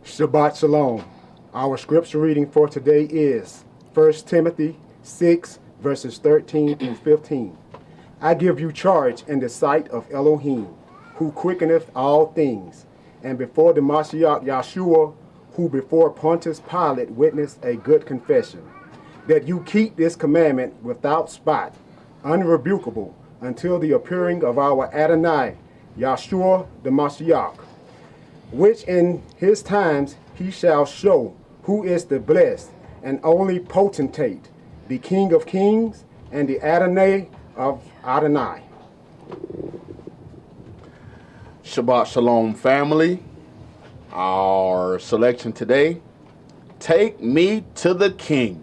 Shabbat Shalom. Our scripture reading for today is 1 Timothy 6, verses 13 through 15. I give you charge in the sight of Elohim, who quickeneth all things, and before the Mashiach Yahshua, who before Pontius Pilate witnessed a good confession, that you keep this commandment without spot, unrebukable, until the appearing of our Adonai, Yahshua the Mashiach, which in his times he shall show who is the blessed and only potentate, the King of kings and the Adonai of Adonai. Shabbat Shalom, family. Our selection today, Take Me to the King.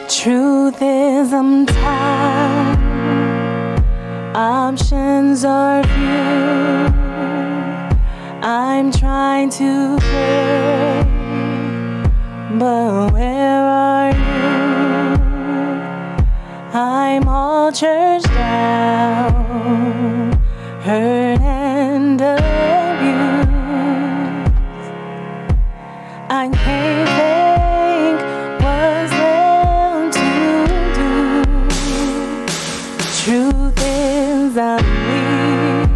Truth is, I'm tired. Options are few. I'm trying to pray, but where are you? I'm all churched down, hurt and abused. I can't think what's left to do. Truth is, I'm weak,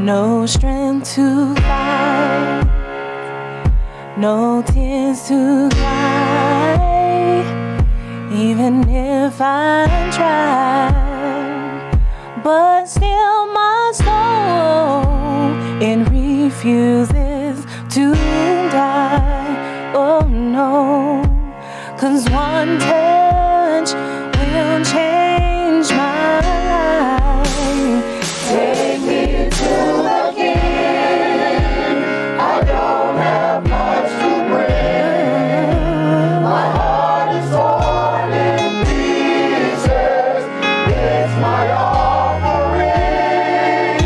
no strength to fight, no tears to cry, even if I try. But still my soul, it refuses to die. Oh no, 'cause one touch will change my life. Take me to the King. I don't have much to bring. My heart is torn in pieces. It's my offering.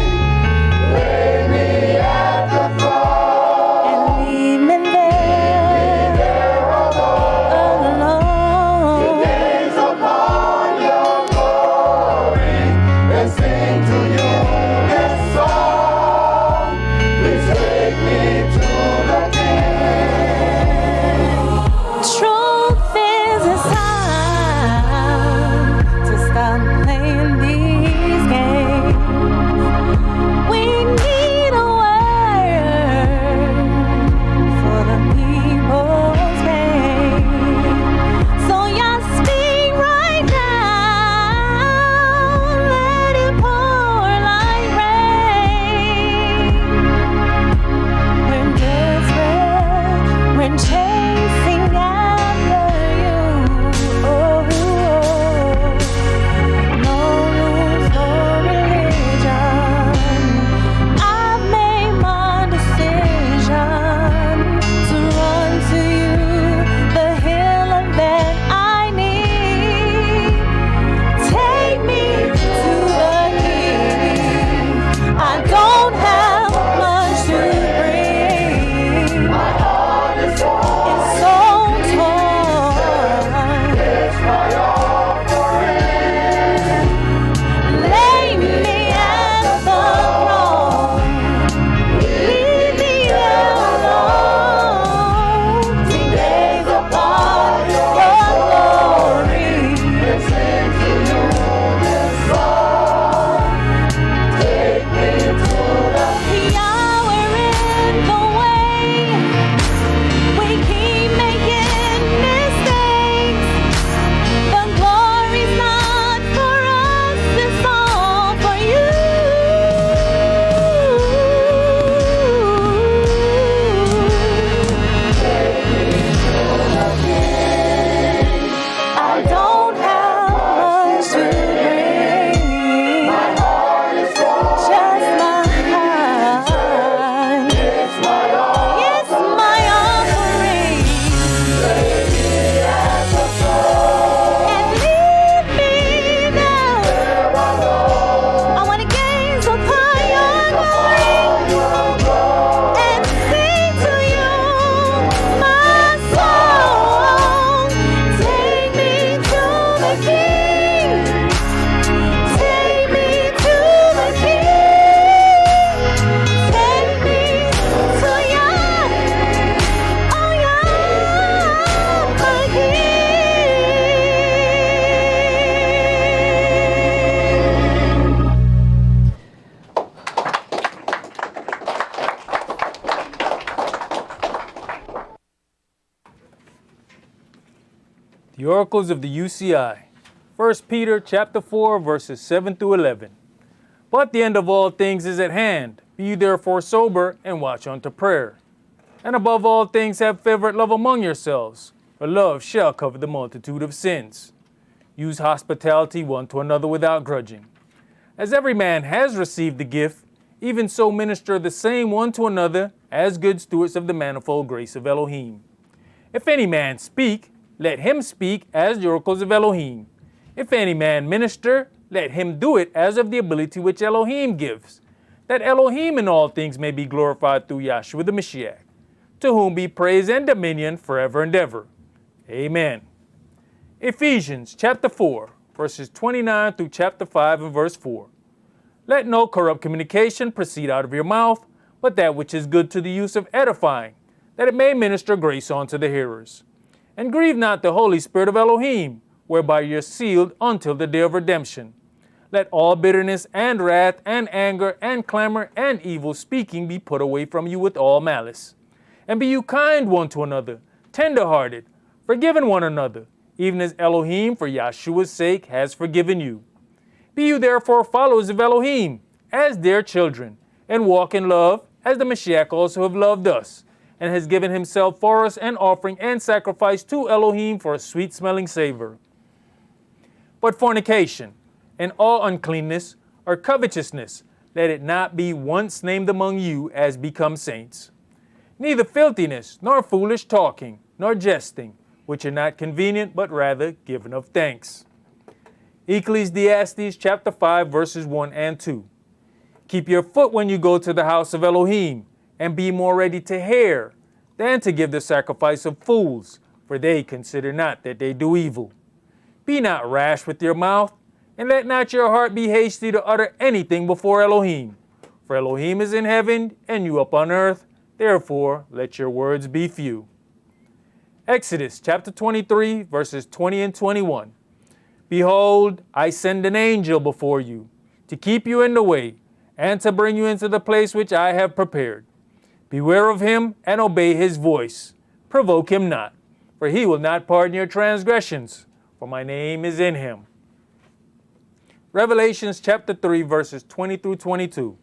Lay me at the throne and leave me there alone. oracles of the UCI. 1 Peter chapter 4, verses 7 through 11. But the end of all things is at hand. Be ye therefore sober, and watch unto prayer. And above all things have fervent love among yourselves, for love shall cover the multitude of sins. Use hospitality one to another without grudging. As every man has received the gift, even so minister the same one to another, as good stewards of the manifold grace of Elohim. If any man speak, let him speak as the oracles of Elohim. If any man minister, let him do it as of the ability which Elohim gives, that Elohim in all things may be glorified through Yahshua the Mashiach, to whom be praise and dominion forever and ever. Amen. Ephesians chapter 4, verses 29 through chapter 5 and verse 4. Let no corrupt communication proceed out of your mouth, but that which is good to the use of edifying, that it may minister grace unto the hearers. And grieve not the Holy Spirit of Elohim, whereby ye are sealed until the day of redemption. Let all bitterness and wrath and anger and clamor and evil speaking be put away from you with all malice. And be you kind one to another, tender-hearted, forgiving one another, even as Elohim for Yahshua's sake has forgiven you. Be you therefore followers of Elohim, as dear children, and walk in love, as the Mashiach also have loved us, and has given himself for us an offering and sacrifice to Elohim for a sweet-smelling savor. But fornication, and all uncleanness, or covetousness, let it not be once named among you as become saints. Neither filthiness, nor foolish talking, nor jesting, which are not convenient, but rather given of thanks. Ecclesiastes chapter 5, verses 1 and 2. Keep your foot when you go to the house of Elohim, and be more ready to hear than to give the sacrifice of fools, for they consider not that they do evil. Be not rash with your mouth, and let not your heart be hasty to utter anything before Elohim. For Elohim is in heaven, and you upon earth, therefore let your words be few. Exodus chapter 23, verses 20 and 21. Behold, I send an angel before you, to keep you in the way, and to bring you into the place which I have prepared. Beware of him, and obey his voice. Provoke him not, for he will not pardon your transgressions, for my name is in him. Revelations chapter 3, verses 20 through 22.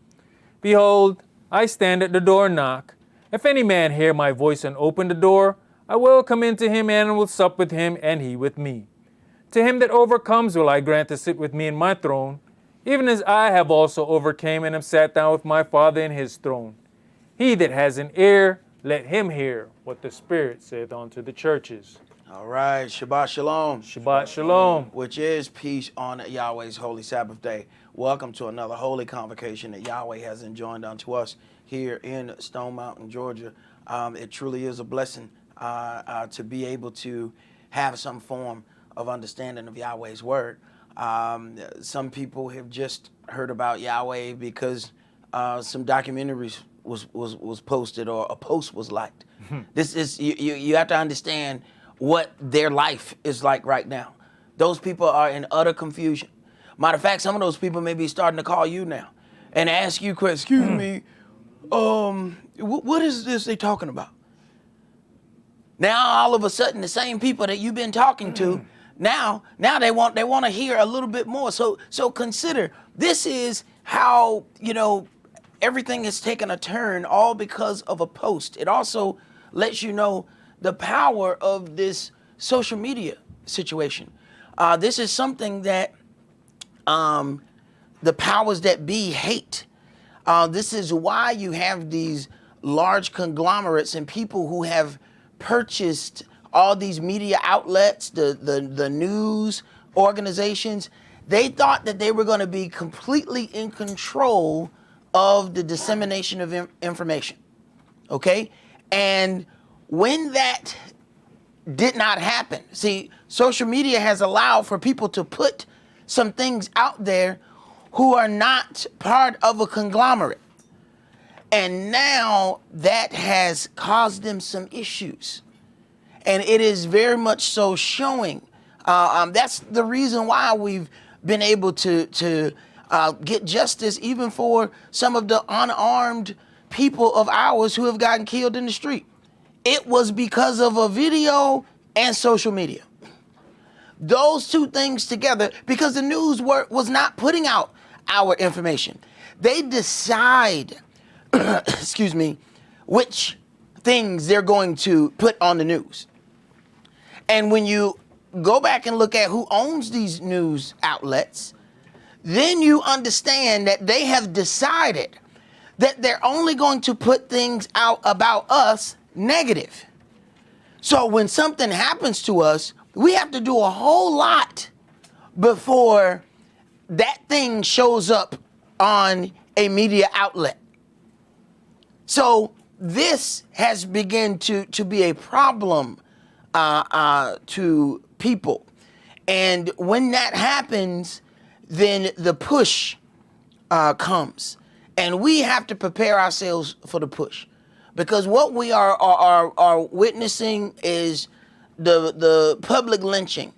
Behold, I stand at the door and knock. If any man hear my voice and open the door, I will come into him and will sup with him, and he with me. To him that overcomes will I grant to sit with me in my throne, even as I have also overcame and am sat down with my Father in his throne. He that has an ear, let him hear what the Spirit saith unto the churches. All right, Shabbat Shalom. Shabbat Shalom. Which is peace on Yahweh's holy Sabbath day. Welcome to another holy convocation that Yahweh has enjoined unto us here in Stone Mountain, Georgia. It truly is a blessing to be able to have some form of understanding of Yahweh's word. Some people have just heard about Yahweh because some documentaries was posted or a post was liked. This is you have to understand what their life is like right now. Those people are in utter confusion. Matter of fact, some of those people may be starting to call you now and ask you, excuse me, what is this they talking about? Now all of a sudden the same people that you've been talking to, now they want to hear a little bit more. So consider, this is how, everything has taken a turn all because of a post. It also lets you know the power of this social media situation. This is something that the powers that be hate. This is why you have these large conglomerates and people who have purchased all these media outlets, the news organizations. They thought that they were going to be completely in control of the dissemination of information. Okay? And when that did not happen, see, social media has allowed for people to put some things out there who are not part of a conglomerate. And now that has caused them some issues. And it is very much so showing. That's the reason why we've been able to get justice even for some of the unarmed people of ours who have gotten killed in the street. It was because of a video and social media. those two things together, because the news was not putting out our information. They decide, excuse me, which things they're going to put on the news. And when you go back and look at who owns these news outlets, then you understand that they have decided that they're only going to put things out about us negative. So when something happens to us, we have to do a whole lot before that thing shows up on a media outlet. So this has begun to be a problem to people. And when that happens, then the push comes. And we have to prepare ourselves for the push. Because what we are witnessing is the public lynching.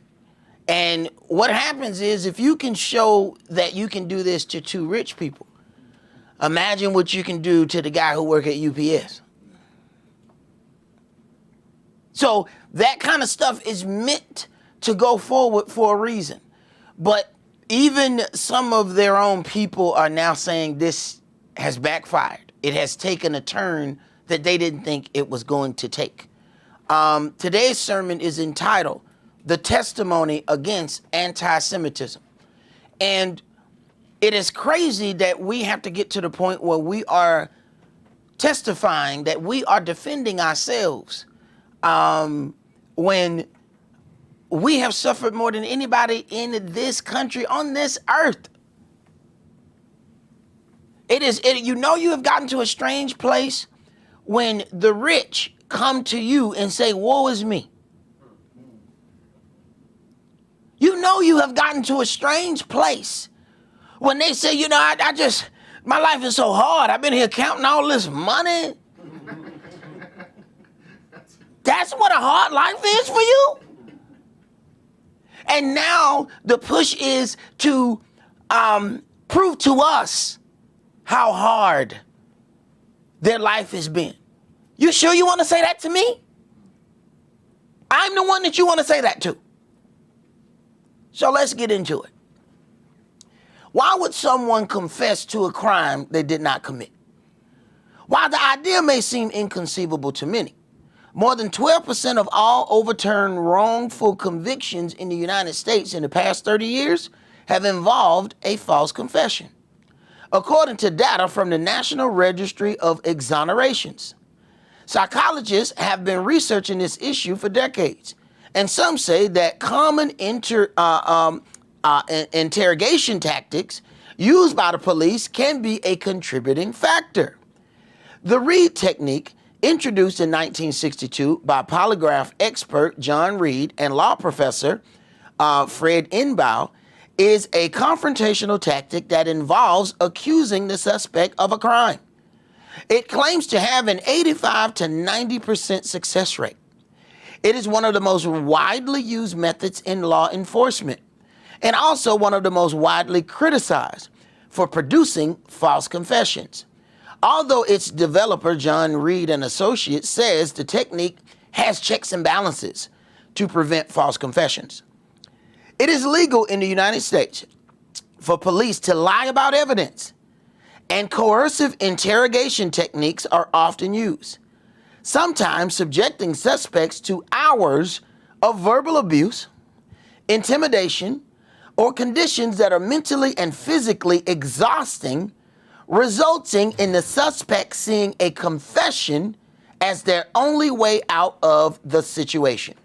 And what happens is, if you can show that you can do this to two rich people, imagine what you can do to the guy who works at UPS. So that kind of stuff is meant to go forward for a reason. But even some of their own people are now saying this has backfired. It has taken a turn that they didn't think it was going to take. Today's sermon is entitled, "The Testimony Against Anti-Semitism." And it is crazy that we have to get to the point where we are testifying, that we are defending ourselves when we have suffered more than anybody in this country, on this earth. You know you have gotten to a strange place when the rich come to you and say, "Woe is me." You know you have gotten to a strange place when they say, you know, my life is so hard. I've been here counting all this money. That's what a hard life is for you? And now the push is to prove to us how hard their life has been. You sure you want to say that to me? I'm the one that you want to say that to. So let's get into it. Why would someone confess to a crime they did not commit? While the idea may seem inconceivable to many, more than 12% of all overturned wrongful convictions in the United States in the past 30 years have involved a false confession, according to data from the National Registry of Exonerations. Psychologists have been researching this issue for decades, and some say that common interrogation tactics used by the police can be a contributing factor. The Reed technique, introduced in 1962 by polygraph expert John Reed and law professor Fred Inbow, is a confrontational tactic that involves accusing the suspect of a crime. It claims to have an 85 to 90% success rate. It is one of the most widely used methods in law enforcement, and also one of the most widely criticized for producing false confessions. Although its developer, John Reed and Associates, says the technique has checks and balances to prevent false confessions. It is legal in the United States for police to lie about evidence, and coercive interrogation techniques are often used, sometimes subjecting suspects to hours of verbal abuse, intimidation, or conditions that are mentally and physically exhausting, resulting in the suspect seeing a confession as their only way out of the situation.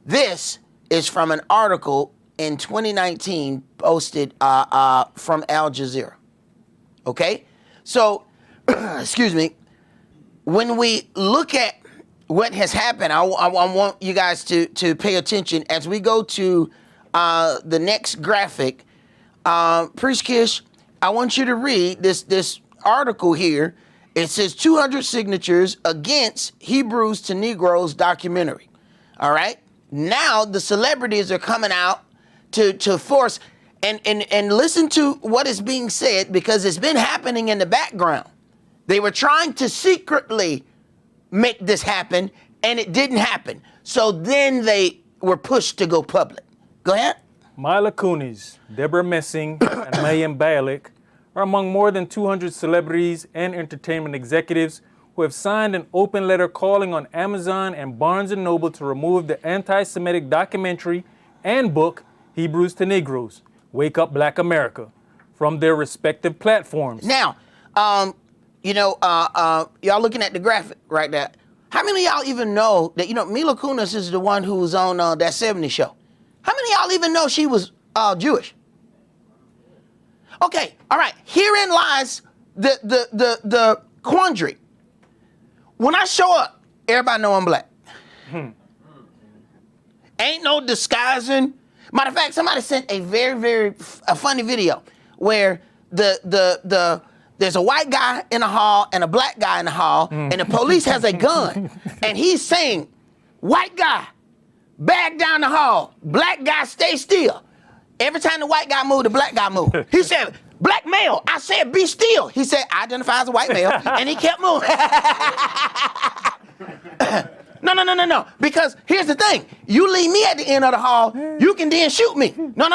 This is from an article in 2019 posted from Al Jazeera. Okay? So, excuse me, when we look at what has happened, I want you guys to pay attention as we go to the next graphic. Priest Kish, I want you to read this article here. It says 200 signatures against Hebrews to Negroes documentary. All right? Now the celebrities are coming out to force, and listen to what is being said, because it's been happening in the background. They were trying to secretly make this happen, and it didn't happen. So then they were pushed to go public. Go ahead. Mila Kunis, Deborah Messing, and Mayim Bialik are among more than 200 celebrities and entertainment executives who have signed an open letter calling on Amazon and Barnes & Noble to remove the anti-Semitic documentary and book Hebrews to Negroes, Wake Up Black America, from their respective platforms. Now, y'all looking at the graphic right there. How many of y'all even know that, Mila Kunis is the one who was on that 70s show? How many of y'all even know she was Jewish? Okay, all right. Herein lies the quandary. When I show up, everybody know I'm black. Ain't no disguising. Matter of fact, somebody sent a very funny video where there's a white guy in the hall and a black guy in the hall, and the police has a gun, and he's saying, white guy, back down the hall, black guy, stay still. Every time the white guy moved, the black guy moved. He said, black male. I said, be still. He said, identify as a white male, and he kept moving. No. Because here's the thing. You leave me at the end of the hall, you can then shoot me. No.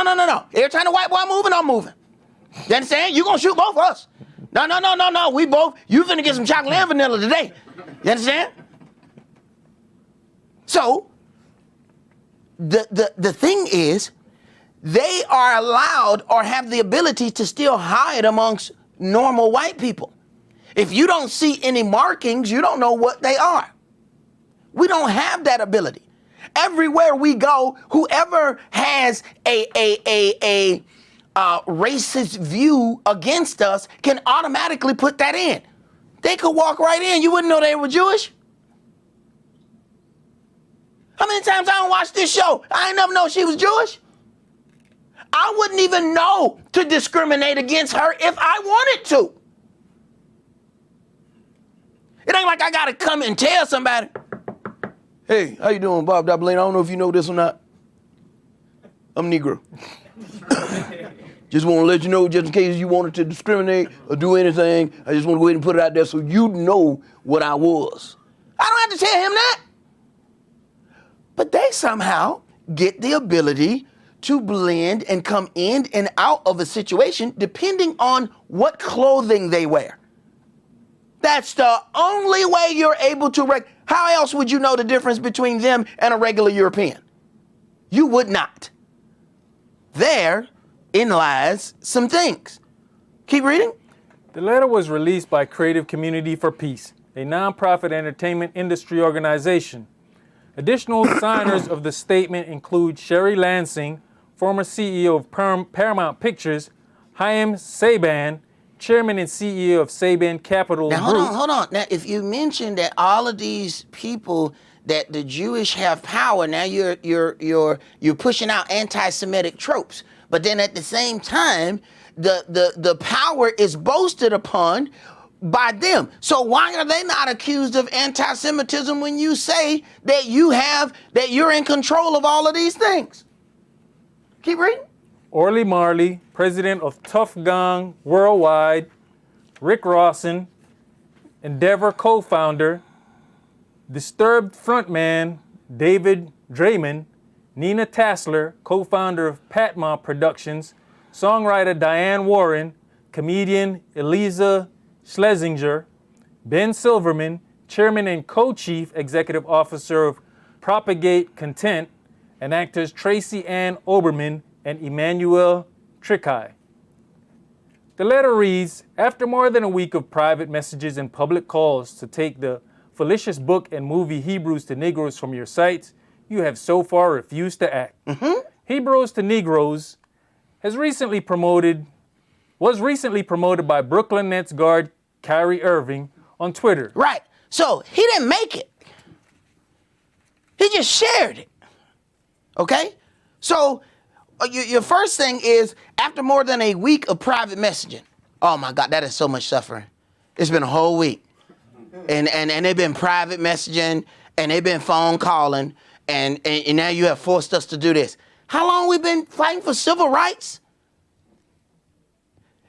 Every time the white boy moving, I'm moving. You understand? You gonna shoot both of us. No. We both, you finna get some chocolate and vanilla today. You understand? So, the thing is, they are allowed or have the ability to still hide amongst normal white people. If you don't see any markings, you don't know what they are. We don't have that ability. Everywhere we go, whoever has a racist view against us can automatically put that in. They could walk right in. You wouldn't know they were Jewish. How many times I don't watch this show? I ain't never know she was Jewish. I wouldn't even know to discriminate against her if I wanted to. It ain't like I gotta come and tell somebody, hey, how you doing, Bob Dablane? I don't know if you know this or not. I'm Negro. Just want to let you know, just in case you wanted to discriminate or do anything, I just want to go ahead and put it out there so you know what I was. I don't have to tell him that. But they somehow get the ability to blend and come in and out of a situation depending on what clothing they wear. That's the only way you're able to how else would you know the difference between them and a regular European? You would not. Therein lies some things. Keep reading. The letter was released by Creative Community for Peace, a nonprofit entertainment industry organization. Additional signers of the statement include Sherry Lansing, former CEO of Paramount Pictures, Haim Saban, chairman and CEO of Saban Capital Group. Now, hold on. Now, if you mention that all of these people, that the Jewish have power, now you're pushing out anti-Semitic tropes. But then at the same time, the power is boasted upon by them. So why are they not accused of anti-Semitism when you say that you're in control of all of these things? Keep reading. Orly Marley, president of Tough Gang Worldwide, Rick Rawson, Endeavor co-founder, Disturbed frontman David Draymond, Nina Tassler, co-founder of Patma Productions, songwriter Diane Warren, comedian Eliza Schlesinger, Ben Silverman, chairman and co-chief executive officer of Propagate Content, and actors Tracy Ann Oberman and Emmanuel Trickey. The letter reads, after more than a week of private messages and public calls to take the fallacious book and movie Hebrews to Negroes from your sites, you have so far refused to act. Hebrews to Negroes was recently promoted by Brooklyn Nets guard Kyrie Irving on Twitter. Right. So he didn't make it. He just shared it. Okay? So your first thing is, after more than a week of private messaging, oh my God, that is so much suffering. It's been a whole week. And they've been private messaging, and they've been phone calling, and now you have forced us to do this. How long we been fighting for civil rights?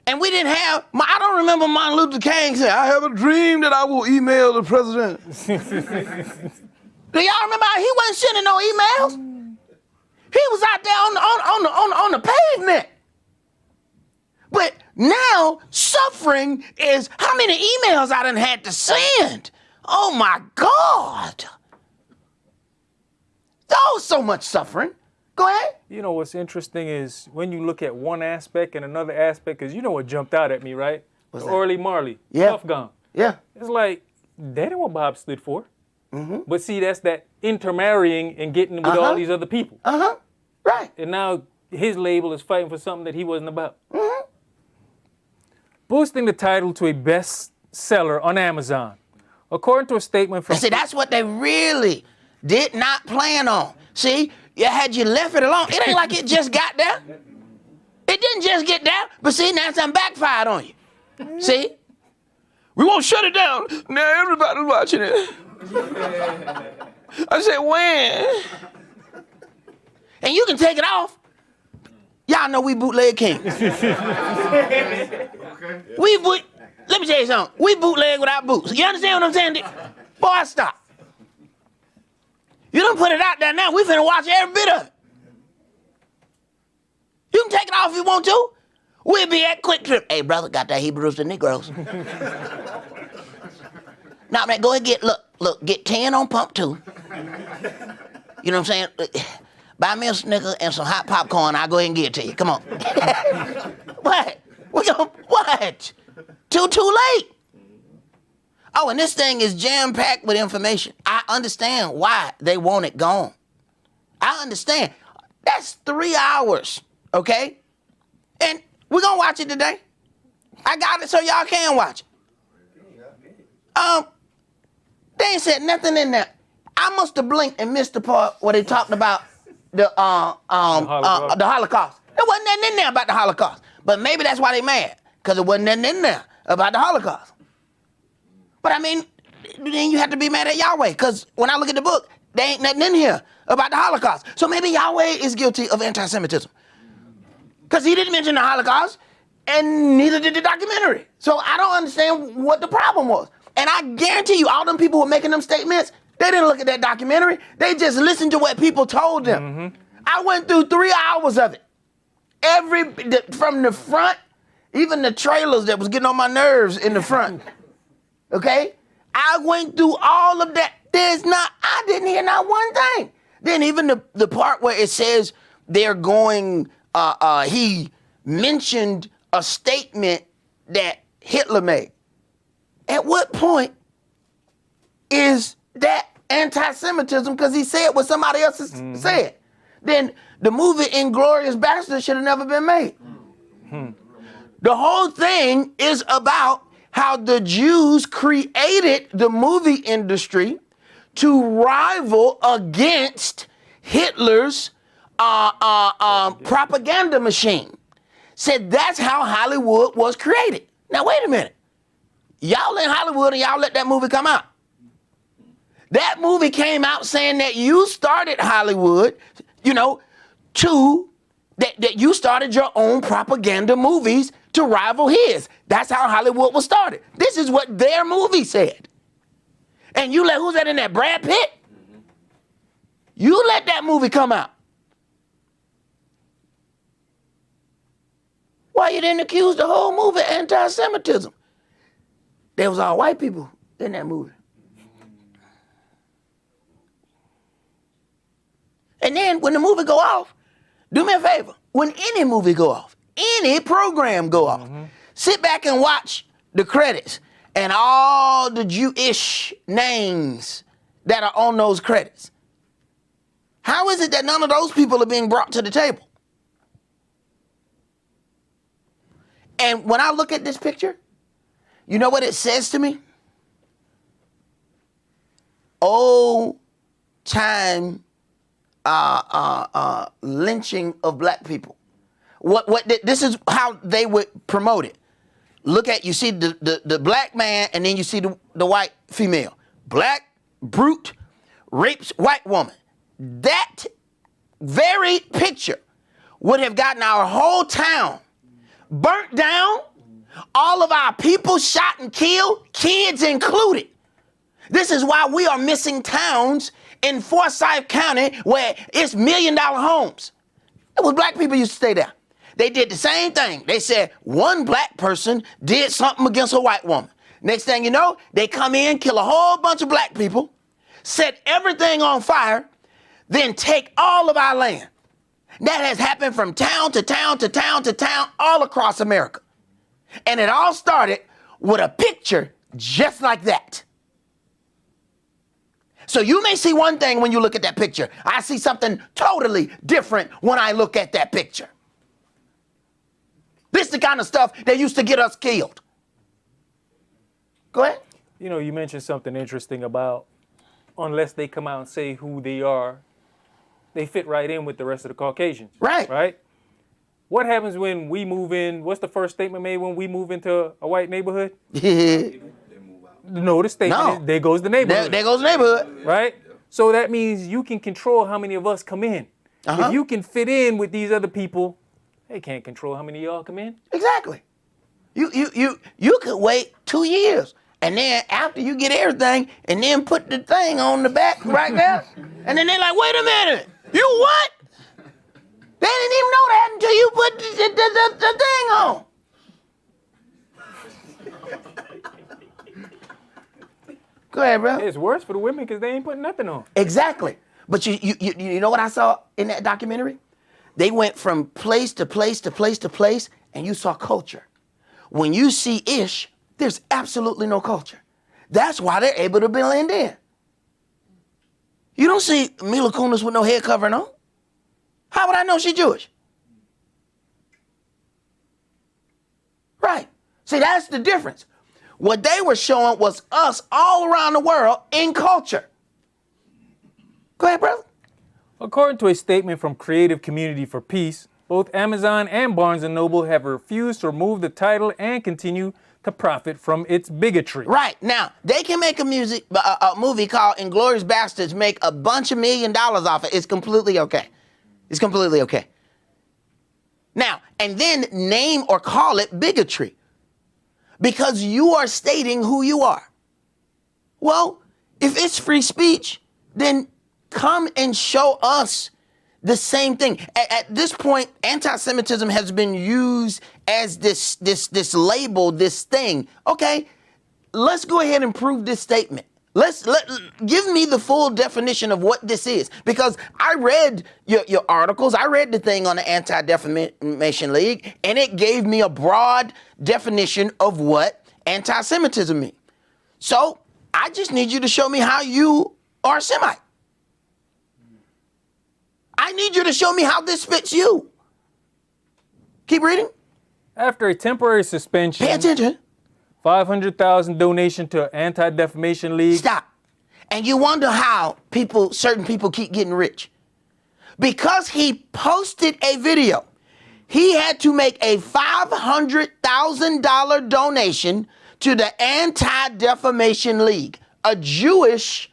And we didn't have, I don't remember Martin Luther King saying, I have a dream that I will email the president. Do y'all remember how he wasn't sending no emails? He He was out there on the pavement. But now suffering is how many emails I done had to send. Oh my God. Oh, so much suffering. Go ahead. You know what's interesting is when you look at one aspect and another aspect, because you know what jumped out at me, right? What's The that? Orly Marley, Yeah. Tough Gum. Yeah. It's like, they didn't what Bob stood for. But see, that's that intermarrying and getting with all these other people. Right. And now his label is fighting for something that he wasn't about. Boosting the title to a bestseller on Amazon. According to a statement from... And see, that's what they really did not plan on. See, had you left it alone, it ain't like it just got there. It didn't just get there, but see, now something backfired on you. See? We won't shut it down. Now everybody's watching it. I said, when? And you can take it off. Y'all know we bootleg kings. Let me tell you something. We bootleg without boots. You understand what I'm saying? Boy, stop. You don't put it out there now. We finna watch every bit of it. You can take it off if you want to. We'll be at Quick Trip. Hey, brother, got that Hebrews and Negroes. Now, man, go ahead and get 10 on pump 2. You know what I'm saying? Buy me a Snicker and some hot popcorn. I'll go ahead and give it to you. Come on. What? What? Too late. Oh, and this thing is jam-packed with information. I understand why they want it gone. I understand. That's 3 hours, okay? And we're going to watch it today. I got it so y'all can watch it. They ain't said nothing in there. I must have blinked and missed the part where they talked about the Holocaust. There wasn't nothing in there about the Holocaust. But maybe that's why they mad, because there wasn't nothing in there about the Holocaust. But I mean, then you have to be mad at Yahweh, because when I look at the book, there ain't nothing in here about the Holocaust. So maybe Yahweh is guilty of anti-Semitism, because he didn't mention the Holocaust, and neither did the documentary. So I don't understand what the problem was. And I guarantee you, all them people who were making them statements, they didn't look at that documentary. They just listened to what people told them. I went through 3 hours of it. From the front, even the trailers that was getting on my nerves in the front. Okay? I went through all of that. I didn't hear not one thing. Then even the part where it says they're going, he mentioned a statement that Hitler made. At what point is that anti-Semitism? Because he said what somebody else has said. Then the movie Inglourious Basterds should have never been made. The whole thing is about how the Jews created the movie industry to rival against Hitler's propaganda machine. Said that's how Hollywood was created. Now wait a minute. Y'all in Hollywood and y'all let that movie come out. That movie came out saying that you started Hollywood, that you started your own propaganda movies to rival his. That's how Hollywood was started. This is what their movie said. And you who's that in there? Brad Pitt? You let that movie come out. Why you didn't accuse the whole movie of anti-Semitism? There was all white people in that movie. And then when the movie go off, do me a favor. When any movie go off, any program go off, sit back and watch the credits and all the Jewish names that are on those credits. How is it that none of those people are being brought to the table? And when I look at this picture, you know what it says to me? Old time lynching of black people. This is how they would promote it. Look at, you see the black man, and then you see the white female. Black, brute, rapes white woman. That very picture would have gotten our whole town burnt down, all of our people shot and killed, kids included. This is why we are missing towns in Forsyth County where it's $1 million homes. It was black people used to stay there. They did the same thing. They said one black person did something against a white woman. Next thing you know, they come in, kill a whole bunch of black people, set everything on fire, then take all of our land. That has happened from town to town to town to town all across America. And it all started with a picture just like that. So you may see one thing when you look at that picture. I see something totally different when I look at that picture. This is the kind of stuff that used to get us killed. Go ahead. You know, you mentioned something interesting about unless they come out and say who they are, they fit right in with the rest of the Caucasians. Right. Right? What happens when we move in? What's the first statement made when we move into a white neighborhood? No, the statement is, there goes the neighborhood. There goes the neighborhood. Right? So that means you can control how many of us come in. If you can fit in with these other people, they can't control how many of y'all come in. Exactly. You could wait 2 years, and then after you get everything, and then put the thing on the back right there, and then they're like, wait a minute, you what? They didn't even know that until you put the thing on. Go ahead, bro. It's worse for the women because they ain't putting nothing on. Exactly. But you know what I saw in that documentary? They went from place to place to place to place, and you saw culture. When you see Ish, there's absolutely no culture. That's why they're able to blend in. You don't see Mila Kunis with no head covering on. How would I know she's Jewish? Right. See, that's the difference. What they were showing was us all around the world in culture. Go ahead, brother. According to a statement from Creative Community for Peace, both Amazon and Barnes & Noble have refused to remove the title and continue to profit from its bigotry. Right. Now, they can make a movie called Inglourious Bastards, make a bunch of $1 million off it. It's completely okay. It's completely okay. Now, and then name or call it bigotry because you are stating who you are. Well, if it's free speech, then come and show us the same thing. At this point, anti-Semitism has been used as this label, this thing. Okay, let's go ahead and prove this statement. Give me the full definition of what this is, because I read your articles. I read the thing on the Anti-Defamation League, and it gave me a broad definition of what anti-Semitism means. So I just need you to show me how you are a Semite. I need you to show me how this fits you. Keep reading. After a temporary suspension, Pay attention. $500,000 donation to Anti-Defamation League. Stop. And you wonder how certain people keep getting rich. Because he posted a video, he had to make a $500,000 donation to the Anti-Defamation League, a Jewish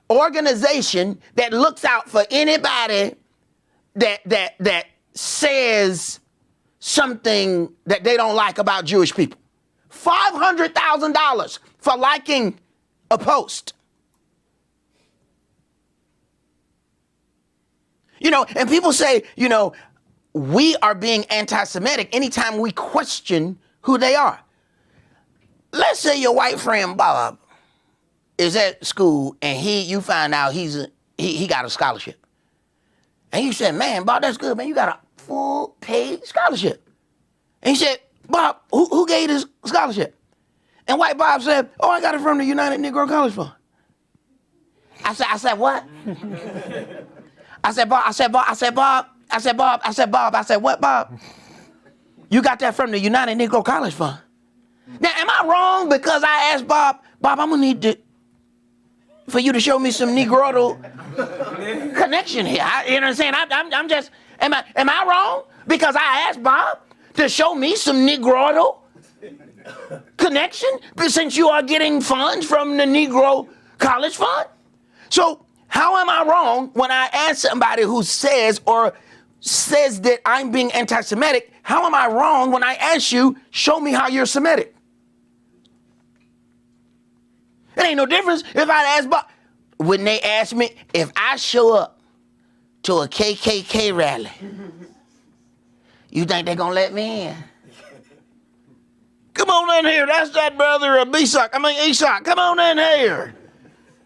organization that looks out for anybody that says something that they don't like about Jewish people. $500,000 for liking a post. You know, and people say, you know, we are being anti-Semitic anytime we question who they are. Let's say your white friend Bob is at school and you find out he got a scholarship. And you said, man, Bob, that's good, man. You got a full paid scholarship. And he said, Bob, who gave this scholarship? And white Bob said, oh, I got it from the United Negro College Fund. I said, what? I said, what, Bob? You got that from the United Negro College Fund. Now, am I wrong because I asked Bob, I'm gonna need for you to show me some Negro connection here? You know what I'm saying? I'm just, am I wrong because I asked Bob to show me some Negro connection since you are getting funds from the Negro College Fund? So how am I wrong when I ask somebody who says that I'm being anti-Semitic? How am I wrong when I ask you, show me how you're Semitic? It ain't no difference if I ask Bob, when they ask me if I show up to a KKK rally, you think they're going to let me in? Come on in here. That's that brother of Esaac. Come on in here.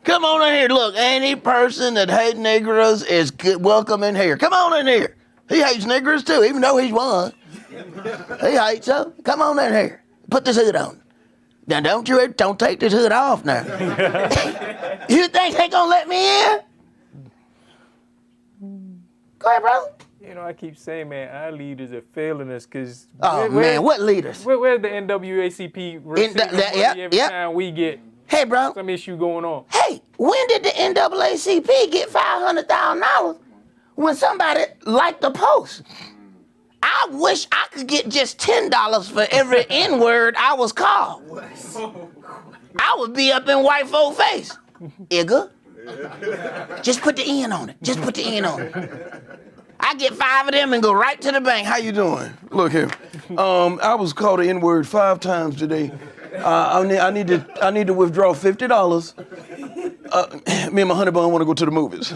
Come on in here. Look, any person that hates Negroes is welcome in here. Come on in here. He hates Negroes too, even though he's one. He hates them. Come on in here. Put this hood on. Now don't take this hood off now. You think they gonna let me in? Go ahead, brother. You know, I keep saying, man, our leaders are failing us because. Oh, man, what leaders? Where's the NAACP every time we get some issue going on? Hey, when did the NAACP get $500,000 when somebody liked the post? I wish I could get just $10 for every N-word I was called. I would be up in white folk face. Igga. Just put the N on it. Just put the N on it. I get 5 of them and go right to the bank. How you doing? Look here. I was called an N-word 5 times today. I need to withdraw $50. Me and my honey bun want to go to the movies.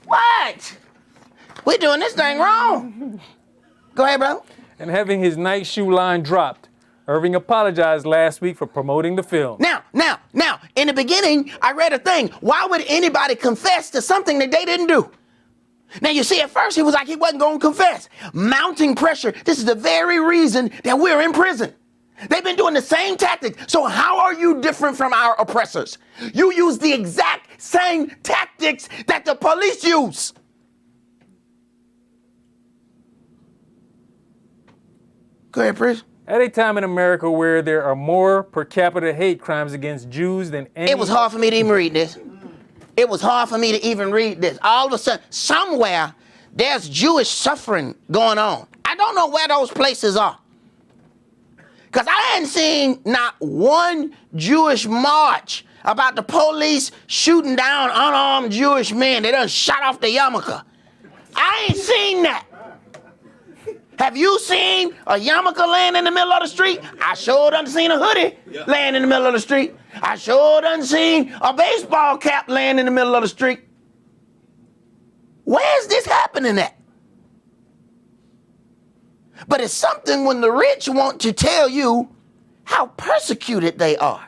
What? We're doing this thing wrong. Go ahead, bro. And having his night shoe line dropped, Irving apologized last week for promoting the film. Now, in the beginning, I read a thing. Why would anybody confess to something that they didn't do? Now, you see, at first, he was like he wasn't going to confess. Mounting pressure. This is the very reason that we're in prison. They've been doing the same tactics. So how are you different from our oppressors? You use the exact same tactics that the police use. Go ahead, Chris. At a time in America where there are more per capita hate crimes against Jews than any... It was hard for me to even read this. All of a sudden, somewhere, there's Jewish suffering going on. I don't know where those places are. Because I hadn't seen not one Jewish march about the police shooting down unarmed Jewish men. They done shot off the yarmulke. I ain't seen that. Have you seen a yarmulke laying in the middle of the street? I sure done seen a hoodie laying in the middle of the street. I sure done seen a baseball cap laying in the middle of the street. Where's this happening at? But it's something when the rich want to tell you how persecuted they are.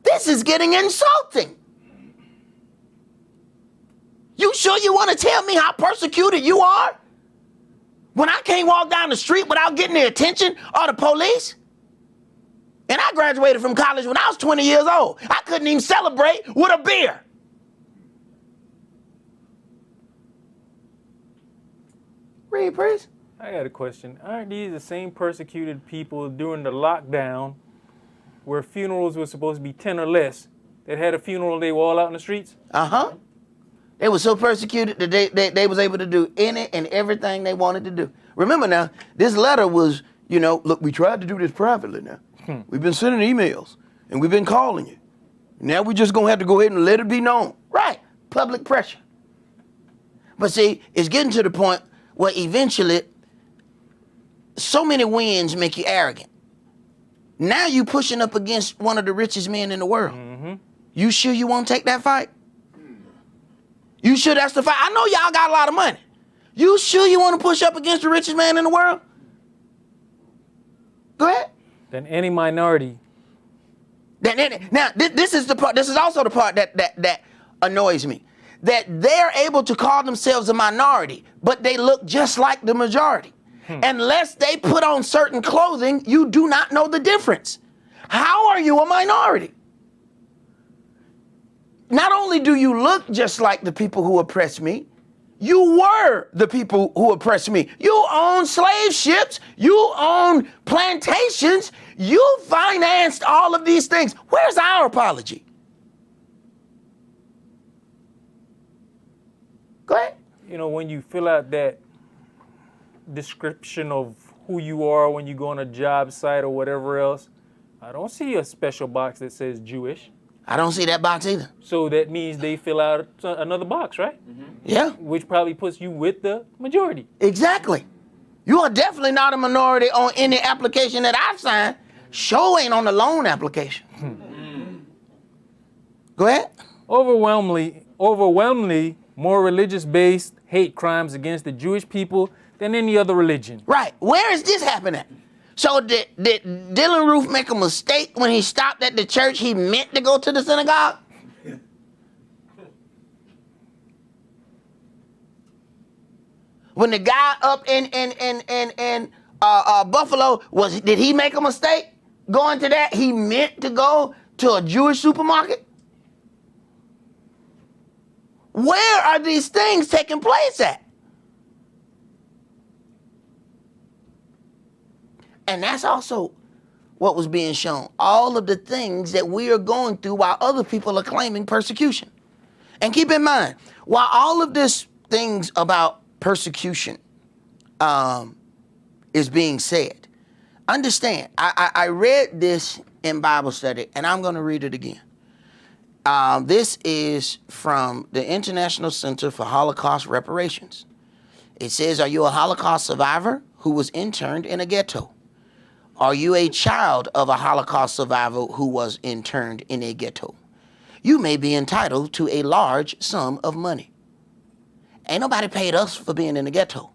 This is getting insulting. You sure you want to tell me how persecuted you are? When I can't walk down the street without getting the attention of the police? And I graduated from college when I was 20 years old. I couldn't even celebrate with a beer. Read, please. I got a question. Aren't these the same persecuted people during the lockdown where funerals were supposed to be 10 or less that had a funeral and they were all out in the streets? Uh-huh. They were so persecuted that they was able to do any and everything they wanted to do. Remember now, this letter was, look, we tried to do this privately now. We've been sending emails, and we've been calling you. Now we just going to have to go ahead and let it be known. Right. Public pressure. But see, it's getting to the point where eventually so many wins make you arrogant. Now you pushing up against one of the richest men in the world. Mm-hmm. You sure you won't take that fight? You sure that's the fight? I know y'all got a lot of money. You sure you want to push up against the richest man in the world? Go ahead. Then any minority. Now, this is the part. This is also the part that annoys me. That they're able to call themselves a minority, but they look just like the majority. Unless they put on certain clothing, you do not know the difference. How are you a minority? Not only do you look just like the people who oppress me, you were the people who oppressed me. You own slave ships. You own plantations. You financed all of these things. Where's our apology? Go ahead. When you fill out that description of who you are when you go on a job site or whatever else, I don't see a special box that says Jewish. I don't see that box either. So that means they fill out another box, right? Mm-hmm. Yeah. Which probably puts you with the majority. Exactly. You are definitely not a minority on any application that I've signed. Sure ain't on the loan application. Go ahead. Overwhelmingly more religious-based hate crimes against the Jewish people than any other religion. Right. Where is this happening? So did Dylan Roof make a mistake when he stopped at the church he meant to go to the synagogue? When the guy up in Buffalo, did he make a mistake going to that? He meant to go to a Jewish supermarket? Where are these things taking place at? And that's also what was being shown. All of the things that we are going through while other people are claiming persecution. And keep in mind, while all of this things about persecution is being said, understand, I read this in Bible study, and I'm going to read it again. This is from the International Center for Holocaust Reparations. It says, are you a Holocaust survivor who was interned in a ghetto? Are you a child of a Holocaust survivor who was interned in a ghetto? You may be entitled to a large sum of money. Ain't nobody paid us for being in the ghetto.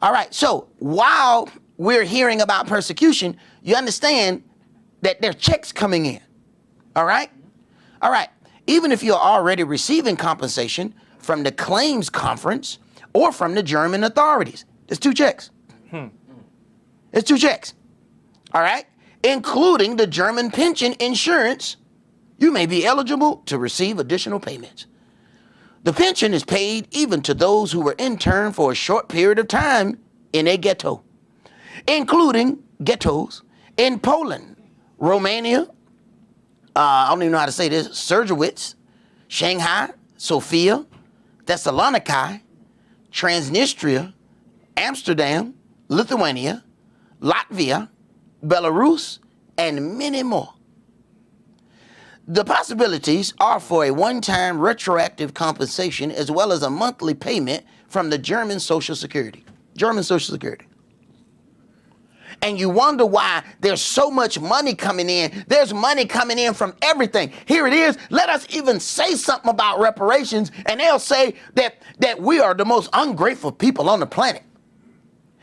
All right, so while we're hearing about persecution, you understand that there are checks coming in. All right? All right. Even if you're already receiving compensation from the claims conference or from the German authorities, there's two checks. There's two checks. All right? Including the German pension insurance, you may be eligible to receive additional payments. The pension is paid even to those who were interned for a short period of time in a ghetto, including ghettos in Poland, Romania, I don't even know how to say this, Sergowitz, Shanghai, Sofia, Thessaloniki, Transnistria, Amsterdam, Lithuania, Latvia, Belarus, and many more. The possibilities are for a one-time retroactive compensation as well as a monthly payment from the German Social Security. And you wonder why there's so much money coming in. There's money coming in from everything. Here it is. Let us even say something about reparations, and they'll say that we are the most ungrateful people on the planet.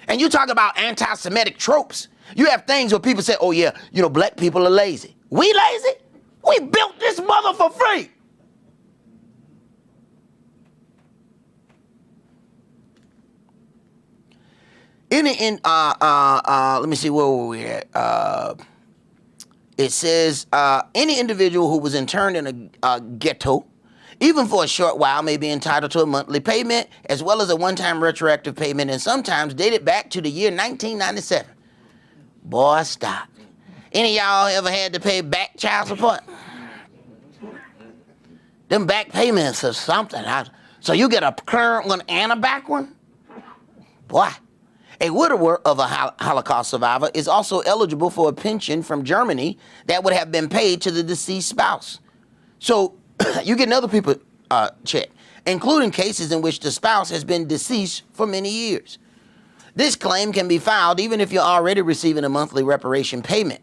And you talk about anti-Semitic tropes. You have things where people say, oh yeah, black people are lazy. We lazy? We built this mother for free. Let me see, where were we at? It says, any individual who was interned in a ghetto, even for a short while, may be entitled to a monthly payment, as well as a one-time retroactive payment, and sometimes dated back to the year 1997. Boy, stop. Any of y'all ever had to pay back child support? Them back payments or something. So you get a current one and a back one? Boy. A widower of a Holocaust survivor is also eligible for a pension from Germany that would have been paid to the deceased spouse. So you get another people check, including cases in which the spouse has been deceased for many years. This claim can be filed even if you're already receiving a monthly reparation payment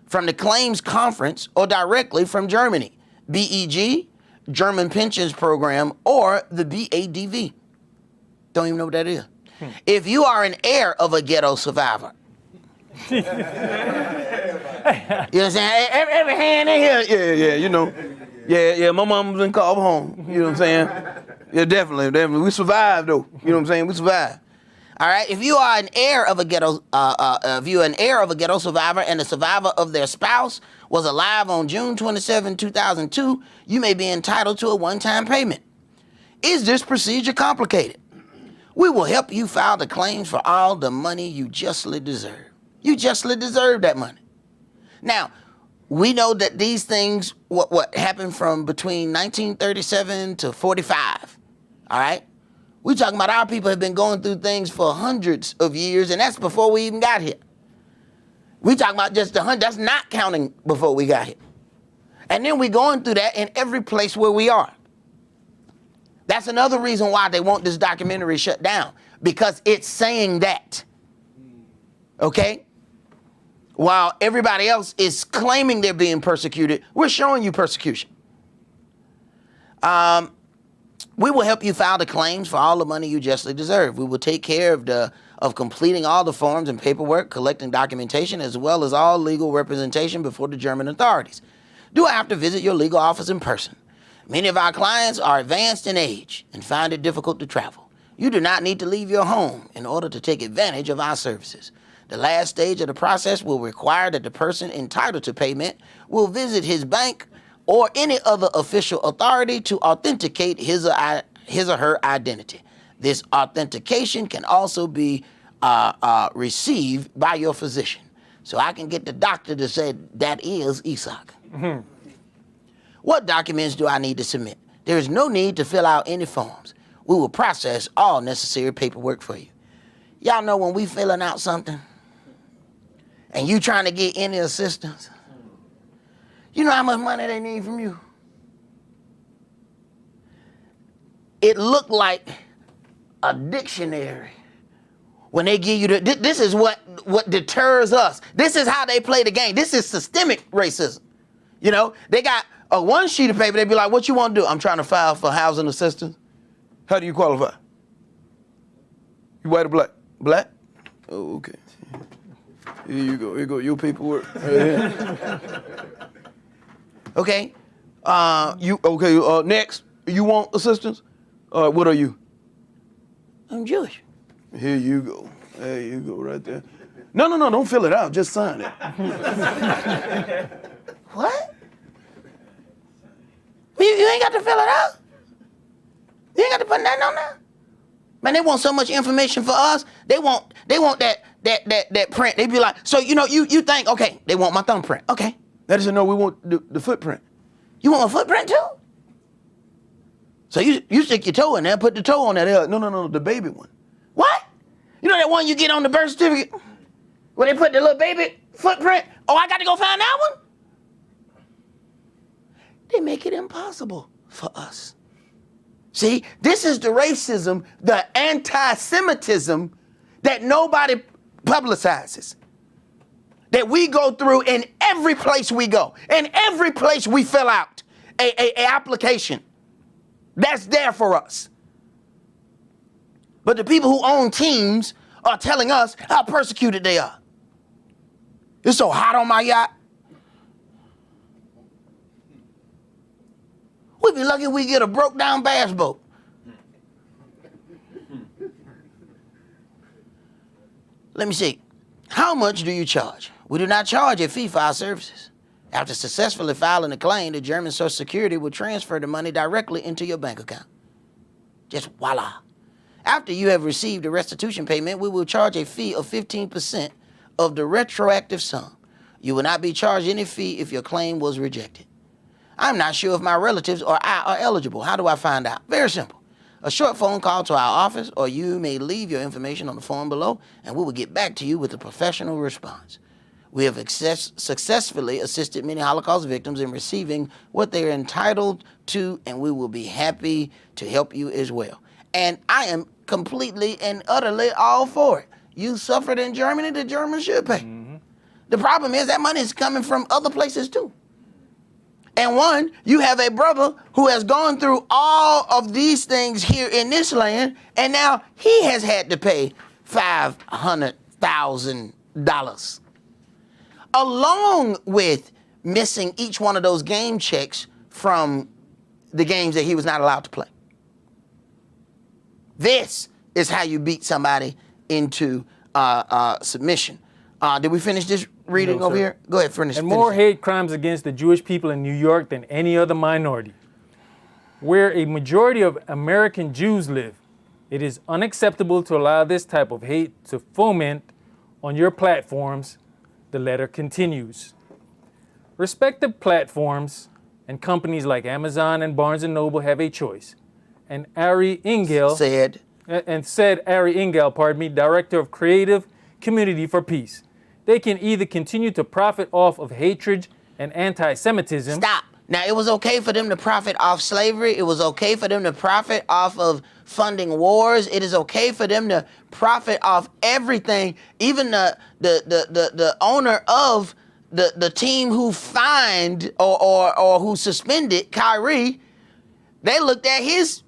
from the claims conference or directly from Germany, BEG, German Pensions Program, or the BADV. Don't even know what that is. If you are an heir of a ghetto survivor, you know what I'm saying? Every hand in here, yeah, my mama's been called home. You know what I'm saying? Yeah, definitely. We survived though. You know what I'm saying? We survived. All right. If you are an heir of a ghetto, survivor and the survivor of their spouse was alive on June 27, 2002, you may be entitled to a one-time payment. Is this procedure complicated? We will help you file the claims for all the money you justly deserve. You justly deserve that money. Now, we know that these things, what happened from between 1937 to 45, all right? We're talking about our people have been going through things for hundreds of years, and that's before we even got here. We're talking about just that's not counting before we got here. And then we're going through that in every place where we are. That's another reason why they want this documentary shut down, because it's saying that. Okay? While everybody else is claiming they're being persecuted, we're showing you persecution. We will help you file the claims for all the money you justly deserve. We will take care of completing all the forms and paperwork, collecting documentation, as well as all legal representation before the German authorities. Do I have to visit your legal office in person? Many of our clients are advanced in age and find it difficult to travel. You do not need to leave your home in order to take advantage of our services. The last stage of the process will require that the person entitled to payment will visit his bank or any other official authority to authenticate his or her identity. This authentication can also be received by your physician. So I can get the doctor to say that is Esaac. Mm-hmm. What documents do I need to submit? There is no need to fill out any forms. We will process all necessary paperwork for you. Y'all know when we filling out something and you trying to get any assistance, you know how much money they need from you? It looked like a dictionary when they give you this is what deters us. This is how they play the game. This is systemic racism. You know, they got a one sheet of paper. They be like, what you want to do? I'm trying to file for housing assistance. How do you qualify? You white or black? Black? Oh, okay. Here you go. Here you go. Your paperwork. Okay. Next. You want assistance? What are you? I'm Jewish. Here you go. There you go, right there. No, don't fill it out. Just sign it. What? You ain't got to fill it out? You ain't got to put nothing on there? Man, they want so much information for us. They want that print. They be like, so you think, okay, they want my thumbprint. Okay. That doesn't know we want the footprint. You want a footprint too? So you stick your toe in there, put the toe on that. No, the baby one. What? You know that one you get on the birth certificate? Where they put the little baby footprint? Oh, I got to go find that one? They make it impossible for us. See, this is the racism, the anti-Semitism that nobody publicizes. That we go through in every place we go. In every place we fill out a application. That's there for us. But the people who own teams are telling us how persecuted they are. It's so hot on my yacht. We'd be lucky if we get a broke down bass boat. Let me see. How much do you charge? We do not charge a fee for our services. After successfully filing a claim, the German Social Security will transfer the money directly into your bank account. Just voila. After you have received the restitution payment, we will charge a fee of 15% of the retroactive sum. You will not be charged any fee if your claim was rejected. I'm not sure if my relatives or I are eligible. How do I find out? Very simple. A short phone call to our office, or you may leave your information on the form below, and we will get back to you with a professional response. We have successfully assisted many Holocaust victims in receiving what they are entitled to, and we will be happy to help you as well. And I am completely and utterly all for it. You suffered in Germany, the Germans should pay. Mm-hmm. The problem is that money is coming from other places too. And one, you have a brother who has gone through all of these things here in this land, and now he has had to pay $500,000. Along with missing each one of those game checks from the games that he was not allowed to play. This is how you beat somebody into submission. Did we finish this reading over here? Go ahead, finish. And more hate crimes against the Jewish people in New York than any other minority. Where a majority of American Jews live, it is unacceptable to allow this type of hate to foment on your platforms. The letter continues. Respective platforms and companies like Amazon and Barnes & Noble have a choice. And Ari Engel said, Director of Creative Community for Peace. They can either continue to profit off of hatred and anti-Semitism. Stop. Now, it was okay for them to profit off slavery. It was okay for them to profit off of funding wars. It is okay for them to profit off everything. Even the owner of the team who fined or who suspended Kyrie, they looked at his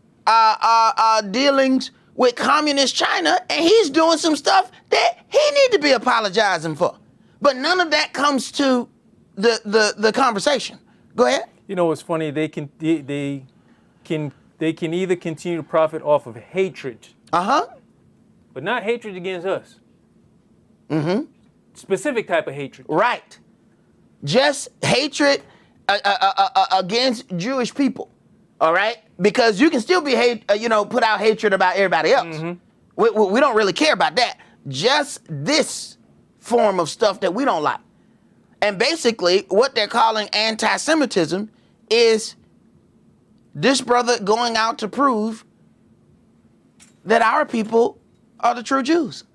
dealings with communist China, and he's doing some stuff that he need to be apologizing for. But none of that comes to the conversation. Go ahead. You know what's funny? They can either continue to profit off of hatred, but not hatred against us. Specific type of hatred. Right. Just hatred against Jewish people. All right? Because you can still be put out hatred about everybody else. We don't really care about that. Just this form of stuff that we don't like. And basically, what they're calling anti-Semitism is this brother going out to prove that our people are the true Jews.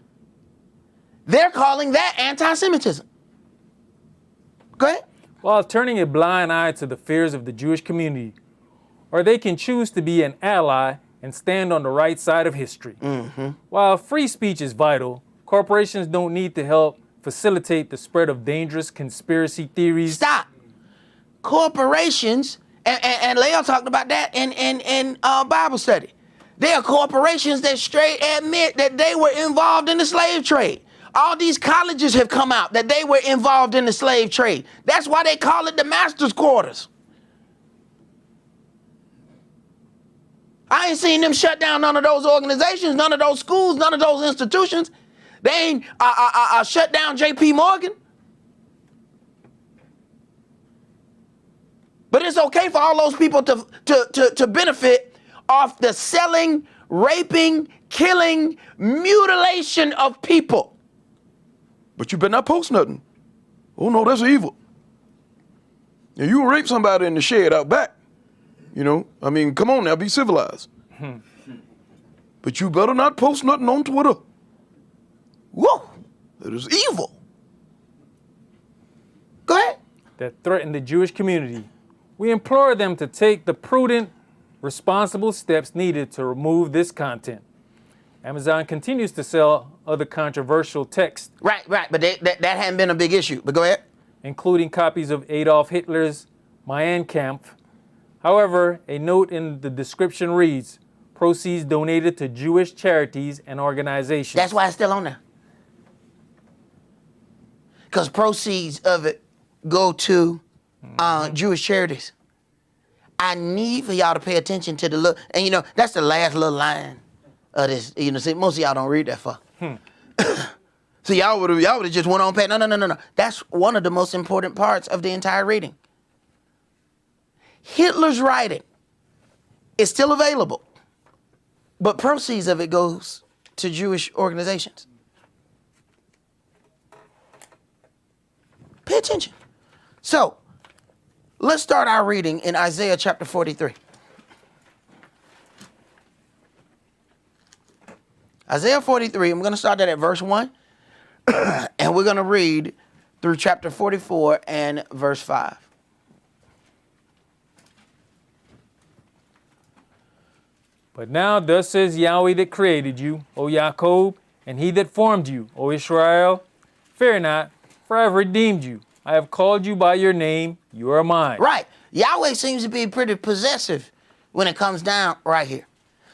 They're calling that anti-Semitism. Go ahead. While turning a blind eye to the fears of the Jewish community, or they can choose to be an ally and stand on the right side of history. While free speech is vital, corporations don't need to help facilitate the spread of dangerous conspiracy theories. Stop. Corporations, and Leo talked about that in Bible study. There are corporations that straight admit that they were involved in the slave trade. All these colleges have come out that they were involved in the slave trade. That's why they call it the master's quarters. I ain't seen them shut down none of those organizations, none of those schools, none of those institutions. They ain't shut down J.P. Morgan. But it's okay for all those people to benefit off the selling, raping, killing, mutilation of people. But you better not post nothing. Oh no, that's evil. And you rape somebody in the shed out back. You know, I mean, come on now, be civilized. But you better not post nothing on Twitter. Whoa, that is evil. Go ahead. That threaten the Jewish community. We implore them to take the prudent, responsible steps needed to remove this content. Amazon continues to sell other controversial texts. Right, but that hadn't been a big issue, but go ahead. Including copies of Adolf Hitler's Mein Kampf. However, a note in the description reads, proceeds donated to Jewish charities and organizations. That's why it's still on there. Because proceeds of it go to Jewish charities. I need for y'all to pay attention to the look, and you know, that's the last little line of this. You know, see, most of y'all don't read that far. So y'all would have just went on past. No. That's one of the most important parts of the entire reading. Hitler's writing is still available, but proceeds of it goes to Jewish organizations. Pay attention. So, let's start our reading in Isaiah chapter 43. Isaiah 43, I'm going to start that at verse 1, and we're going to read through chapter 44 and verse 5. But now thus says Yahweh that created you, O Jacob, and he that formed you, O Israel. Fear not, for I have redeemed you. I have called you by your name. You are mine. Right. Yahweh seems to be pretty possessive when it comes down right here.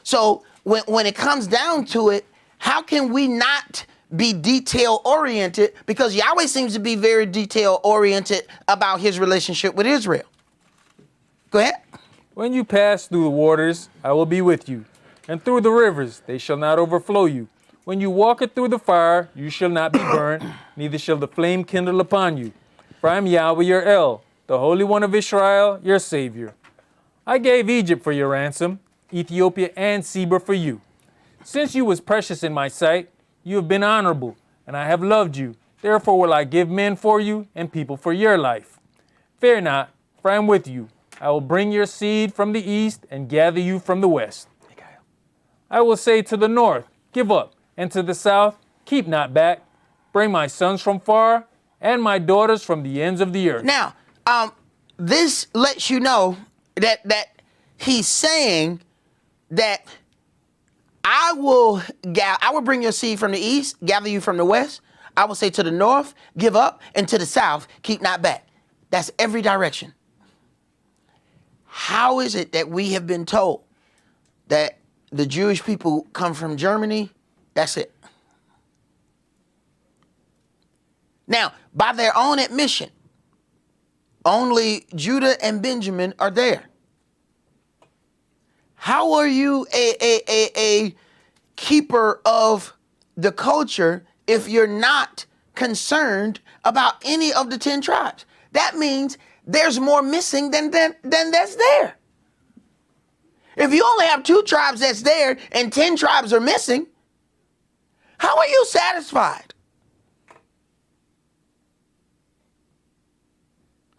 So when it comes down to it, how can we not be detail-oriented? Because Yahweh seems to be very detail-oriented about his relationship with Israel. Go ahead. When you pass through the waters, I will be with you, and through the rivers, they shall not overflow you. When you walk it through the fire, you shall not be burnt, neither shall the flame kindle upon you. For I am Yahweh your El, the Holy One of Israel, your Savior. I gave Egypt for your ransom, Ethiopia and Seba for you. Since you was precious in my sight, you have been honorable, and I have loved you. Therefore will I give men for you and people for your life. Fear not, for I am with you. I will bring your seed from the east and gather you from the west. I will say to the north, give up, and to the south, keep not back. Bring my sons from far and my daughters from the ends of the earth. Now, this lets you know that he's saying that I will bring your seed from the east, gather you from the west. I will say to the north, give up, and to the south, keep not back. That's every direction. How is it that we have been told that the Jewish people come from Germany? That's it. Now, by their own admission, only Judah and Benjamin are there. How are you a keeper of the culture if you're not concerned about any of the 10 tribes? That means there's more missing than that's there. If you only have 2 tribes that's there and 10 tribes are missing, how are you satisfied?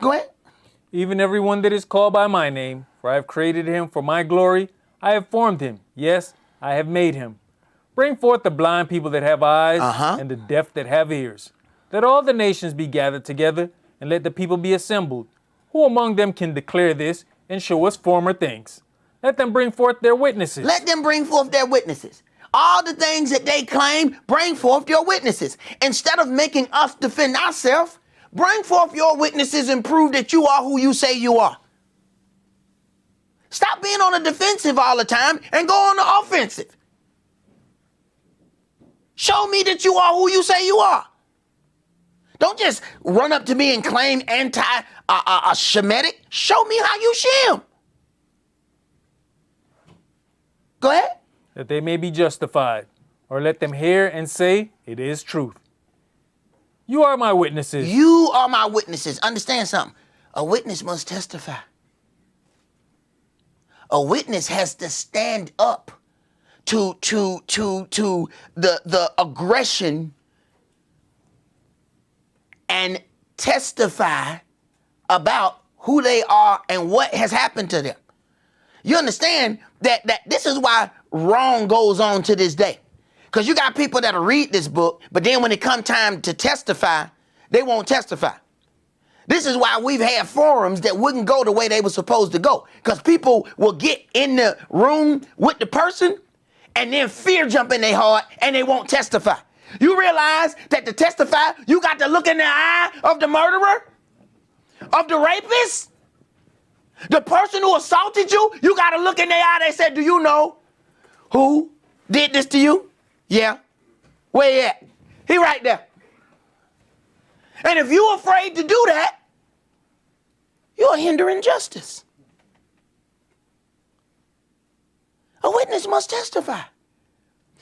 Go ahead. Even everyone that is called by my name, for I have created him for my glory, I have formed him. Yes, I have made him. Bring forth the blind people that have eyes and the deaf that have ears. Let all the nations be gathered together, and let the people be assembled. Who among them can declare this and show us former things? Let them bring forth their witnesses. Let them bring forth their witnesses. All the things that they claim, bring forth your witnesses. Instead of making us defend ourselves, bring forth your witnesses and prove that you are who you say you are. Stop being on the defensive all the time and go on the offensive. Show me that you are who you say you are. Don't just run up to me and claim anti-Semitic. Show me how you shim. Go ahead. That they may be justified, or let them hear and say, it is truth. You are my witnesses. You are my witnesses. Understand something. A witness must testify. A witness has to stand up to the aggression and testify about who they are and what has happened to them. You understand that this is why wrong goes on to this day. Because you got people that'll read this book, but then when it comes time to testify, they won't testify. This is why we've had forums that wouldn't go the way they were supposed to go. Because people will get in the room with the person and then fear jump in their heart and they won't testify. You realize that to testify, you got to look in the eye of the murderer, of the rapist, the person who assaulted you. You got to look in their eye. They said, do you know who did this to you? Yeah. Where he at? He right there. And if you're afraid to do that, you're hindering justice. A witness must testify.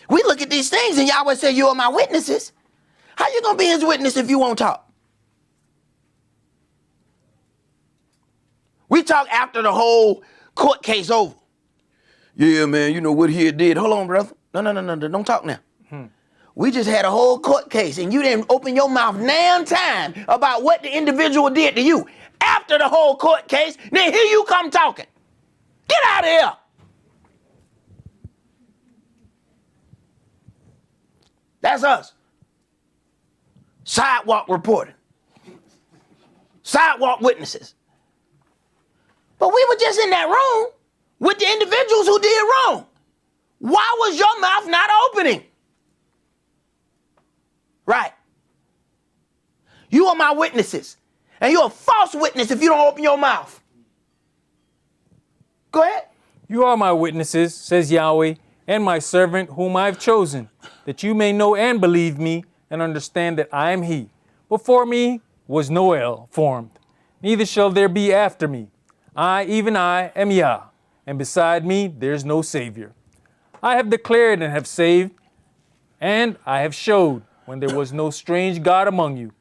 We look at these things and Yahweh said, you are my witnesses. How you going to be his witness if you won't talk? We talk after the whole court case over. Yeah, man, you know what he did. Hold on, brother. No, don't talk now. We just had a whole court case and you didn't open your mouth nan time about what the individual did to you. After the whole court case, then here you come talking. Get out of here. That's us. Sidewalk reporting. Sidewalk witnesses. But we were just in that room with the individuals who did wrong. Why was your mouth not opening? Right. You are my witnesses. And you're a false witness if you don't open your mouth. Go ahead. You are my witnesses, says Yahweh, and my servant whom I have chosen, that you may know and believe me and understand that I am he. Before me was no El formed, neither shall there be after me. I, even I, am Yah, and beside me there's no Savior. I have declared and have saved, and I have showed when there was no strange God among you.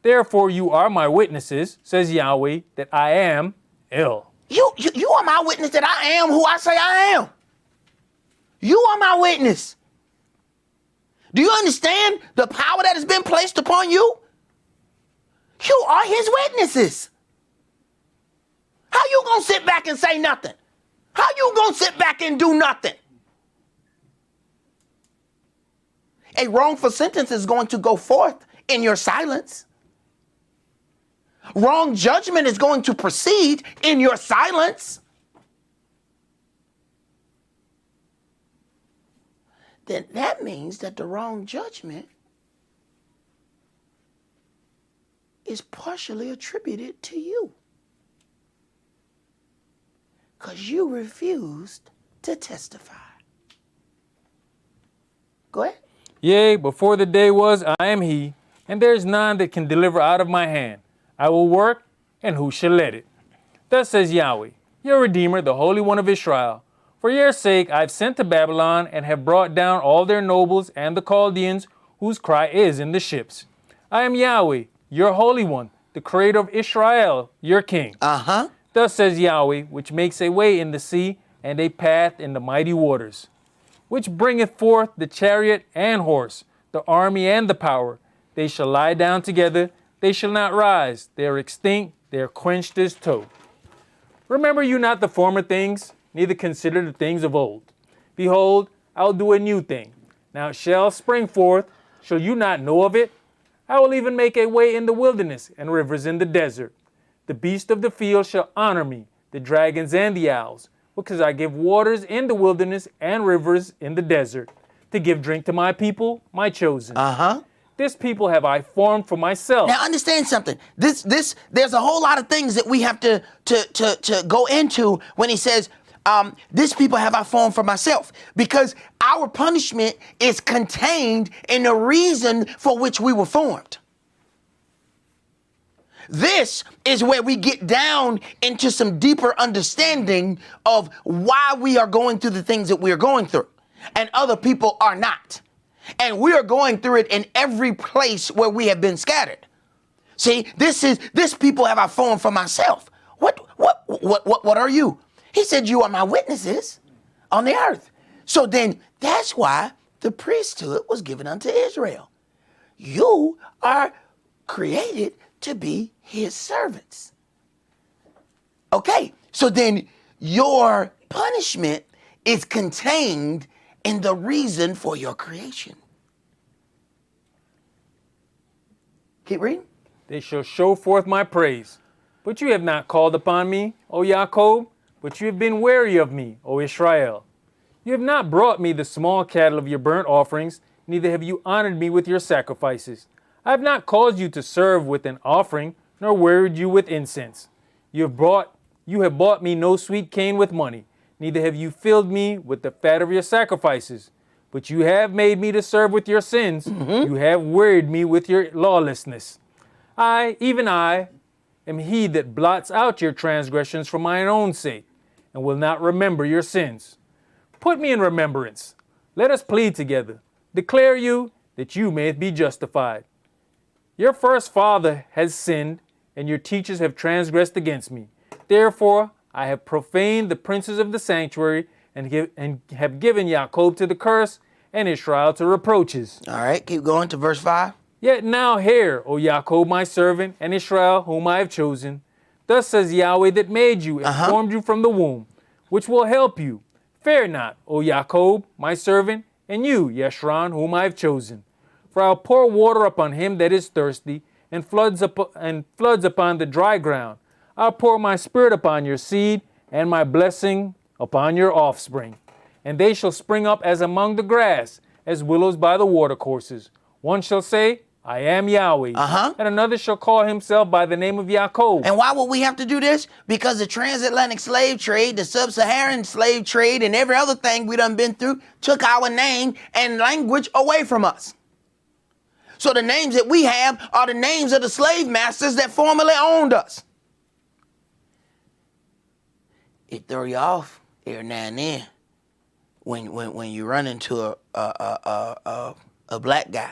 Therefore you are my witnesses, says Yahweh, that I am El. You are my witness that I am who I say I am. You are my witness. Do you understand the power that has been placed upon you? You are his witnesses. How you gonna sit back and say nothing? How you gonna sit back and do nothing? A wrongful sentence is going to go forth in your silence. wrong judgment is going to proceed in your silence, then that means that the wrong judgment is partially attributed to you. Because you refused to testify. Go ahead. Yea, before the day was, I am he, and there is none that can deliver out of my hand. I will work, and who shall let it? Thus says Yahweh, your Redeemer, the Holy One of Israel. For your sake I have sent to Babylon, and have brought down all their nobles and the Chaldeans, whose cry is in the ships. I am Yahweh, your Holy One, the Creator of Israel, your King. Thus says Yahweh, which makes a way in the sea, and a path in the mighty waters, which bringeth forth the chariot and horse, the army and the power. They shall lie down together, they shall not rise. They are extinct, they are quenched as tow. Remember you not the former things, neither consider the things of old. Behold, I will do a new thing. Now it shall spring forth. Shall you not know of it? I will even make a way in the wilderness and rivers in the desert. The beasts of the field shall honor me, the dragons and the owls, because I give waters in the wilderness and rivers in the desert, to give drink to my people, my chosen. This people have I formed for myself. Now understand something. There's a whole lot of things that we have to go into when he says, this people have I formed for myself, because our punishment is contained in the reason for which we were formed. This is where we get down into some deeper understanding of why we are going through the things that we are going through, and other people are not. And we are going through it in every place where we have been scattered. See, this people have I formed for myself. What are you? He said, you are my witnesses on the earth. So then that's why the priesthood was given unto Israel. You are created to be his servants. Okay, so then your punishment is contained in the reason for your creation. Keep reading. They shall show forth my praise. But you have not called upon me, O Jacob, but you have been weary of me, O Israel. You have not brought me the small cattle of your burnt offerings, neither have you honored me with your sacrifices. I have not caused you to serve with an offering, nor wearied you with incense. You have bought me no sweet cane with money, neither have you filled me with the fat of your sacrifices. But you have made me to serve with your sins. You have wearied me with your lawlessness. I, even I, am he that blots out your transgressions for mine own sake, and will not remember your sins. Put me in remembrance. Let us plead together. Declare you, that you mayest be justified. Your first father has sinned, and your teachers have transgressed against me. Therefore, I have profaned the princes of the sanctuary, and have given Jacob to the curse, and Israel to reproaches. All right, keep going to verse 5. Yet now hear, O Jacob my servant, and Israel whom I have chosen. Thus says Yahweh that made you and formed you from the womb, which will help you. Fear not, O Jacob my servant, and you, Yeshurun, whom I have chosen. For I'll pour water upon him that is thirsty, and floods upon the dry ground. I'll pour my spirit upon your seed, and my blessing upon your offspring. And they shall spring up as among the grass, as willows by the watercourses. One shall say, I am Yahweh. And another shall call himself by the name of Jacob. And why would we have to do this? Because the transatlantic slave trade, the sub-Saharan slave trade, and every other thing we done been through took our name and language away from us. So the names that we have are the names of the slave masters that formerly owned us. It throw you off every now and then when you run into a black guy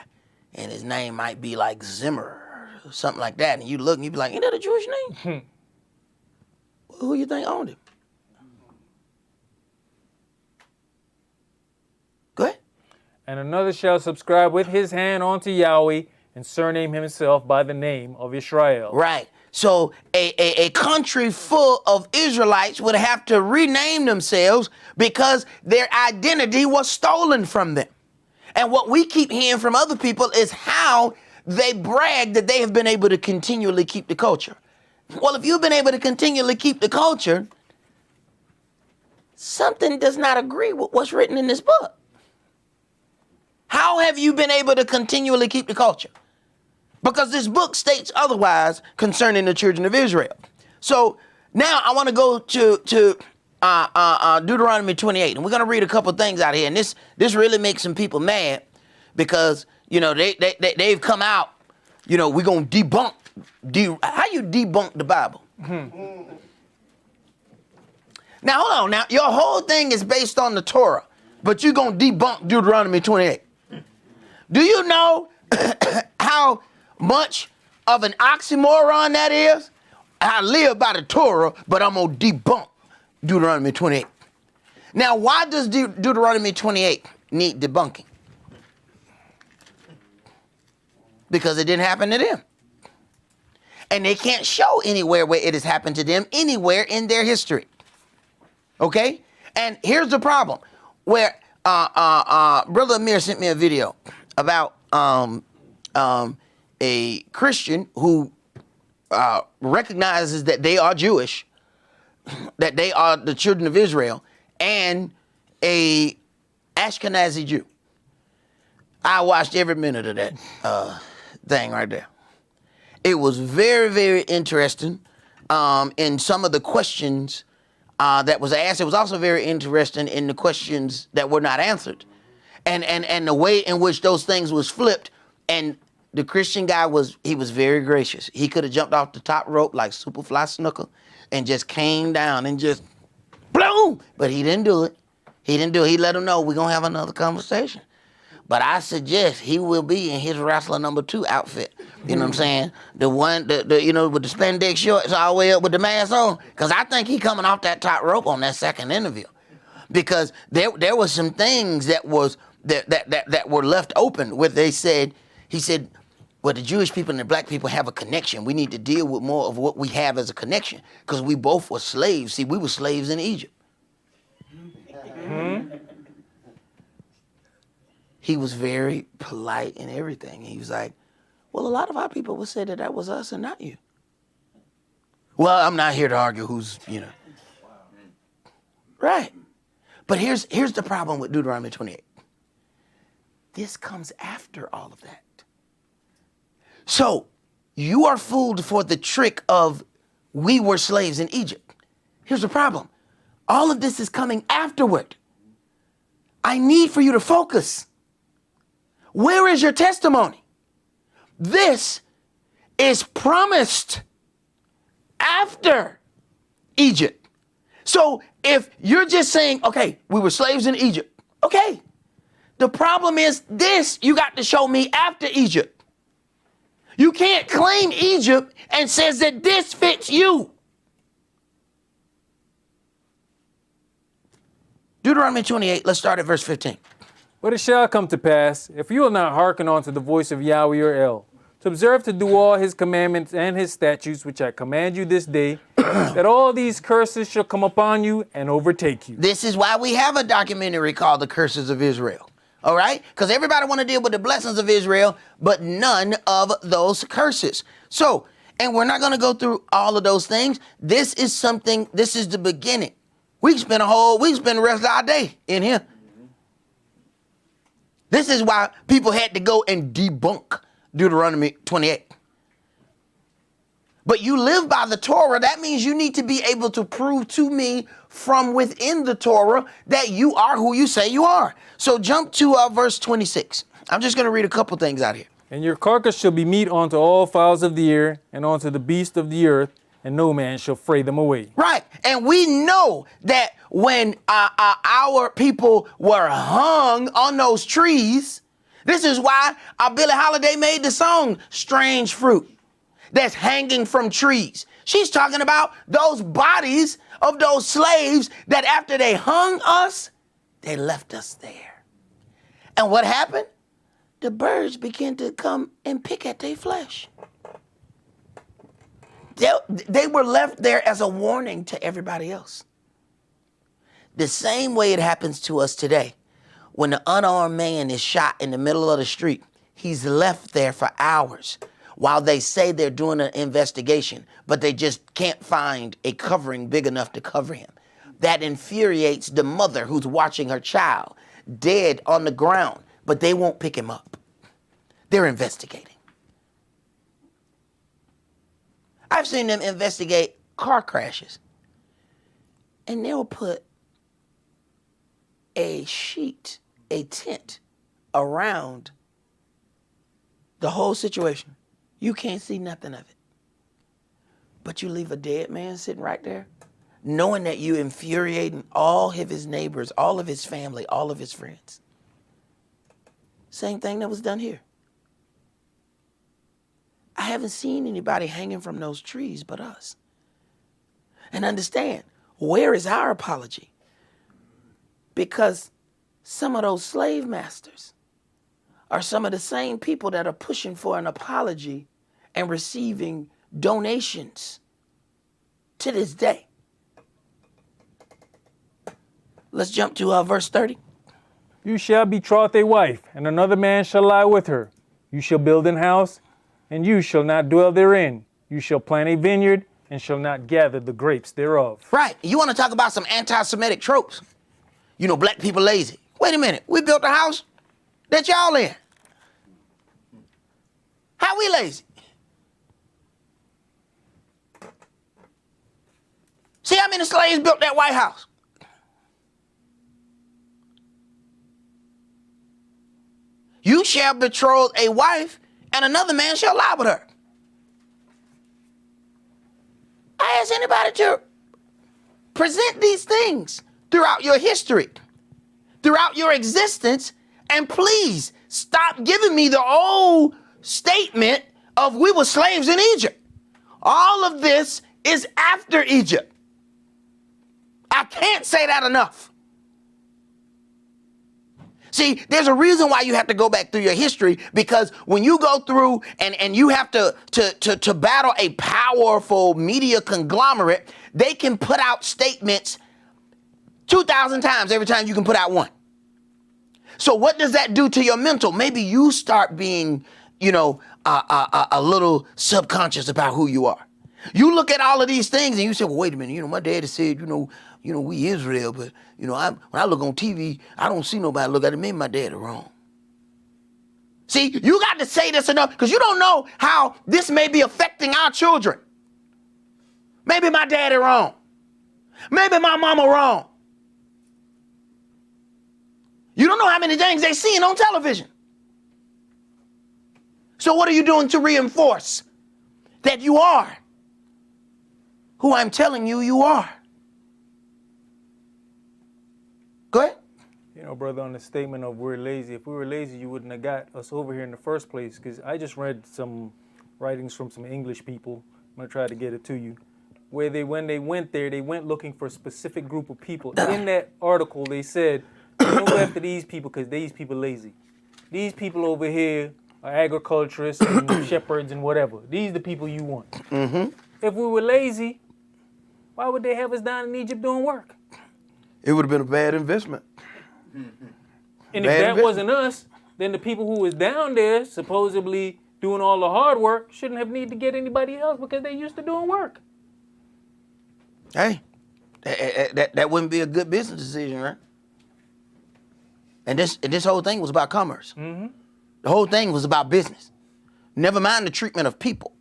and his name might be like Zimmer or something like that, and you look and you be like, ain't that a Jewish name? Who you think owned him? Go ahead. And another shall subscribe with his hand unto Yahweh, and surname himself by the name of Israel. Right. So a country full of Israelites would have to rename themselves because their identity was stolen from them. And what we keep hearing from other people is how they brag that they have been able to continually keep the culture. Well, if you've been able to continually keep the culture, something does not agree with what's written in this book. How have you been able to continually keep the culture? Because this book states otherwise concerning the children of Israel. So now I want to go to Deuteronomy 28, and we're going to read a couple things out here. And this really makes some people mad because, you know, they've come out, you know, we're going to debunk. How you debunk the Bible? Now, hold on. Now, your whole thing is based on the Torah, but you're going to debunk Deuteronomy 28. Do you know how much of an oxymoron that is? I live by the Torah, but I'm going to debunk Deuteronomy 28. Now, why does Deuteronomy 28 need debunking? Because it didn't happen to them. And they can't show anywhere where it has happened to them, anywhere in their history. Okay? And here's the problem. Where Brother Amir sent me a video about a Christian who recognizes that they are Jewish, that they are the children of Israel, and a Ashkenazi Jew. I watched every minute of that thing right there. It was very, very interesting in some of the questions that was asked. It was also very interesting in the questions that were not answered. And the way in which those things was flipped. And the Christian guy was very gracious. He could have jumped off the top rope like Superfly Snooker and just came down and just boom. But he didn't do it. He let him know we're going to have another conversation. But I suggest he will be in his wrestler number 2 outfit. You know what I'm saying? The one, you know, with the spandex shorts all the way up with the mask on. Because I think he coming off that top rope on that second interview. Because there was some things that were left open where he said, well, the Jewish people and the black people have a connection. We need to deal with more of what we have as a connection. Because we both were slaves. See, we were slaves in Egypt. Mm-hmm. He was very polite and everything. He was like, well, a lot of our people would say that was us and not you. Well, I'm not here to argue who's, you know. Right. But here's the problem with Deuteronomy 28. This comes after all of that. So you are fooled for the trick of we were slaves in Egypt. Here's the problem. All of this is coming afterward. I need for you to focus. Where is your testimony? This is promised after Egypt. So if you're just saying, okay, we were slaves in Egypt. Okay. The problem is this, you got to show me after Egypt. You can't claim Egypt and says that this fits you. Deuteronomy 28, let's start at verse 15. But it shall come to pass, if you will not hearken unto the voice of Yahweh your El, to observe to do all his commandments and his statutes, which I command you this day, that all these curses shall come upon you and overtake you. This is why we have a documentary called The Curses of Israel. All right? Because everybody want to deal with the blessings of Israel, but none of those curses. So, and we're not going to go through all of those things. This is the beginning. We spend the rest of our day in here. This is why people had to go and debunk Deuteronomy 28. But you live by the Torah. That means you need to be able to prove to me from within the Torah that you are who you say you are. So jump to verse 26. I'm just going to read a couple things out here. And your carcass shall be meat unto all fowls of the air and unto the beasts of the earth, and no man shall fray them away. Right. And we know that when our people were hung on those trees, this is why Billie Holiday made the song Strange Fruit that's hanging from trees. She's talking about those bodies of those slaves that after they hung us, they left us there. And what happened? The birds began to come and pick at their flesh. They were left there as a warning to everybody else. The same way it happens to us today. When the unarmed man is shot in the middle of the street, he's left there for hours while they say they're doing an investigation, but they just can't find a covering big enough to cover him. That infuriates the mother who's watching her child dead on the ground, but they won't pick him up. They're investigating. I've seen them investigate car crashes, and they'll put a sheet, a tent around the whole situation. You can't see nothing of it. But you leave a dead man sitting right there, knowing that you infuriating all of his neighbors, all of his family, all of his friends. Same thing that was done here. I haven't seen anybody hanging from those trees but us. And understand, where is our apology? Because some of those slave masters are some of the same people that are pushing for an apology and receiving donations to this day. Let's jump to verse 30. You shall betroth a wife, and another man shall lie with her. You shall build an house, and you shall not dwell therein. You shall plant a vineyard, and shall not gather the grapes thereof. Right. You want to talk about some anti-Semitic tropes? You know, black people lazy. Wait a minute. We built a house that y'all in. How we lazy? See how many slaves built that White House? You shall betroth a wife, and another man shall lie with her. I ask anybody to present these things throughout your history, throughout your existence, and please stop giving me the old statement of we were slaves in Egypt. All of this is after Egypt. I can't say that enough. See, there's a reason why you have to go back through your history, because when you go through and you have to battle a powerful media conglomerate, they can put out statements 2,000 times every time you can put out one. So what does that do to your mental? Maybe you start being, a little subconscious about who you are. You look at all of these things and you say, well, wait a minute, my daddy said, we Israel, but, when I look on TV, I don't see nobody look at it. Maybe my daddy wrong. See, you got to say this enough, because you don't know how this may be affecting our children. Maybe my daddy wrong. Maybe my mama wrong. You don't know how many things they seeing on television. So what are you doing to reinforce that you are who I'm telling you you are? Go ahead. Brother, on the statement of we're lazy, if we were lazy, you wouldn't have got us over here in the first place, because I just read some writings from some English people. I'm going to try to get it to you. Where when they went there, they went looking for a specific group of people. In that article, they said, don't go after these people because these people lazy. These people over here are agriculturists and shepherds and whatever. These are the people you want. Mm-hmm. If we were lazy, why would they have us down in Egypt doing work? It would have been a bad investment. And if that wasn't us, then the people who was down there supposedly doing all the hard work shouldn't have need to get anybody else because they used to doing work. Hey, that wouldn't be a good business decision, right? And this whole thing was about commerce. Mm-hmm. The whole thing was about business. Never mind the treatment of people.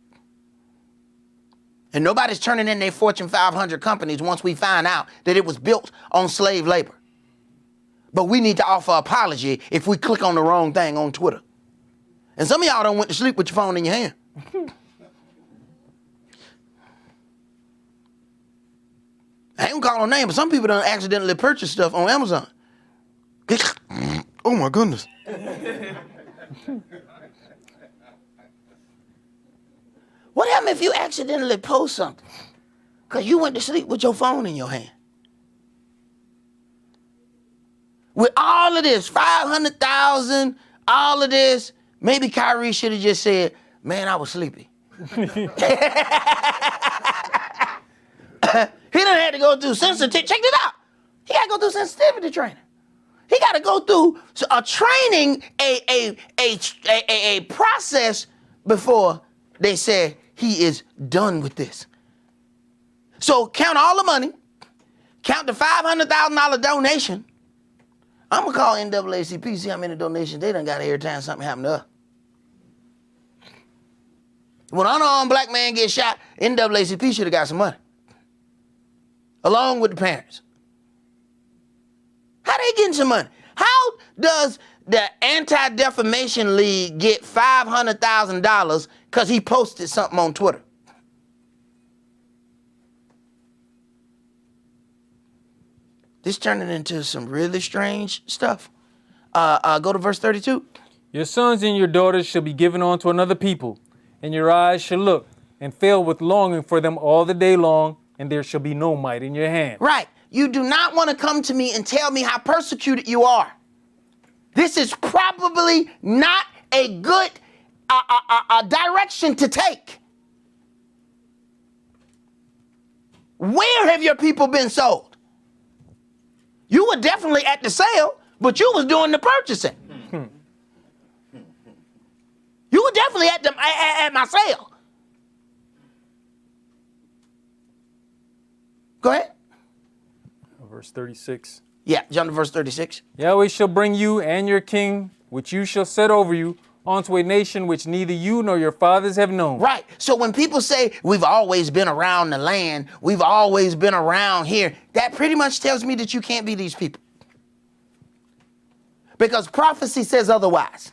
And nobody's turning in their Fortune 500 companies once we find out that it was built on slave labor. But we need to offer apology if we click on the wrong thing on Twitter. And some of y'all done went to sleep with your phone in your hand. I ain't gonna call no name, but some people done accidentally purchase stuff on Amazon. Oh my goodness. What happened if you accidentally post something? Because you went to sleep with your phone in your hand. With all of this, 500,000, all of this, maybe Kyrie should have just said, man, I was sleepy. He done had to go through sensitivity. Check this out. He got to go through sensitivity training. He got to go through a training, a process before they said he is done with this. So count all the money, count the $500,000 donation. I'm going to call NAACP, see how many donations they done got every time something happened to us. When an unarmed black man gets shot, NAACP should have got some money, along with the parents. How they getting some money? How does the Anti-Defamation League get $500,000 because he posted something on Twitter? This turning into some really strange stuff. Go to verse 32. Your sons and your daughters shall be given unto another people, and your eyes shall look and fail with longing for them all the day long, and there shall be no might in your hand. Right. You do not want to come to me and tell me how persecuted you are. This is probably not a good direction to take. Where have your people been sold? You were definitely at the sale, but you was doing the purchasing. You were definitely at my sale. Go ahead. Verse 36. Yeah, jump to verse 36. Yahweh shall bring you and your king, which you shall set over you, onto a nation which neither you nor your fathers have known. Right. So when people say we've always been around the land, we've always been around here, that pretty much tells me that you can't be these people. Because prophecy says otherwise.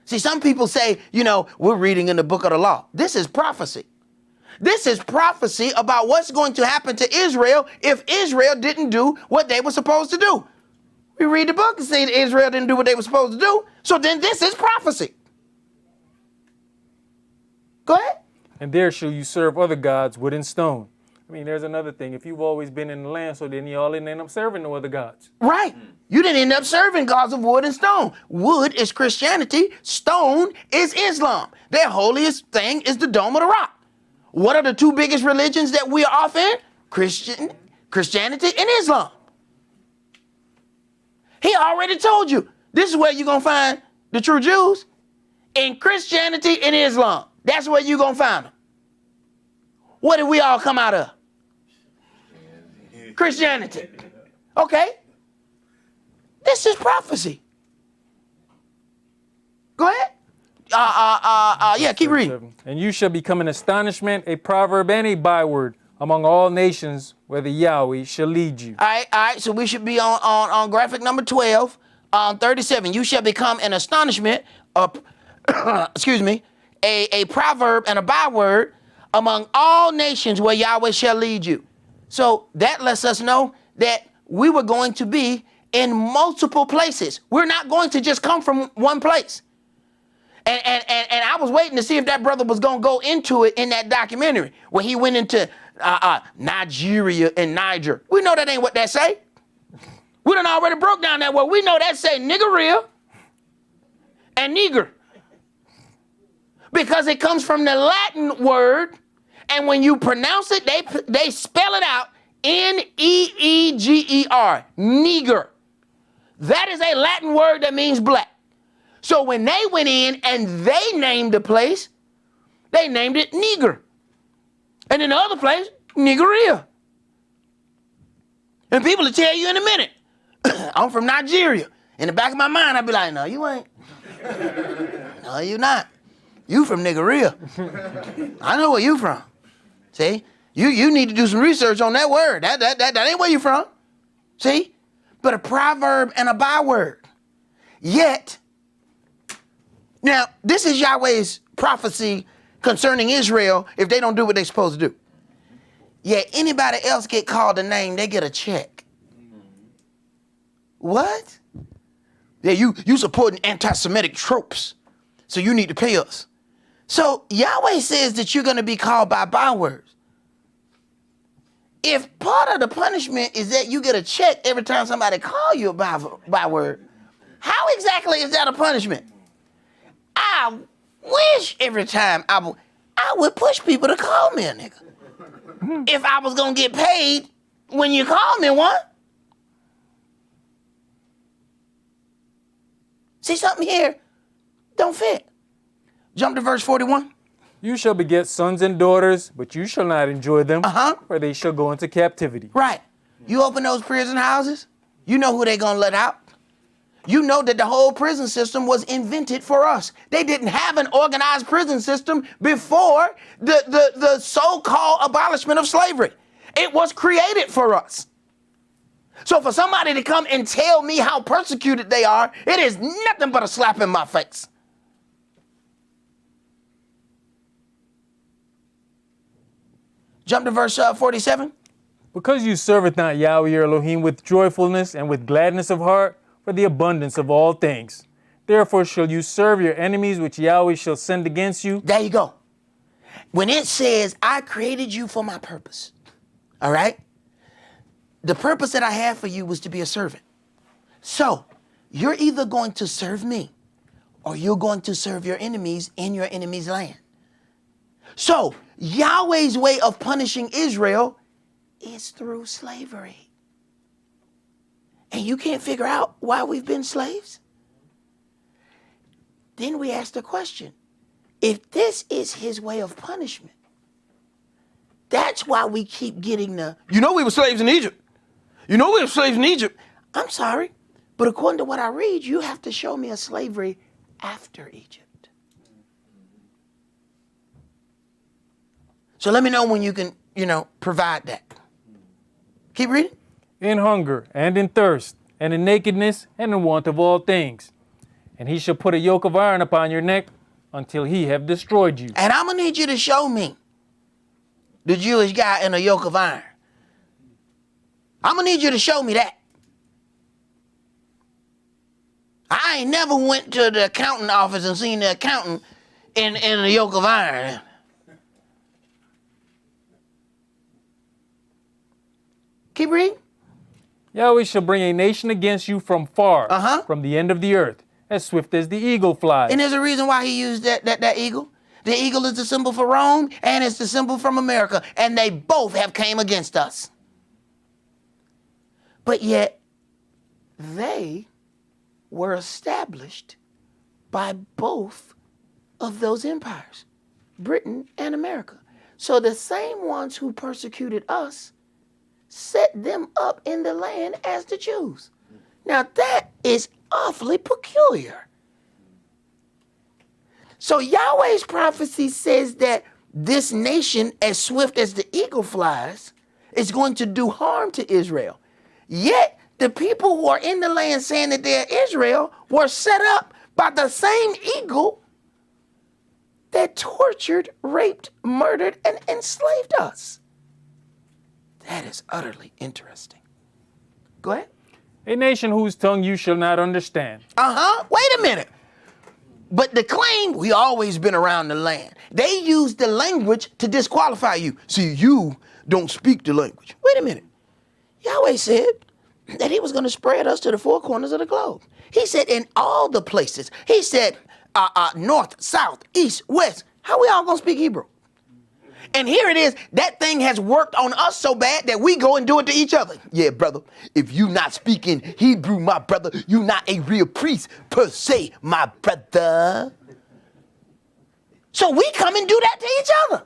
See, some people say, we're reading in the book of the law. This is prophecy. This is prophecy about what's going to happen to Israel if Israel didn't do what they were supposed to do. We read the book and say that Israel didn't do what they were supposed to do. So then this is prophecy. Go ahead. And there shall you serve other gods, wood and stone. I mean, there's another thing. If you've always been in the land, so then y'all didn't end up serving no other gods. Right. You didn't end up serving gods of wood and stone. Wood is Christianity. Stone is Islam. Their holiest thing is the Dome of the Rock. What are the two biggest religions that we are off in? Christianity and Islam. He already told you, this is where you're going to find the true Jews. In Christianity and Islam. That's where you're going to find them. What did we all come out of? Christianity. Okay. This is prophecy. Go ahead. Yeah, keep reading. And you shall become an astonishment, a proverb, and a byword among all nations, where the Yahweh shall lead you. All right. So we should be on graphic number 12, 37. You shall become an astonishment, excuse me, a proverb and a byword among all nations where Yahweh shall lead you. So that lets us know that we were going to be in multiple places. We're not going to just come from one place. And I was waiting to see if that brother was going to go into it in that documentary where he went into Nigeria and Niger. We know that ain't what that say. We done already broke down that word. We know that say niggeria and nigger. Because it comes from the Latin word, and when you pronounce it, they spell it out, Neeger, nigger. That is a Latin word that means black. So when they went in and they named the place, they named it Niger. And in the other place, niggeria. And people will tell you in a minute, I'm from Nigeria. In the back of my mind, I'd be like, no, you ain't. No, you not. You from niggeria. I know where you from. See? You need to do some research on that word. That ain't where you from. See? But a proverb and a byword. Yet, now, this is Yahweh's prophecy concerning Israel if they don't do what they're supposed to do. Yet anybody else get called a name, they get a check. What? Yeah, you supporting anti-Semitic tropes, so you need to pay us. So Yahweh says that you're going to be called by bywords. If part of the punishment is that you get a check every time somebody call you a byword, how exactly is that a punishment? I wish every time I would push people to call me a nigga. If I was going to get paid when you call me one. See, something here don't fit. Jump to verse 41. You shall beget sons and daughters, but you shall not enjoy them, Uh-huh. for they shall go into captivity. Right. You open those prison houses, you know who they going to let out. You know that the whole prison system was invented for us. They didn't have an organized prison system before the so-called abolishment of slavery. It was created for us. So for somebody to come and tell me how persecuted they are, it is nothing but a slap in my face. Jump to verse 47. Because you serveth not Yahweh your Elohim with joyfulness and with gladness of heart, for the abundance of all things. Therefore shall you serve your enemies which Yahweh shall send against you. There you go. When it says, I created you for my purpose, all right? The purpose that I have for you was to be a servant. So you're either going to serve me or you're going to serve your enemies in your enemy's land. So Yahweh's way of punishing Israel is through slavery. And you can't figure out why we've been slaves? Then we ask the question, if this is his way of punishment, that's why we keep getting we were slaves in Egypt. We were slaves in Egypt. I'm sorry, but according to what I read, you have to show me a slavery after Egypt. So let me know when you can, provide that. Keep reading. In hunger and in thirst and in nakedness and in want of all things. And he shall put a yoke of iron upon your neck until he have destroyed you. And I'm going to need you to show me the Jewish guy in a yoke of iron. I'm going to need you to show me that. I ain't never went to the accountant office and seen the accountant in a yoke of iron. Keep reading. Yahweh shall bring a nation against you from far, from the end of the earth, as swift as the eagle flies. And there's a reason why he used that eagle. The eagle is the symbol for Rome, and it's the symbol from America, and they both have came against us. But yet, they were established by both of those empires, Britain and America. So the same ones who persecuted us set them up in the land as the Jews. Now that is awfully peculiar. So Yahweh's prophecy says that this nation, as swift as the eagle flies, is going to do harm to Israel. Yet the people who are in the land saying that they're Israel were set up by the same eagle that tortured, raped, murdered, and enslaved us. That is utterly interesting. Go ahead. A nation whose tongue you shall not understand. Wait a minute. But the claim, we always been around the land. They use the language to disqualify you. See, you don't speak the language. Wait a minute. Yahweh said that he was going to spread us to the four corners of the globe. He said in all the places. He said north, south, east, west. How we all going to speak Hebrew? And here it is, that thing has worked on us so bad that we go and do it to each other. Yeah, brother, if you not speaking Hebrew, my brother, you not a real priest per se, my brother. So we come and do that to each other.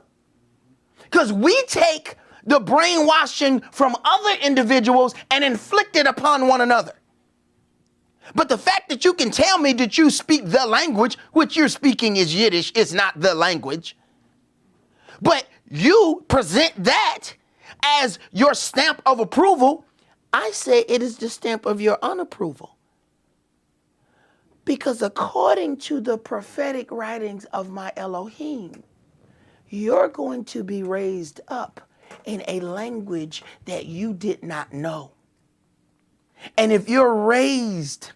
Because we take the brainwashing from other individuals and inflict it upon one another. But the fact that you can tell me that you speak the language, which you're speaking is Yiddish, it's not the language. But you present that as your stamp of approval. I say it is the stamp of your unapproval. Because according to the prophetic writings of my Elohim, you're going to be raised up in a language that you did not know. And if you're raised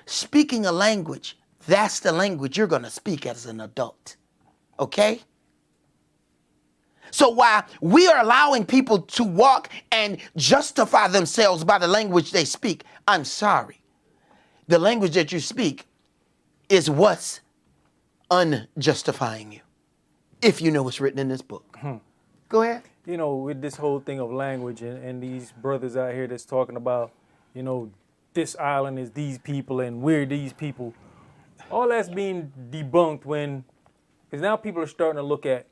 speaking a language, that's the language you're going to speak as an adult. Okay? So while we are allowing people to walk and justify themselves by the language they speak, I'm sorry. The language that you speak is what's unjustifying you, if you know what's written in this book. Go ahead. You know, with this whole thing of language and these brothers out here that's talking about, this island is these people and we're these people. all that's being debunked because now people are starting to look at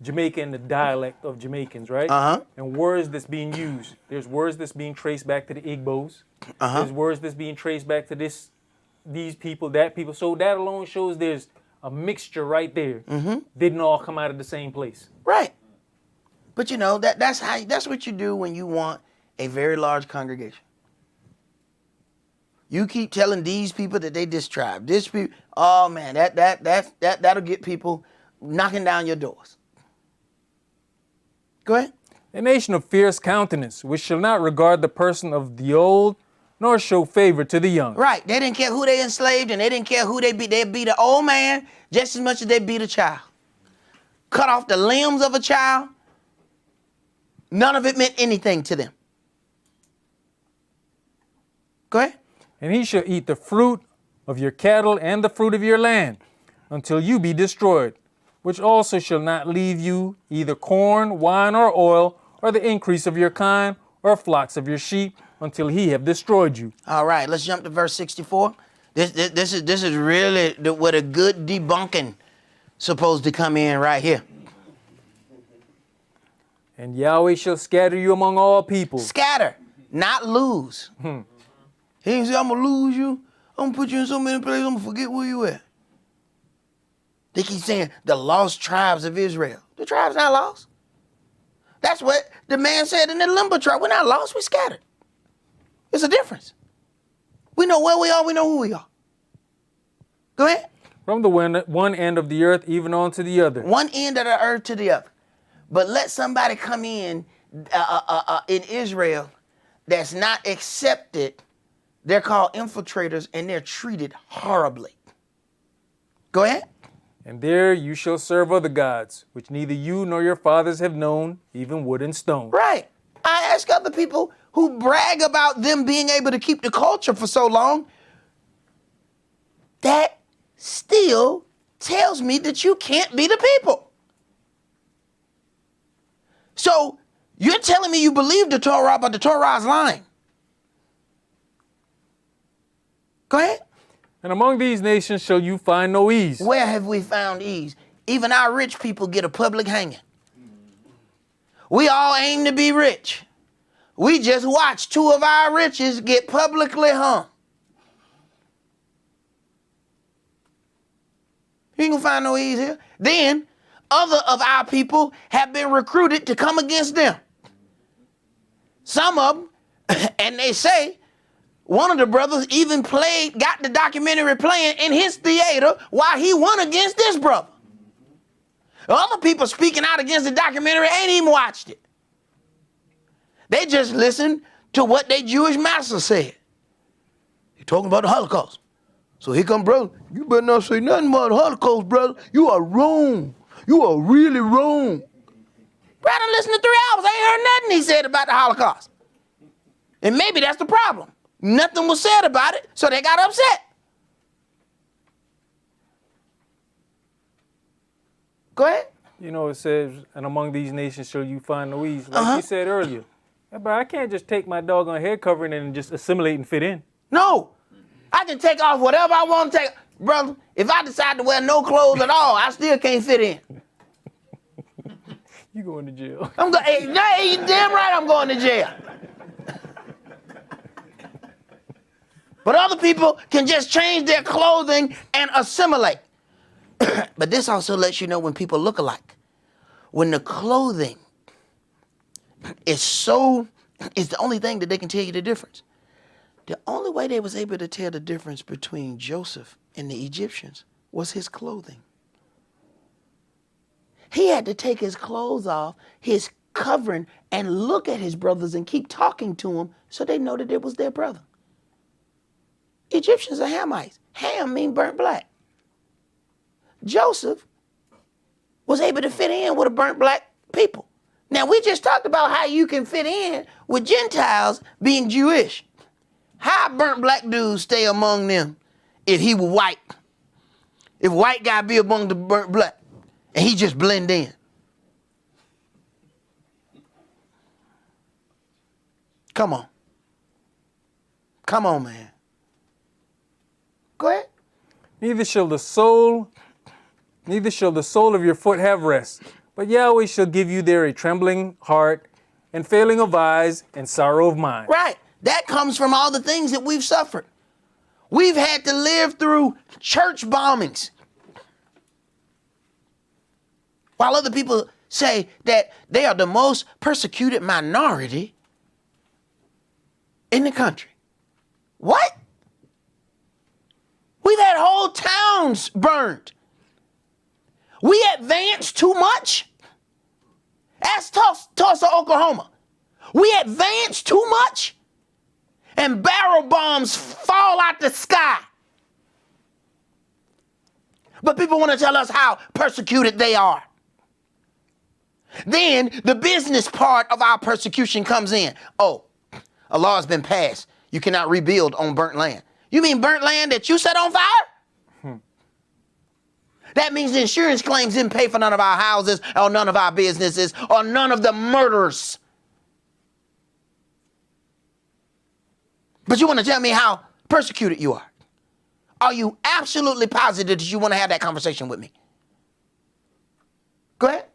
Jamaica and the dialect of Jamaicans, right? Uh-huh. And words that's being used. There's words that's being traced back to the Igbos. Uh-huh. There's words that's being traced back to these people, that people. So that alone shows there's a mixture right there. Mm-hmm. Didn't all come out of the same place. Right. But you know, that's what you do when you want a very large congregation. You keep telling these people that they this tribe, this people. Oh man, that'll get people knocking down your doors. Go ahead. A nation of fierce countenance, which shall not regard the person of the old, nor show favor to the young. Right. They didn't care who they enslaved, and they didn't care who they beat. They'd beat an old man just as much as they beat a child. Cut off the limbs of a child. None of it meant anything to them. Go ahead. And he shall eat the fruit of your cattle and the fruit of your land, until you be destroyed, which also shall not leave you either corn, wine, or oil, or the increase of your kind, or flocks of your sheep, until he have destroyed you. All right, let's jump to verse 64. This is really what a good debunking supposed to come in right here. And Yahweh shall scatter you among all people. Scatter, not lose. He didn't say, I'm going to lose you. I'm going to put you in so many places, I'm going to forget where you at. They keep saying the lost tribes of Israel. The tribe's not lost. That's what the man said in the limbo tribe. We're not lost, we're scattered. It's a difference. We know where we are, we know who we are. Go ahead. From the one end of the earth even on to the other. One end of the earth to the other. But let somebody come in Israel that's not accepted. They're called infiltrators and they're treated horribly. Go ahead. And there you shall serve other gods, which neither you nor your fathers have known, even wood and stone. Right. I ask other people who brag about them being able to keep the culture for so long. That still tells me that you can't be the people. So you're telling me you believe the Torah, but the Torah is lying. Go ahead. And among these nations shall you find no ease. Where have we found ease? Even our rich people get a public hanging. We all aim to be rich. We just watched two of our riches get publicly hung. You ain't gonna find no ease here. Then, other of our people have been recruited to come against them. Some of them, and they say, one of the brothers even got the documentary playing in his theater while he won against this brother. Other people speaking out against the documentary ain't even watched it. They just listened to what their Jewish master said. He's talking about the Holocaust. So here come brother, you better not say nothing about the Holocaust, brother. You are wrong. You are really wrong. Brother, listen to 3 hours. I ain't heard nothing he said about the Holocaust. And maybe that's the problem. Nothing was said about it, so they got upset. Go ahead. You know, it says, and among these nations shall you find no ease. Like you said earlier. Yeah, but I can't just take my doggone head covering and just assimilate and fit in. No. I can take off whatever I want to take. Brother, if I decide to wear no clothes at all, I still can't fit in. You going to jail. Hey, you damn right I'm going to jail. But other people can just change their clothing and assimilate. But this also lets you know when people look alike. When the clothing is the only thing that they can tell you the difference. The only way they was able to tell the difference between Joseph and the Egyptians was his clothing. He had to take his clothes off, his covering, and look at his brothers and keep talking to them so they know that it was their brother. Egyptians are Hamites. Ham mean burnt black. Joseph was able to fit in with a burnt black people. Now, we just talked about how you can fit in with Gentiles being Jewish. How burnt black dudes stay among them if he were white? If white guy be among the burnt black and he just blend in. Come on. Come on, man. Go ahead. Neither shall the sole of your foot have rest, but Yahweh shall give you there a trembling heart and failing of eyes and sorrow of mind. Right. That comes from all the things that we've suffered. We've had to live through church bombings. While other people say that they are the most persecuted minority in the country. What? We've had whole towns burned. We advanced too much. Ask Tulsa, Oklahoma. We advanced too much, and barrel bombs fall out the sky. But people want to tell us how persecuted they are. Then the business part of our persecution comes in. Oh, a law has been passed. You cannot rebuild on burnt land. You mean burnt land that you set on fire? That means the insurance claims didn't pay for none of our houses or none of our businesses or none of the murders. But you want to tell me how persecuted you are? Are you absolutely positive that you want to have that conversation with me? Go ahead.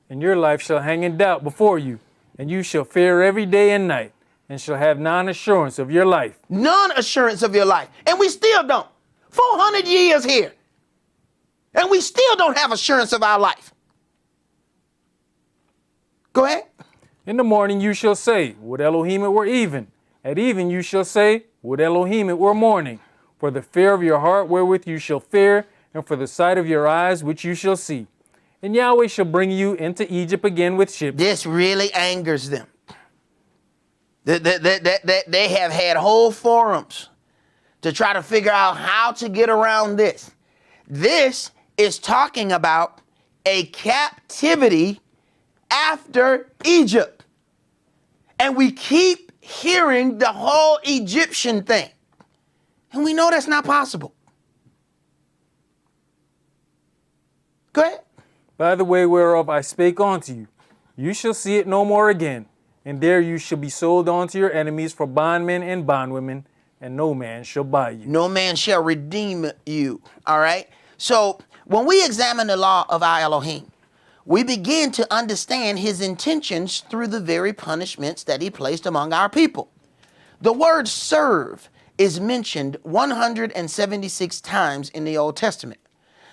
And your life shall hang in doubt before you, and you shall fear every day and night, and shall have non-assurance of your life. Non-assurance of your life. And we still don't. 400 years here. And we still don't have assurance of our life. Go ahead. In the morning you shall say, would Elohim it were even. At even you shall say, would Elohim it were morning. For the fear of your heart wherewith you shall fear, and for the sight of your eyes which you shall see. And Yahweh shall bring you into Egypt again with ships. This really angers them. They have had whole forums to try to figure out how to get around this. This is talking about a captivity after Egypt. And we keep hearing the whole Egyptian thing. And we know that's not possible. Go ahead. By the way whereof I spake unto you, you shall see it no more again, and there you shall be sold unto your enemies for bondmen and bondwomen, and no man shall buy you. No man shall redeem you. All right? So when we examine the law of our Elohim, we begin to understand his intentions through the very punishments that he placed among our people. The word serve is mentioned 176 times in the Old Testament.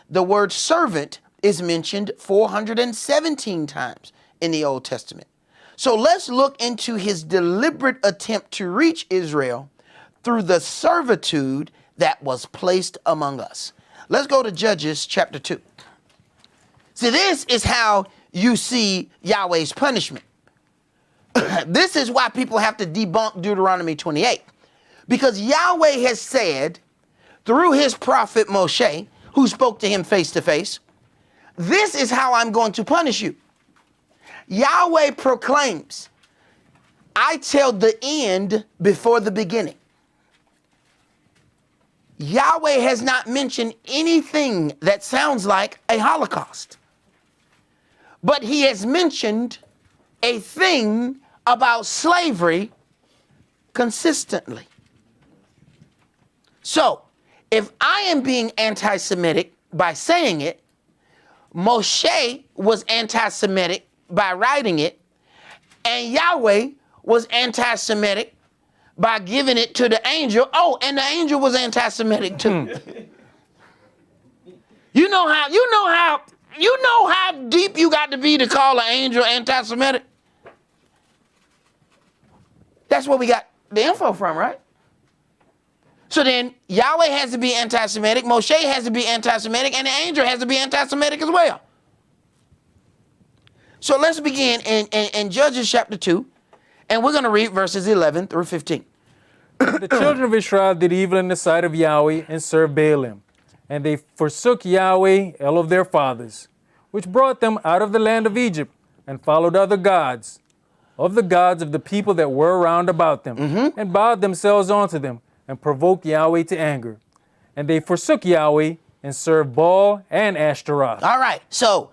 The word servant is mentioned 417 times in the Old Testament. So let's look into his deliberate attempt to reach Israel through the servitude that was placed among us. Let's go to Judges chapter 2. See, this is how you see Yahweh's punishment. This is why people have to debunk Deuteronomy 28. Because Yahweh has said through his prophet Moshe, who spoke to him face to face, this is how I'm going to punish you. Yahweh proclaims, I tell the end before the beginning. Yahweh has not mentioned anything that sounds like a Holocaust. But he has mentioned a thing about slavery consistently. So, if I am being anti-Semitic by saying it, Moshe was anti-Semitic by writing it, and Yahweh was anti-Semitic by giving it to the angel. Oh, and the angel was anti-Semitic too. You know how deep you got to be to call an angel anti-Semitic? That's where we got the info from, right? So then Yahweh has to be anti-Semitic, Moshe has to be anti-Semitic, and the angel has to be anti-Semitic as well. So let's begin in Judges chapter 2, and we're going to read verses 11 through 15. The children of Israel did evil in the sight of Yahweh and served Baalim. And they forsook Yahweh, El of their fathers, which brought them out of the land of Egypt, and followed other gods, of the people that were round about them, and bowed themselves unto them, and provoked Yahweh to anger. And they forsook Yahweh, and served Baal and Ashtaroth. All right, so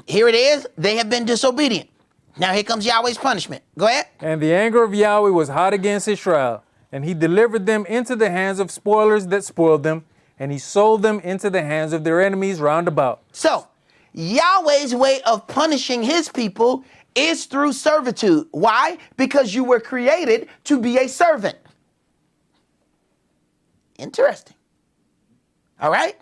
here it is. They have been disobedient. Now here comes Yahweh's punishment. Go ahead. And the anger of Yahweh was hot against Israel, and he delivered them into the hands of spoilers that spoiled them, and he sold them into the hands of their enemies round about. So, Yahweh's way of punishing his people is through servitude. Why? Because you were created to be a servant. Interesting. All right?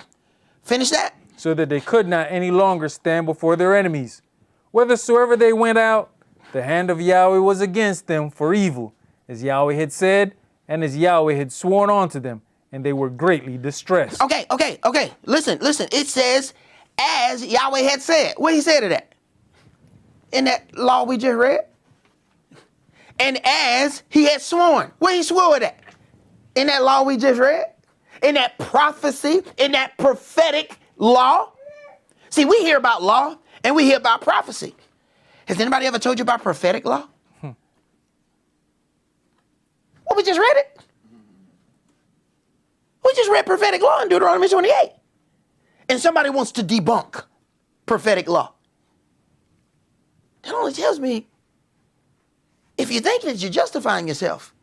Finish that. So that they could not any longer stand before their enemies. Whithersoever they went out, the hand of Yahweh was against them for evil, as Yahweh had said, and as Yahweh had sworn unto them, and they were greatly distressed. Okay. Listen. It says, as Yahweh had said. Where he said it at? In that law we just read. And as he had sworn. Where he swore it at? In that law we just read. In that prophecy, in that prophetic law. See, we hear about law and we hear about prophecy. Has anybody ever told you about prophetic law? Well, we just read it. We just read prophetic law in Deuteronomy 28. And somebody wants to debunk prophetic law. That only tells me if you think that you're justifying yourself,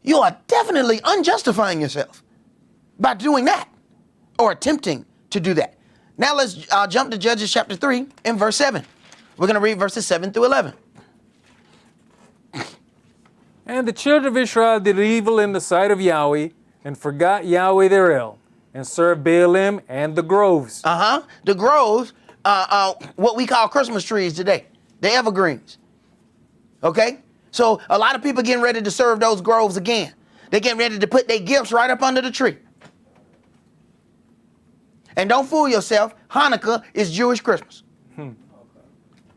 you are definitely unjustifying yourself by doing that or attempting to do that. Now let's jump to Judges chapter 3 and verse 7. We're going to read verses 7 through 11. And the children of Israel did evil in the sight of Yahweh, and forgot Yahweh their El, and served Baalim and the groves. The groves, what we call Christmas trees today, the evergreens. Okay? So a lot of people getting ready to serve those groves again. They're getting ready to put their gifts right up under the tree. And don't fool yourself, Hanukkah is Jewish Christmas.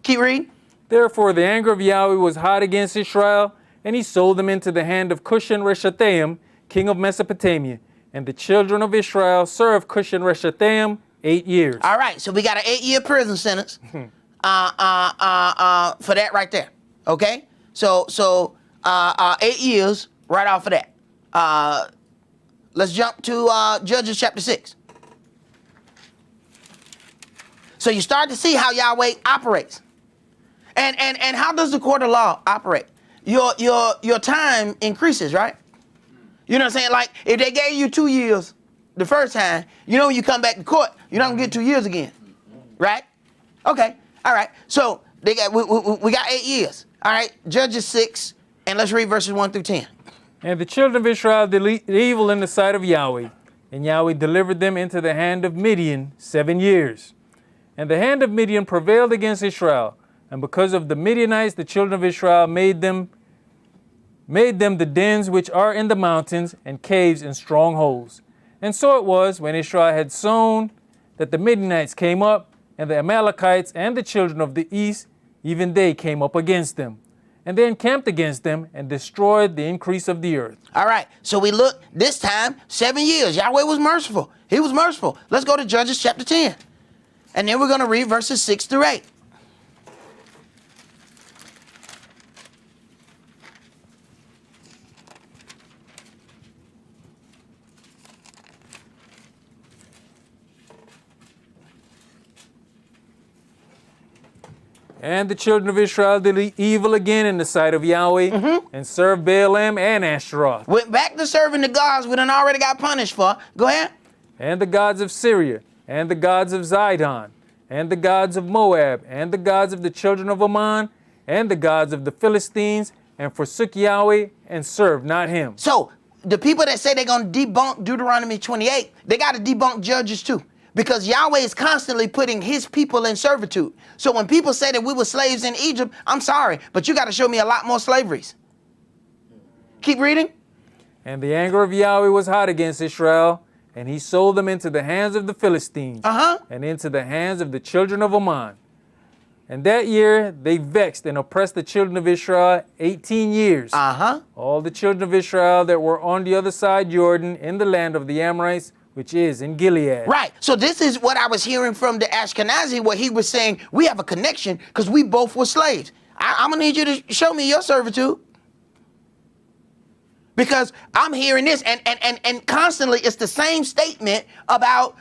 Keep reading. Therefore the anger of Yahweh was hot against Israel, and he sold them into the hand of Cushan-Rishathaim, king of Mesopotamia. And the children of Israel served Cushan-Rishathaim 8 years. All right, so we got an 8-year prison sentence for that right there. Okay? So 8 years right off of that. Let's jump to Judges chapter 6. So you start to see how Yahweh operates. And how does the court of law operate? Your time increases, right? You know what I'm saying? Like, if they gave you 2 years the first time, you know when you come back to court, you're not going to get 2 years again. Right? Okay. All right. So we got 8 years. All right. Judges 6, and let's read verses 1 through 10. And the children of Israel did evil in the sight of Yahweh, and Yahweh delivered them into the hand of Midian 7 years. And the hand of Midian prevailed against Israel, and because of the Midianites, the children of Israel made them the dens which are in the mountains, and caves and strongholds. And so it was, when Israel had sown, that the Midianites came up, and the Amalekites and the children of the east, even they came up against them. And they encamped against them, and destroyed the increase of the earth. All right, so we look, this time, 7 years. Yahweh was merciful. He was merciful. Let's go to Judges chapter 10. And then we're going to read verses 6 through 8. And the children of Israel did evil again in the sight of Yahweh, and served Baalim and Ashtaroth. Went back to serving the gods we done already got punished for. Go ahead. And the gods of Syria, and the gods of Zidon, and the gods of Moab, and the gods of the children of Ammon, and the gods of the Philistines, and forsook Yahweh, and served not him. So the people that say they're going to debunk Deuteronomy 28, they got to debunk Judges too. Because Yahweh is constantly putting his people in servitude. So when people say that we were slaves in Egypt, I'm sorry, but you got to show me a lot more slaveries. Keep reading. And the anger of Yahweh was hot against Israel, and he sold them into the hands of the Philistines, and into the hands of the children of Ammon. And that year they vexed and oppressed the children of Israel 18 years. All the children of Israel that were on the other side Jordan, in the land of the Amorites, which is in Gilead. Right. So this is what I was hearing from the Ashkenazi, where he was saying, we have a connection because we both were slaves. I'm going to need you to show me your servitude. Because I'm hearing this, and constantly it's the same statement about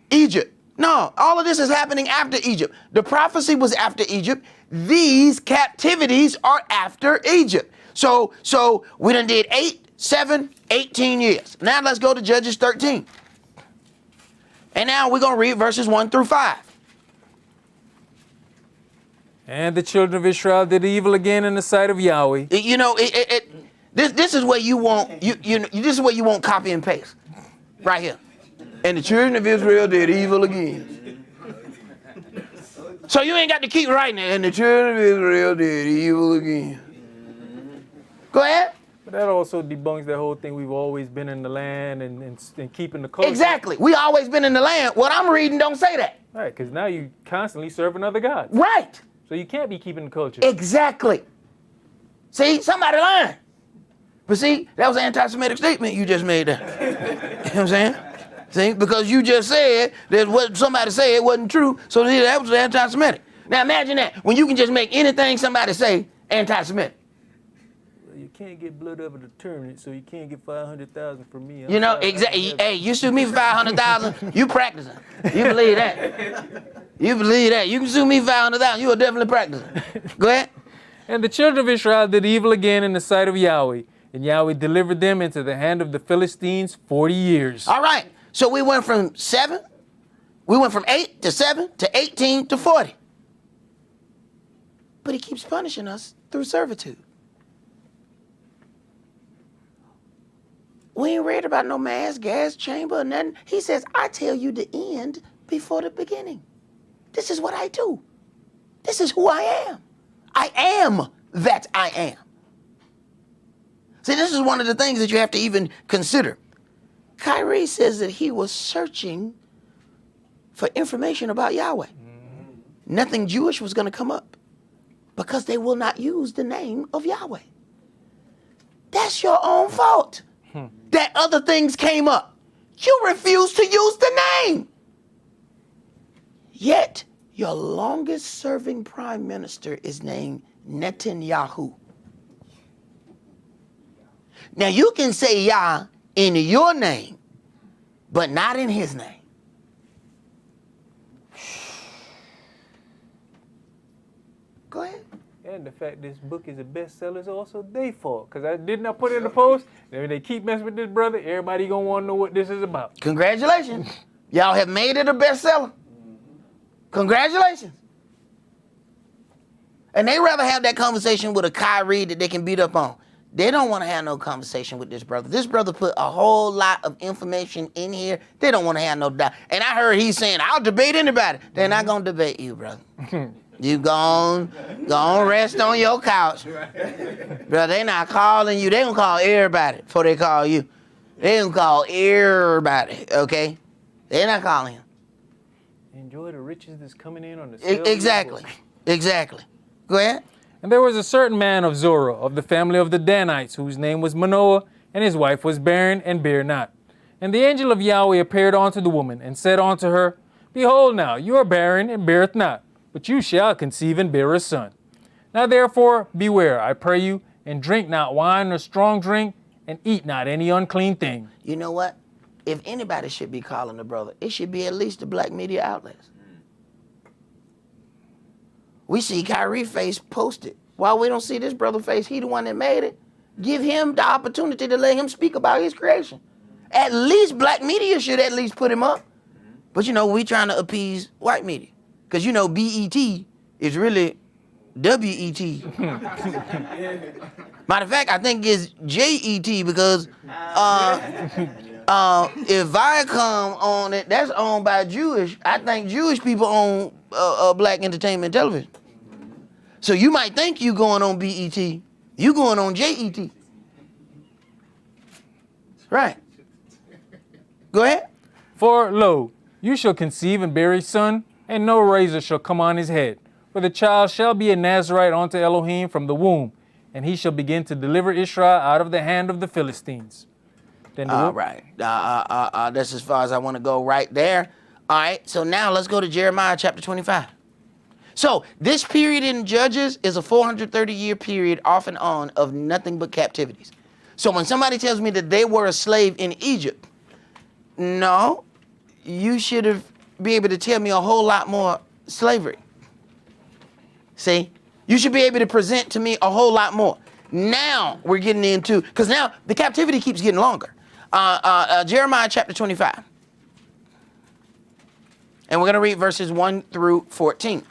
Egypt. No, all of this is happening after Egypt. The prophecy was after Egypt. These captivities are after Egypt. So we done did 8, 7, 18 years. Now let's go to Judges 13. And now we're going to read verses 1 through 5. And the children of Israel did evil again in the sight of Yahweh. You know, this is where you want this is where you want copy and paste, right here. And the children of Israel did evil again. So you ain't got to keep writing it. And the children of Israel did evil again. Go ahead. But that also debunks that whole thing. We've always been in the land and keeping the culture. Exactly. We always been in the land. What I'm reading don't say that. Right, because now you constantly serving other gods. Right. So you can't be keeping the culture. Exactly. See, somebody lying. But see, that was an anti-Semitic statement you just made there. You know what I'm saying? See, because you just said that what somebody said wasn't true, so that was anti-Semitic. Now imagine that, when you can just make anything somebody say anti-Semitic. Well, you can't get blood over the tournament, so you can't get 500,000 from me. You know, exactly. Hey, you sue me for 500,000, you practicing. You believe that? You believe that? You can sue me for 500,000, you are definitely practicing. Go ahead. And the children of Israel did evil again in the sight of Yahweh, and Yahweh delivered them into the hand of the Philistines 40 years. All right. So we went from 8 to 7 to 18 to 40. But he keeps punishing us through servitude. We ain't read about no mass gas chamber or nothing. He says, I tell you the end before the beginning. This is what I do. This is who I am. I am that I am. See, this is one of the things that you have to even consider. Kyrie says that he was searching for information about Yahweh. Nothing Jewish was going to come up because they will not use the name of Yahweh. That's your own fault that other things came up. You refuse to use the name. Yet, your longest serving prime minister is named Netanyahu. Now, you can say Yah in your name, but not in his name. Go ahead. And the fact this book is a bestseller is also their fault. Because I did not put it in the post. And if they keep messing with this brother, everybody going to want to know what this is about. Congratulations. Y'all have made it a bestseller. Congratulations. And they rather have that conversation with a Kyrie that they can beat up on. They don't want to have no conversation with this brother. This brother put a whole lot of information in here. They don't want to have no doubt. And I heard he's saying, I'll debate anybody. They're not going to debate you, brother. You gone rest on your couch. Brother, they not calling you. They gonna call everybody before they call you. They gonna call everybody, okay? They're not calling him. Enjoy the riches that's coming in on the Exactly. Go ahead. And there was a certain man of Zorah, of the family of the Danites, whose name was Manoah, and his wife was barren and bare not. And the angel of Yahweh appeared unto the woman, and said unto her, Behold now, you are barren and beareth not, but you shall conceive and bear a son. Now therefore beware, I pray you, and drink not wine or strong drink, and eat not any unclean thing. You know what? If anybody should be calling the brother, it should be at least the black media outlets. We see Kyrie face posted. While we don't see this brother face, he the one that made it. Give him the opportunity to let him speak about his creation. At least black media should at least put him up. But you know, we trying to appease white media. Because you know, BET is really WET. Matter of fact, I think it's JET because if Viacom on it, that's owned by Jewish. I think Jewish people own black entertainment television. So you might think you going on BET, you going on JET. Right. Go ahead. For lo, you shall conceive and bear a son, and no razor shall come on his head. For the child shall be a Nazarite unto Elohim from the womb, and he shall begin to deliver Israel out of the hand of the Philistines. Then All right. That's as far as I want to go right there. All right. So now let's go to Jeremiah chapter 25. So this period in Judges is a 430-year period off and on of nothing but captivities. So when somebody tells me that they were a slave in Egypt, no, you should have be able to tell me a whole lot more slavery. See, you should be able to present to me a whole lot more. Now we're getting into, because now the captivity keeps getting longer. Jeremiah chapter 25. And we're going to read verses 1 through 14.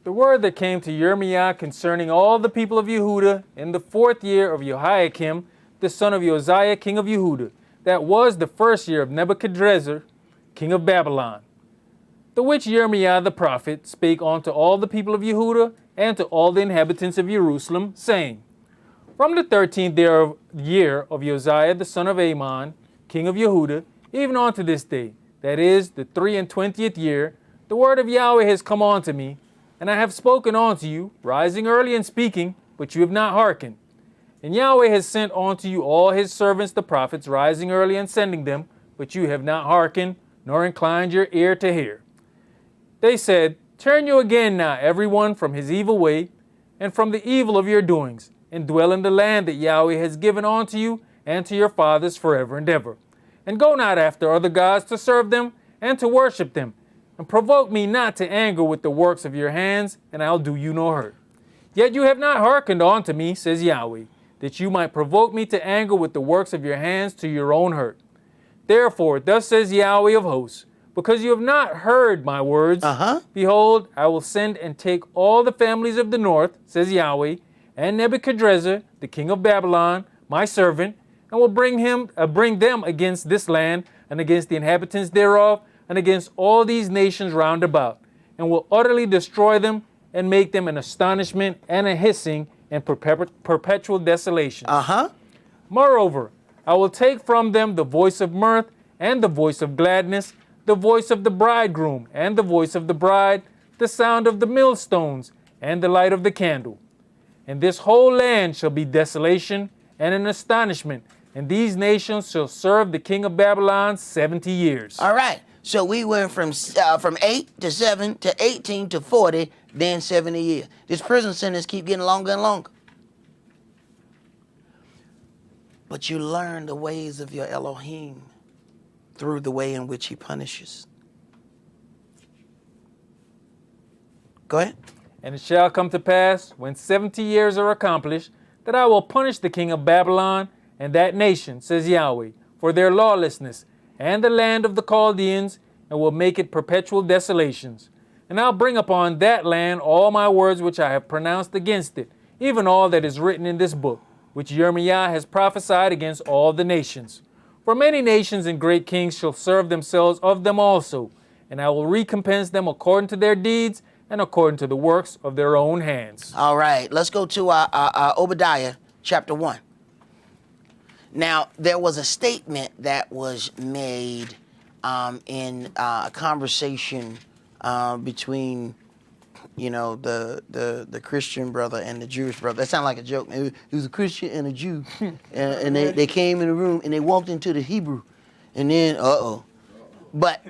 The word that came to Yirmiah concerning all the people of Yehuda in the 4th year of Jehoiakim, the son of Josiah, king of Yehuda, that was the 1st year of Nebuchadrezzar, king of Babylon. The which Yirmiah the prophet spake unto all the people of Yehuda and to all the inhabitants of Jerusalem, saying, From the 13th year of Josiah the son of Amon, king of Yehuda, even unto this day, that is the 23rd year, the word of Yahweh has come unto me, and I have spoken unto you, rising early and speaking, but you have not hearkened. And Yahweh has sent unto you all his servants the prophets, rising early and sending them, but you have not hearkened, nor inclined your ear to hear. They said, Turn you again now, every one from his evil way, and from the evil of your doings, and dwell in the land that Yahweh has given unto you and to your fathers forever and ever. And go not after other gods to serve them and to worship them, and provoke me not to anger with the works of your hands, and I'll do you no hurt. Yet you have not hearkened unto me, says Yahweh, that you might provoke me to anger with the works of your hands to your own hurt. Therefore, thus says Yahweh of hosts, because you have not heard my words, behold, I will send and take all the families of the north, says Yahweh, and Nebuchadrezzar, the king of Babylon, my servant, and will bring them against this land, and against the inhabitants thereof, and against all these nations round about, and will utterly destroy them, and make them an astonishment and a hissing and perpetual desolation. Moreover, I will take from them the voice of mirth and the voice of gladness, the voice of the bridegroom and the voice of the bride, the sound of the millstones and the light of the candle. And this whole land shall be desolation and an astonishment, and these nations shall serve the king of Babylon 70 years. All right. So we went from 8 to 7 to 18 to 40, then 70 years. This prison sentence keep getting longer and longer. But you learn the ways of your Elohim through the way in which he punishes. Go ahead. And it shall come to pass, when 70 years are accomplished, that I will punish the king of Babylon and that nation, says Yahweh, for their lawlessness, and the land of the Chaldeans, and will make it perpetual desolations. And I'll bring upon that land all my words which I have pronounced against it, even all that is written in this book, which Yirmiah has prophesied against all the nations. For many nations and great kings shall serve themselves of them also, and I will recompense them according to their deeds and according to the works of their own hands. All right, let's go to Obadiah chapter 1. Now, there was a statement that was made in a conversation between, the Christian brother and the Jewish brother. That sounded like a joke. It was a Christian and a Jew, and they came in the room and they walked into the Hebrew, and then But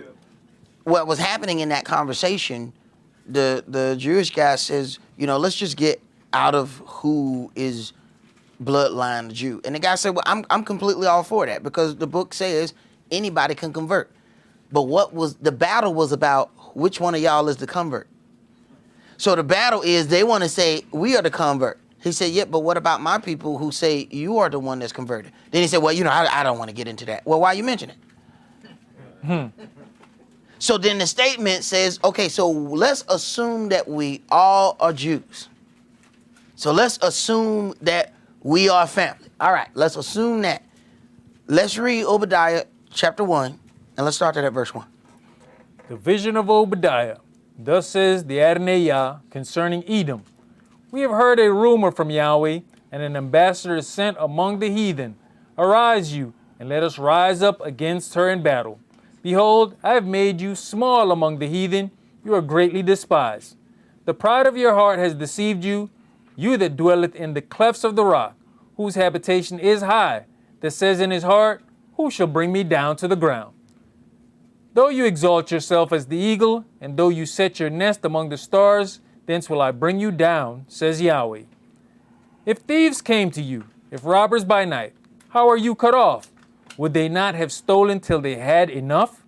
what was happening in that conversation, the Jewish guy says, let's just get out of who is bloodline Jew. And the guy said, well, I'm completely all for that, because the book says anybody can convert. But the battle was about which one of y'all is the convert. So the battle is they want to say we are the convert. He said, yeah, but what about my people who say you are the one that's converted? Then he said, well, I don't want to get into that. Well, why you mention it? So then the statement says, okay, so let's assume that we all are Jews. So let's assume that we are family. All right, let's assume that. Let's read Obadiah chapter 1, and let's start at verse 1. The vision of Obadiah. Thus says the Adonai Yah concerning Edom. We have heard a rumor from Yahweh, and an ambassador is sent among the heathen. Arise you, and let us rise up against her in battle. Behold, I have made you small among the heathen. You are greatly despised. The pride of your heart has deceived you, you that dwelleth in the clefts of the rock, whose habitation is high, that says in his heart, who shall bring me down to the ground? Though you exalt yourself as the eagle, and though you set your nest among the stars, thence will I bring you down, says Yahweh. If thieves came to you, if robbers by night, how are you cut off? Would they not have stolen till they had enough?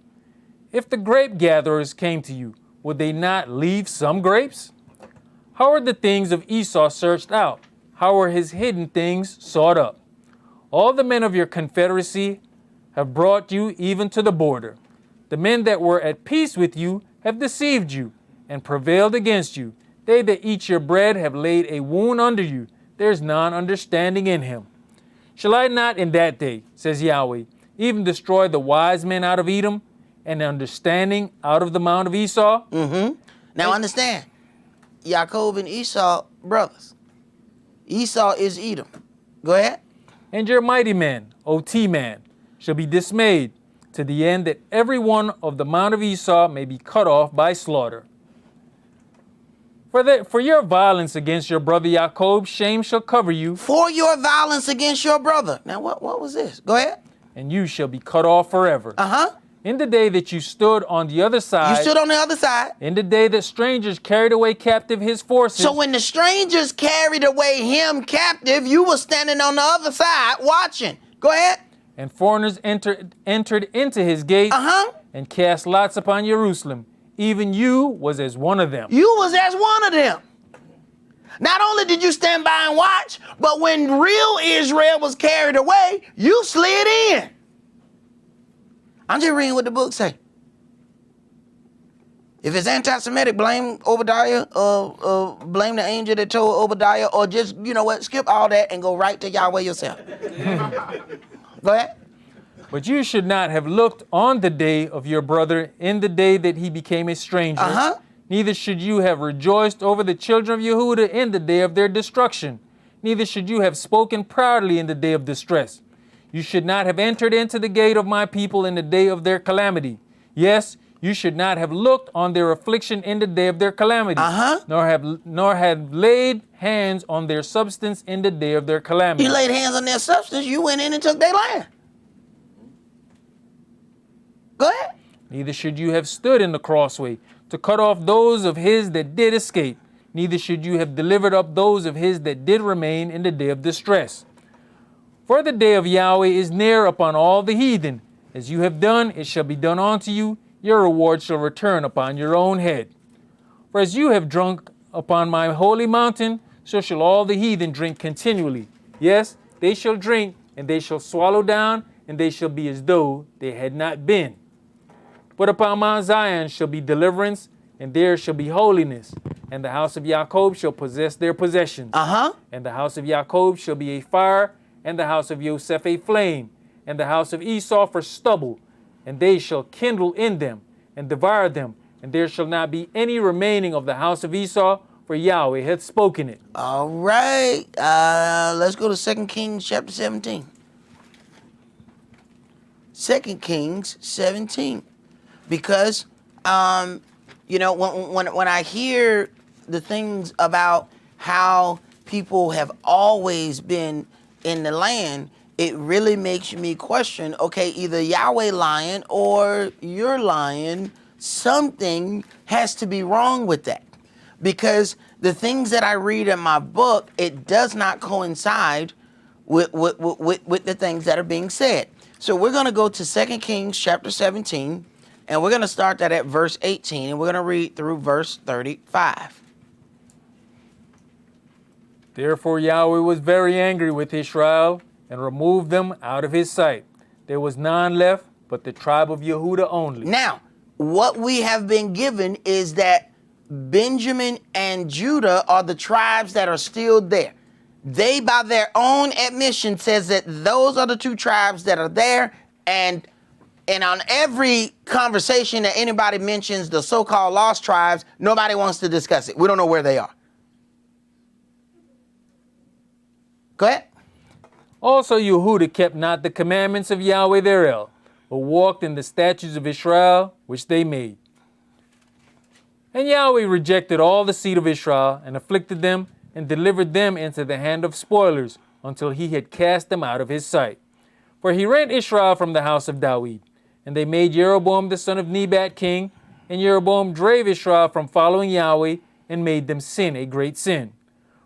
If the grape gatherers came to you, would they not leave some grapes? How are the things of Esau searched out? How are his hidden things sought up? All the men of your confederacy have brought you even to the border. The men that were at peace with you have deceived you and prevailed against you. They that eat your bread have laid a wound under you. There is none understanding in him. Shall I not in that day, says Yahweh, even destroy the wise men out of Edom and understanding out of the mount of Esau? Now understand, Jacob and Esau, brothers. Esau is Edom. Go ahead. And your mighty men, O T-man, shall be dismayed, to the end that every one of the mount of Esau may be cut off by slaughter. For your violence against your brother Jacob, shame shall cover you. For your violence against your brother. Now what was this? Go ahead. And you shall be cut off forever. In the day that you stood on the other side. You stood on the other side. In the day that strangers carried away captive his forces. So when the strangers carried away him captive, you were standing on the other side watching. Go ahead. And foreigners entered into his gates. And cast lots upon Jerusalem. Even you was as one of them. You was as one of them. Not only did you stand by and watch, but when real Israel was carried away, you slid in. I'm just reading what the book say. If it's anti-Semitic, blame Obadiah, blame the angel that told Obadiah, or just, you know what, skip all that and go right to Yahweh yourself. Go ahead. But you should not have looked on the day of your brother in the day that he became a stranger. Neither should you have rejoiced over the children of Yehudah in the day of their destruction. Neither should you have spoken proudly in the day of distress. You should not have entered into the gate of my people in the day of their calamity. Yes, you should not have looked on their affliction in the day of their calamity, nor have laid hands on their substance in the day of their calamity. You laid hands on their substance, you went in and took their land. Go ahead. Neither should you have stood in the crossway to cut off those of his that did escape. Neither should you have delivered up those of his that did remain in the day of distress. For the day of Yahweh is near upon all the heathen. As you have done, it shall be done unto you. Your reward shall return upon your own head. For as you have drunk upon my holy mountain, so shall all the heathen drink continually. Yes, they shall drink, and they shall swallow down, and they shall be as though they had not been. But upon Mount Zion shall be deliverance, and there shall be holiness. And the house of Jacob shall possess their possessions. And the house of Jacob shall be a fire, and the house of Joseph a flame, and the house of Esau for stubble. And they shall kindle in them, and devour them. And there shall not be any remaining of the house of Esau, for Yahweh hath spoken it. All right. Let's go to 2 Kings chapter 17. 2 Kings 17. Because, you know, when I hear the things about how people have always been in the land, it really makes me question, okay, either Yahweh lying or you're lying. Something has to be wrong with that. Because the things that I read in my book, it does not coincide with the things that are being said. So we're going to go to 2 Kings chapter 17. And we're going to start that at verse 18, and we're going to read through verse 35. Therefore Yahweh was very angry with Israel, and removed them out of his sight. There was none left but the tribe of Yehudah only. Now, what we have been given is that Benjamin and Judah are the tribes that are still there. They, by their own admission, says that those are the two tribes that are there, and on every conversation that anybody mentions the so-called lost tribes, nobody wants to discuss it. We don't know where they are. Go ahead. Also Yehudah kept not the commandments of Yahweh their El, but walked in the statutes of Israel, which they made. And Yahweh rejected all the seed of Israel, and afflicted them, and delivered them into the hand of spoilers, until he had cast them out of his sight. For he rent Israel from the house of David. And they made Jeroboam the son of Nebat king, and Jeroboam drave Israel from following Yahweh, and made them sin a great sin.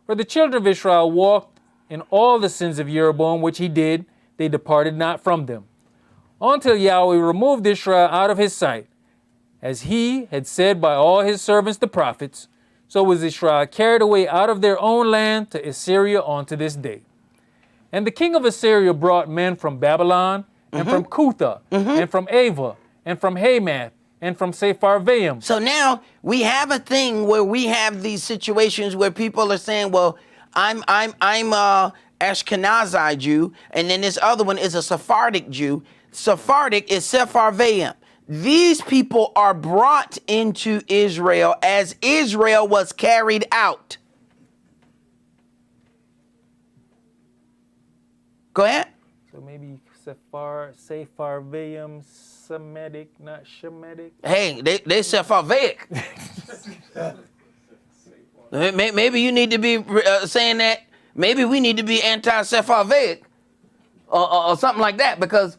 For the children of Israel walked in all the sins of Jeroboam which he did, they departed not from them. Until Yahweh removed Israel out of his sight, as he had said by all his servants the prophets, so was Israel carried away out of their own land to Assyria unto this day. And the king of Assyria brought men from Babylon, and from Cutha, and from Ava, and from Hamath, and from Sepharvaim. So now we have a thing where we have these situations where people are saying, well, I'm Ashkenazi Jew, and then this other one is a Sephardic Jew. Sephardic is Sepharvaim. These people are brought into Israel as Israel was carried out. Go ahead. So maybe Sepharvaim, Semitic, not Shemitic. Hey, they Sepharvaic. Maybe you need to be saying that. Maybe we need to be anti-Sepharvaic or something like that, because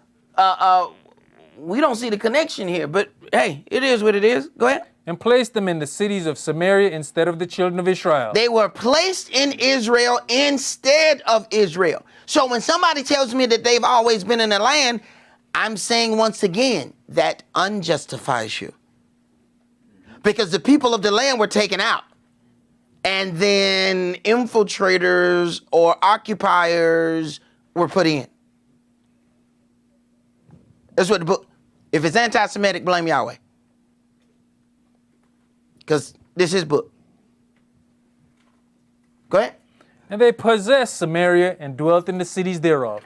we don't see the connection here. But hey, it is what it is. Go ahead. And placed them in the cities of Samaria instead of the children of Israel. They were placed in Israel instead of Israel. So when somebody tells me that they've always been in the land, I'm saying once again, that unjustifies you. Because the people of the land were taken out. And then infiltrators or occupiers were put in. That's what the book, if it's anti-Semitic, blame Yahweh. Because this is his book. Go ahead. And they possessed Samaria and dwelt in the cities thereof.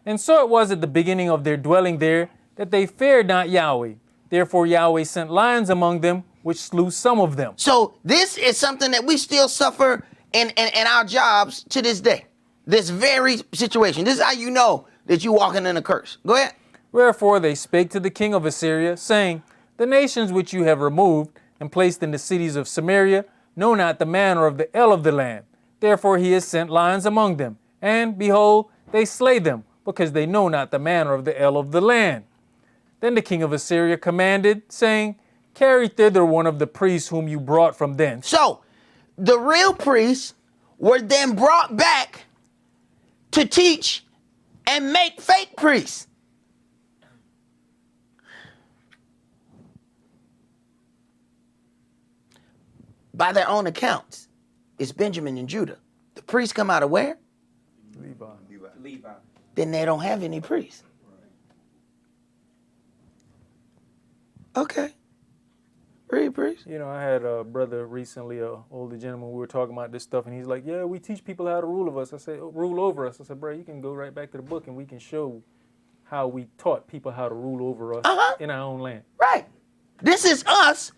And so it was at the beginning of their dwelling there that they feared not Yahweh. Therefore Yahweh sent lions among them, which slew some of them. So this is something that we still suffer in our jobs to this day. This very situation. This is how you know that you're walking in a curse. Go ahead. Wherefore they spake to the king of Assyria, saying, the nations which you have removed and placed in the cities of Samaria know not the manner of the el of the land. Therefore he has sent lions among them. And behold, they slay them, because they know not the manner of the el of the land. Then the king of Assyria commanded, saying, carry thither one of the priests whom you brought from thence. So the real priests were then brought back to teach and make fake priests. By their own accounts, it's Benjamin and Judah. The priests come out of where? Levi. Then they don't have any priests. Okay. Read, priest. You know, I had a brother recently, an older gentleman, we were talking about this stuff, and he's like, yeah, we teach people how to rule over us. I said, rule over us. I said, bro, you can go right back to the book and we can show how we taught people how to rule over us in our own land. Right. This is us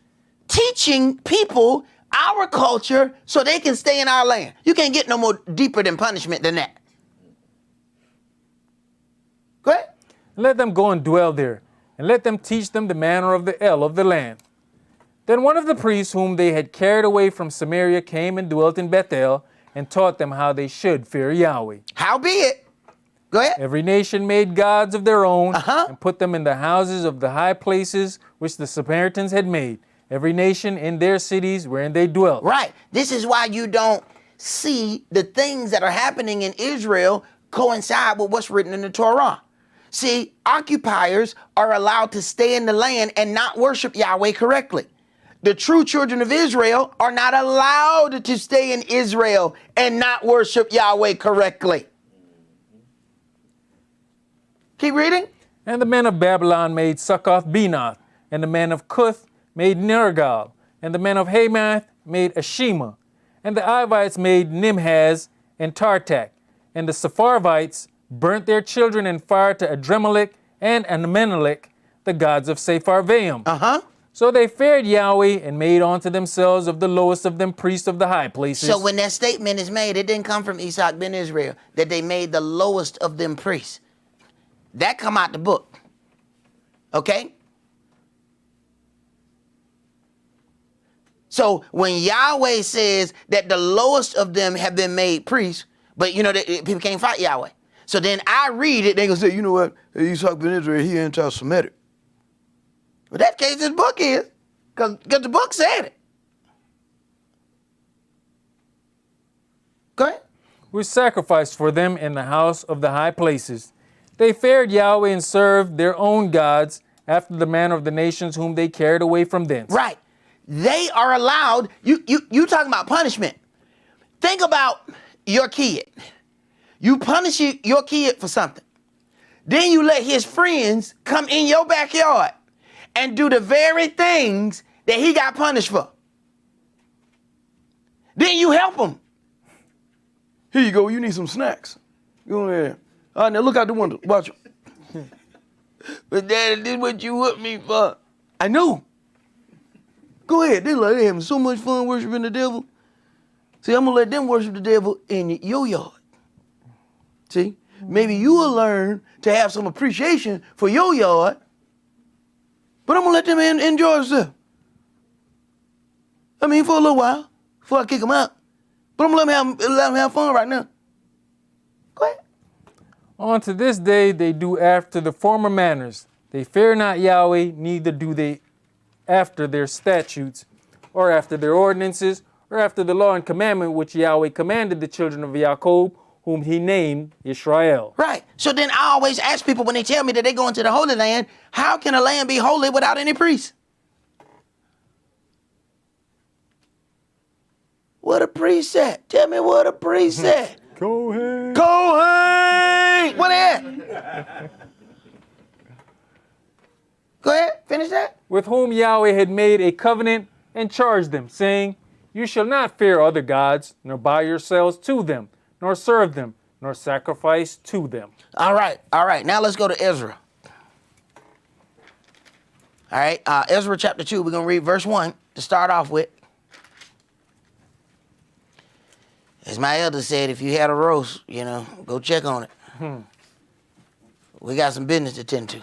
teaching people our culture so they can stay in our land. You can't get no more deeper than punishment than that. Go ahead. Let them go and dwell there, and let them teach them the manner of the el of the land. Then one of the priests whom they had carried away from Samaria came and dwelt in Bethel, and taught them how they should fear Yahweh. Howbeit, go ahead. Every nation made gods of their own, and put them in the houses of the high places which the Samaritans had made. Every nation in their cities wherein they dwelt. Right. This is why you don't see the things that are happening in Israel coincide with what's written in the Torah. See, occupiers are allowed to stay in the land and not worship Yahweh correctly. The true children of Israel are not allowed to stay in Israel and not worship Yahweh correctly. Keep reading. And the men of Babylon made Succoth-Benoth, and the men of Cuth made Nergal, and the men of Hamath made Ashima, and the Ivites made Nimhaz and Tartak, and the Sepharvites burnt their children in fire to Adremelech and Amenelech, the gods of Sepharvaim. So they feared Yahweh and made unto themselves of the lowest of them priests of the high places. So when that statement is made, it didn't come from Esaac ben Israel, that they made the lowest of them priests. That come out the book. Okay? So when Yahweh says that the lowest of them have been made priests, but you know, people can't fight Yahweh. So then I read it, they gonna say, you know what, Esaac ben Israel, he anti-Semitic. But that case, this book is, because the book said it. Go ahead. Which sacrificed for them in the house of the high places. They feared Yahweh and served their own gods after the manner of the nations whom they carried away from thence. Right. They are allowed, you talking about punishment. Think about your kid. You punish your kid for something. Then you let his friends come in your backyard and do the very things that he got punished for. Then you help him. Here you go, you need some snacks. Go ahead. All right, now look out the window, watch him. But Daddy, this is what you whipped me for. I know. Go ahead, they having so much fun worshiping the devil. See, I'm gonna let them worship the devil in your yard. See, maybe you will learn to have some appreciation for your yard, but I'm gonna let them enjoy themselves. I mean, for a little while, before I kick them out. But I'm gonna let them have fun right now. Go ahead. On to this day they do after the former manners. They fear not Yahweh, neither do they after their statutes, or after their ordinances, or after the law and commandment which Yahweh commanded the children of Jacob, whom he named Israel. Right. So then I always ask people when they tell me that they go into the Holy Land, how can a land be holy without any priest? What a priest said. Tell me what a priest said. Kohen. Kohen! What that? Go ahead, finish that. With whom Yahweh had made a covenant and charged them, saying, You shall not fear other gods, nor bow yourselves to them, nor serve them, nor sacrifice to them. All right. Now let's go to Ezra. All right, Ezra chapter 2, we're going to read verse 1 to start off with. As my elder said, if you had a roast, go check on it. We got some business to tend to.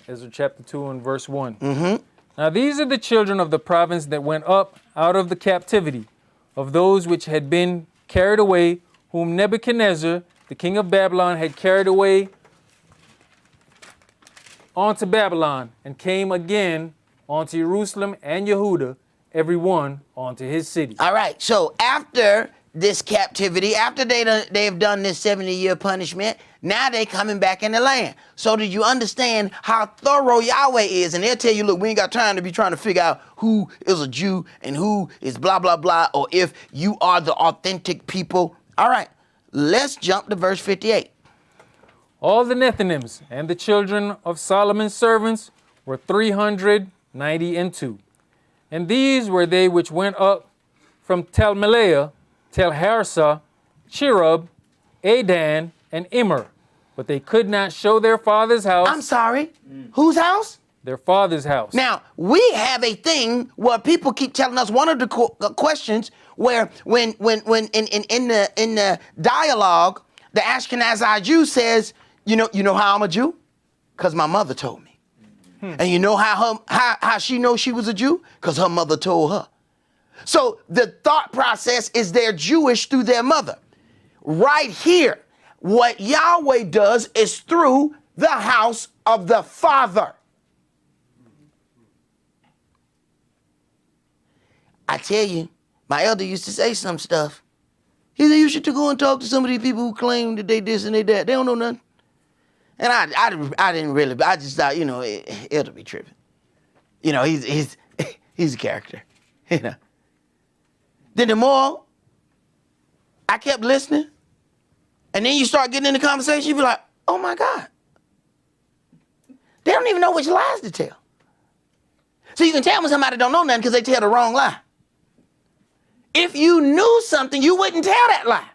Ezra chapter 2 and verse 1. Now these are the children of the province that went up out of the captivity, of those which had been carried away, whom Nebuchadnezzar, the king of Babylon, had carried away onto Babylon, and came again onto Jerusalem and Yehuda, every one onto his city. All right, so after this captivity, after they've done this 70-year punishment, now they coming back in the land. So did you understand how thorough Yahweh is? And they'll tell you, look, we ain't got time to be trying to figure out who is a Jew and who is blah, blah, blah, or if you are the authentic people. All right, let's jump to verse 58. All the Nethinims and the children of Solomon's servants were 392. And these were they which went up from Tel-Meleh, Tel-Harsah, Cherub, Adan, and Immer. But they could not show their father's house. I'm sorry, whose house? Their father's house. Now, we have a thing where people keep telling us one of the questions where when in the dialogue, the Ashkenazi Jew says, you know how I'm a Jew? Because my mother told me. And you know how she knows she was a Jew? Because her mother told her. So the thought process is they're Jewish through their mother. Right here, what Yahweh does is through the house of the Father. I tell you, my elder used to say some stuff. He said, you should go and talk to some of these people who claim that they this and they that. They don't know nothing. And I didn't really, I just thought, it'll be tripping. He's a character, Then the more I kept listening, and then you start getting in the conversation, you be like, oh my God. They don't even know which lies to tell. So you can tell when somebody don't know nothing because they tell the wrong lie. If you knew something, you wouldn't tell that lie.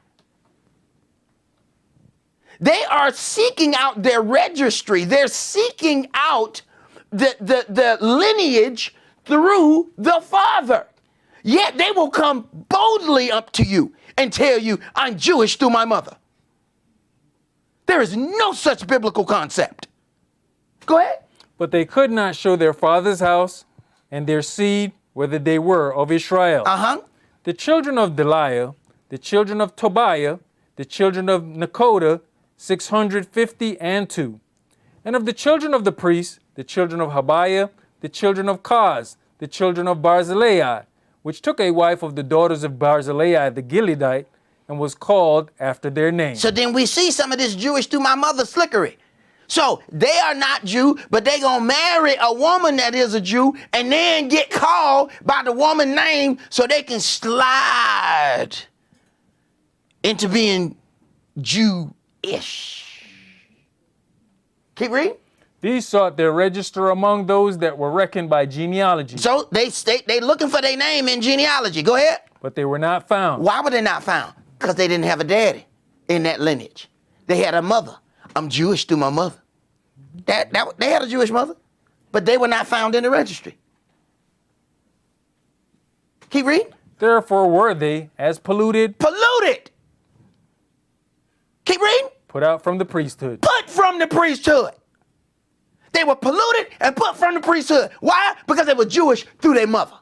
They are seeking out their registry. They're seeking out the lineage through the Father. Yet they will come boldly up to you and tell you, I'm Jewish through my mother. There is no such biblical concept. Go ahead. But they could not show their father's house and their seed, whether they were of Israel. The children of Deliah, the children of Tobiah, the children of Nekoda, 652. And of the children of the priests, the children of Habiah, the children of Kaz, the children of Barzillai, which took a wife of the daughters of Barzillai the Gileadite, and was called after their name. So then we see some of this Jewish through my mother slickery. So they are not Jew, but they gonna marry a woman that is a Jew and then get called by the woman name so they can slide into being Jewish. Keep reading. These sought their register among those that were reckoned by genealogy. So they looking for their name in genealogy. Go ahead. But they were not found. Why were they not found? Because they didn't have a daddy in that lineage. They had a mother. I'm Jewish through my mother. They had a Jewish mother, but they were not found in the registry. Keep reading. Therefore were they, as polluted, Polluted. Keep reading. put out from the priesthood. Put from the priesthood. They were polluted and put from the priesthood. Why? Because they were Jewish through their mother.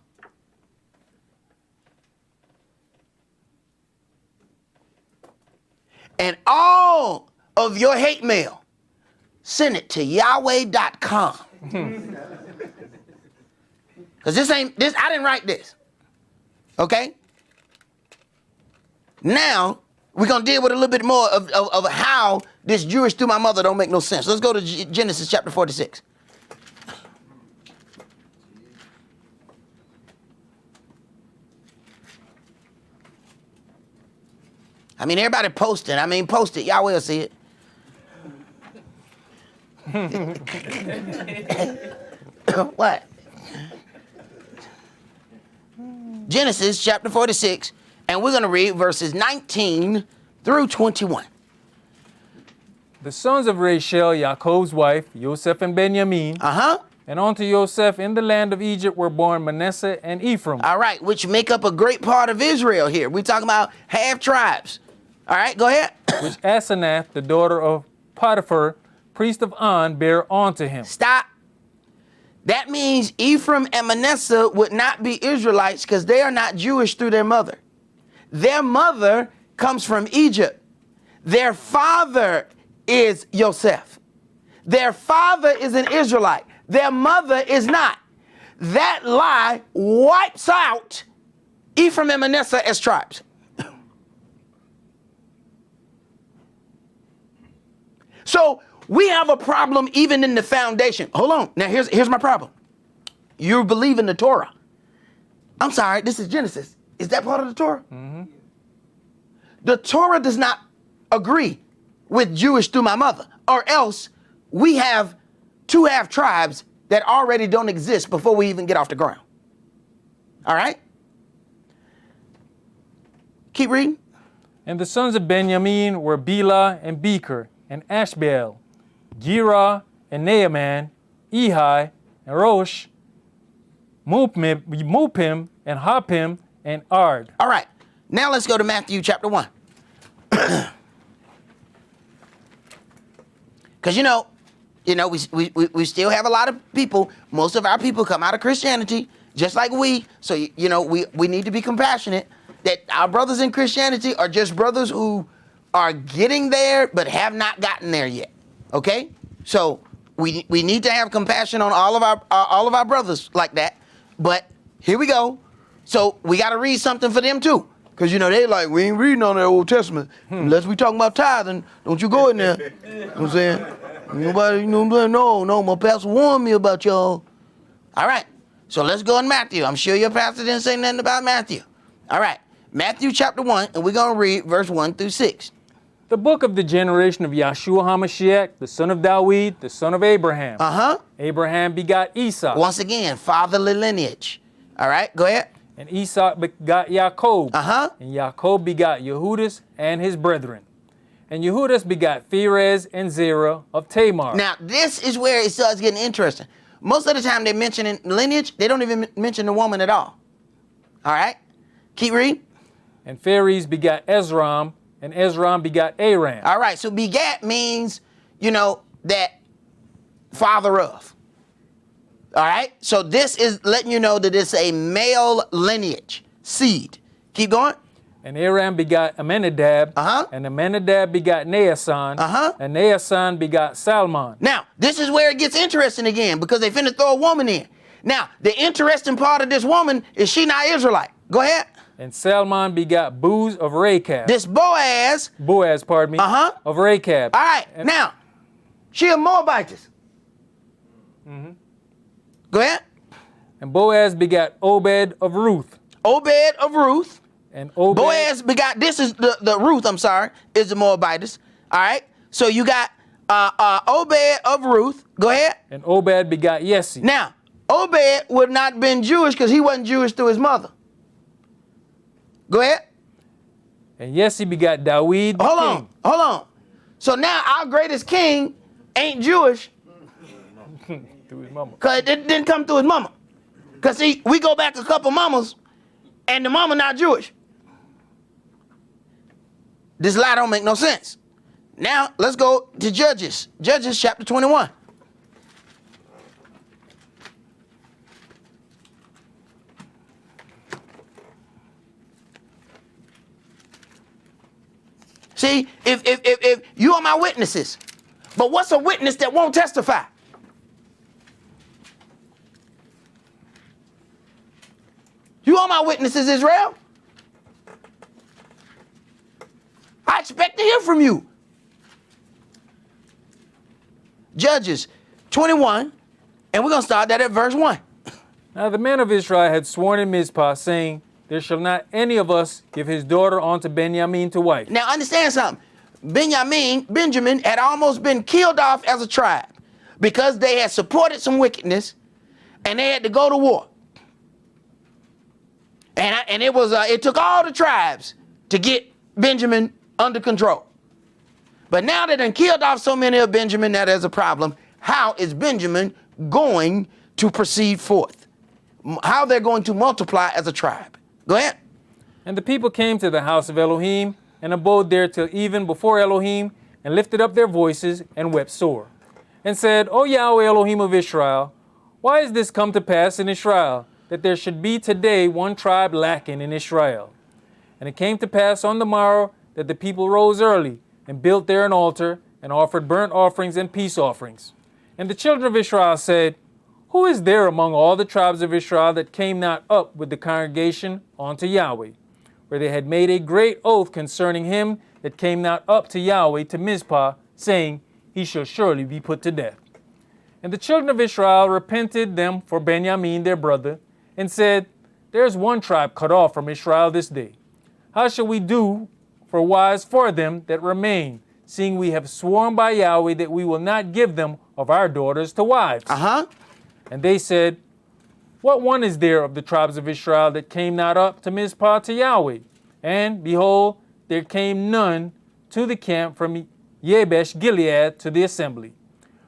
And all of your hate mail, send it to Yahweh.com. Because I didn't write this. Okay? Now, we're going to deal with a little bit more of how this Jewish through my mother don't make no sense. Let's go to Genesis chapter 46. I mean, everybody posting. Post it. Y'all will see it. What? Genesis chapter 46, and we're going to read verses 19 through 21. The sons of Rachel, Yaakov's wife, Joseph and Benjamin, and unto Joseph in the land of Egypt were born Manasseh and Ephraim. All right, which make up a great part of Israel here. We're talking about half tribes. All right, go ahead. Which Asenath, the daughter of Potiphar, priest of On, bare unto him. Stop. That means Ephraim and Manasseh would not be Israelites because they are not Jewish through their mother. Their mother comes from Egypt. Their father is Joseph. Their father is an Israelite. Their mother is not. That lie wipes out Ephraim and Manasseh as tribes. So we have a problem even in the foundation. Hold on. Now here's my problem. You believe in the Torah. I'm sorry, this is Genesis. Is that part of the Torah? Mm-hmm. The Torah does not agree with Jewish through my mother, or else we have two half tribes that already don't exist before we even get off the ground. All right? Keep reading. And the sons of Benjamin were Bela and Becher, and Ashbel, Gera and Naaman, Ehi and Rosh, Mupim and Hopim and Ard. All right. Now let's go to Matthew chapter 1. Because we still have a lot of people. Most of our people come out of Christianity, just like we. So we need to be compassionate. That our brothers in Christianity are just brothers who are getting there but have not gotten there yet. Okay? So we need to have compassion on all of our brothers like that. But here we go. So we got to read something for them too. Because, they like, we ain't reading on the Old Testament. Unless we talking about tithing, don't you go in there. You know what I'm saying? Nobody, no, my pastor warned me about y'all. All right. So let's go in Matthew. I'm sure your pastor didn't say nothing about Matthew. All right. Matthew chapter 1, and we're going to read verse 1 through 6. The book of the generation of Yahshua HaMashiach, the son of Dawid, the son of Abraham. Abraham begot Esau. Once again, fatherly lineage. All right, go ahead. And Esau begot Jacob. Uh-huh. And Jacob begot Yehudis and his brethren. And Yehudis begot Pharez and Zerah of Tamar. Now, this is where it starts getting interesting. Most of the time they mention in lineage, they don't even mention the woman at all. All right? Keep reading. And Pharez begot Ezram, and Ezram begot Aram. All right, so begat means, that father of. All right? So this is letting you know that it's a male lineage, seed. Keep going. And Aram begot Amminadab, and Amminadab begot Naasson, and Naasson begot Salmon. Now, this is where it gets interesting again, because they finna throw a woman in. Now, the interesting part of this woman is she not Israelite. Go ahead. And Salmon begot Booz of Rechab. This Boaz, of Rechab. all right, now, She a Moabitess. Go ahead. And Boaz begat Obed of Ruth. Obed of Ruth. And Obed, Boaz begot, this is the Ruth, I'm sorry, is the Moabitess. All right. So you got Obed of Ruth. Go ahead. And Obed begot Yesse. Now, Obed would not have been Jewish because he wasn't Jewish through his mother. Go ahead. And Yesse begot Dawid the king. Hold on. So now our greatest king ain't Jewish Through his mama. because it didn't come through his mama. Because see, we go back a couple mamas and the mama not Jewish. This lie don't make no sense. Now, let's go to Judges. Judges chapter 21. See, if you are my witnesses, but what's a witness that won't testify? You are my witnesses, Israel. I expect to hear from you. Judges 21, and we're going to start that at verse 1. Now the men of Israel had sworn in Mizpah, saying, there shall not any of us give his daughter unto Benjamin to wife. Now understand something. Benjamin had almost been killed off as a tribe because they had supported some wickedness and they had to go to war. And it took all the tribes to get Benjamin under control. But now they done killed off so many of Benjamin that there's a problem. How is Benjamin going to proceed forth? How they're going to multiply as a tribe? Go ahead. And the people came to the house of Elohim, and abode there till even before Elohim, and lifted up their voices, and wept sore, and said, O Yahweh Elohim of Israel, why is this come to pass in Israel, that there should be today one tribe lacking in Israel? And it came to pass on the morrow that the people rose early, and built there an altar, and offered burnt offerings and peace offerings. And the children of Israel said, who is there among all the tribes of Israel that came not up with the congregation unto Yahweh, where they had made a great oath concerning him that came not up to Yahweh to Mizpah, saying, he shall surely be put to death. And the children of Israel repented them for Benjamin their brother, and said, there is one tribe cut off from Israel this day. How shall we do for wise for them that remain, seeing we have sworn by Yahweh that we will not give them of our daughters to wives? And they said, what one is there of the tribes of Israel that came not up to Mizpah to Yahweh? And behold, there came none to the camp from Jabesh Gilead to the assembly.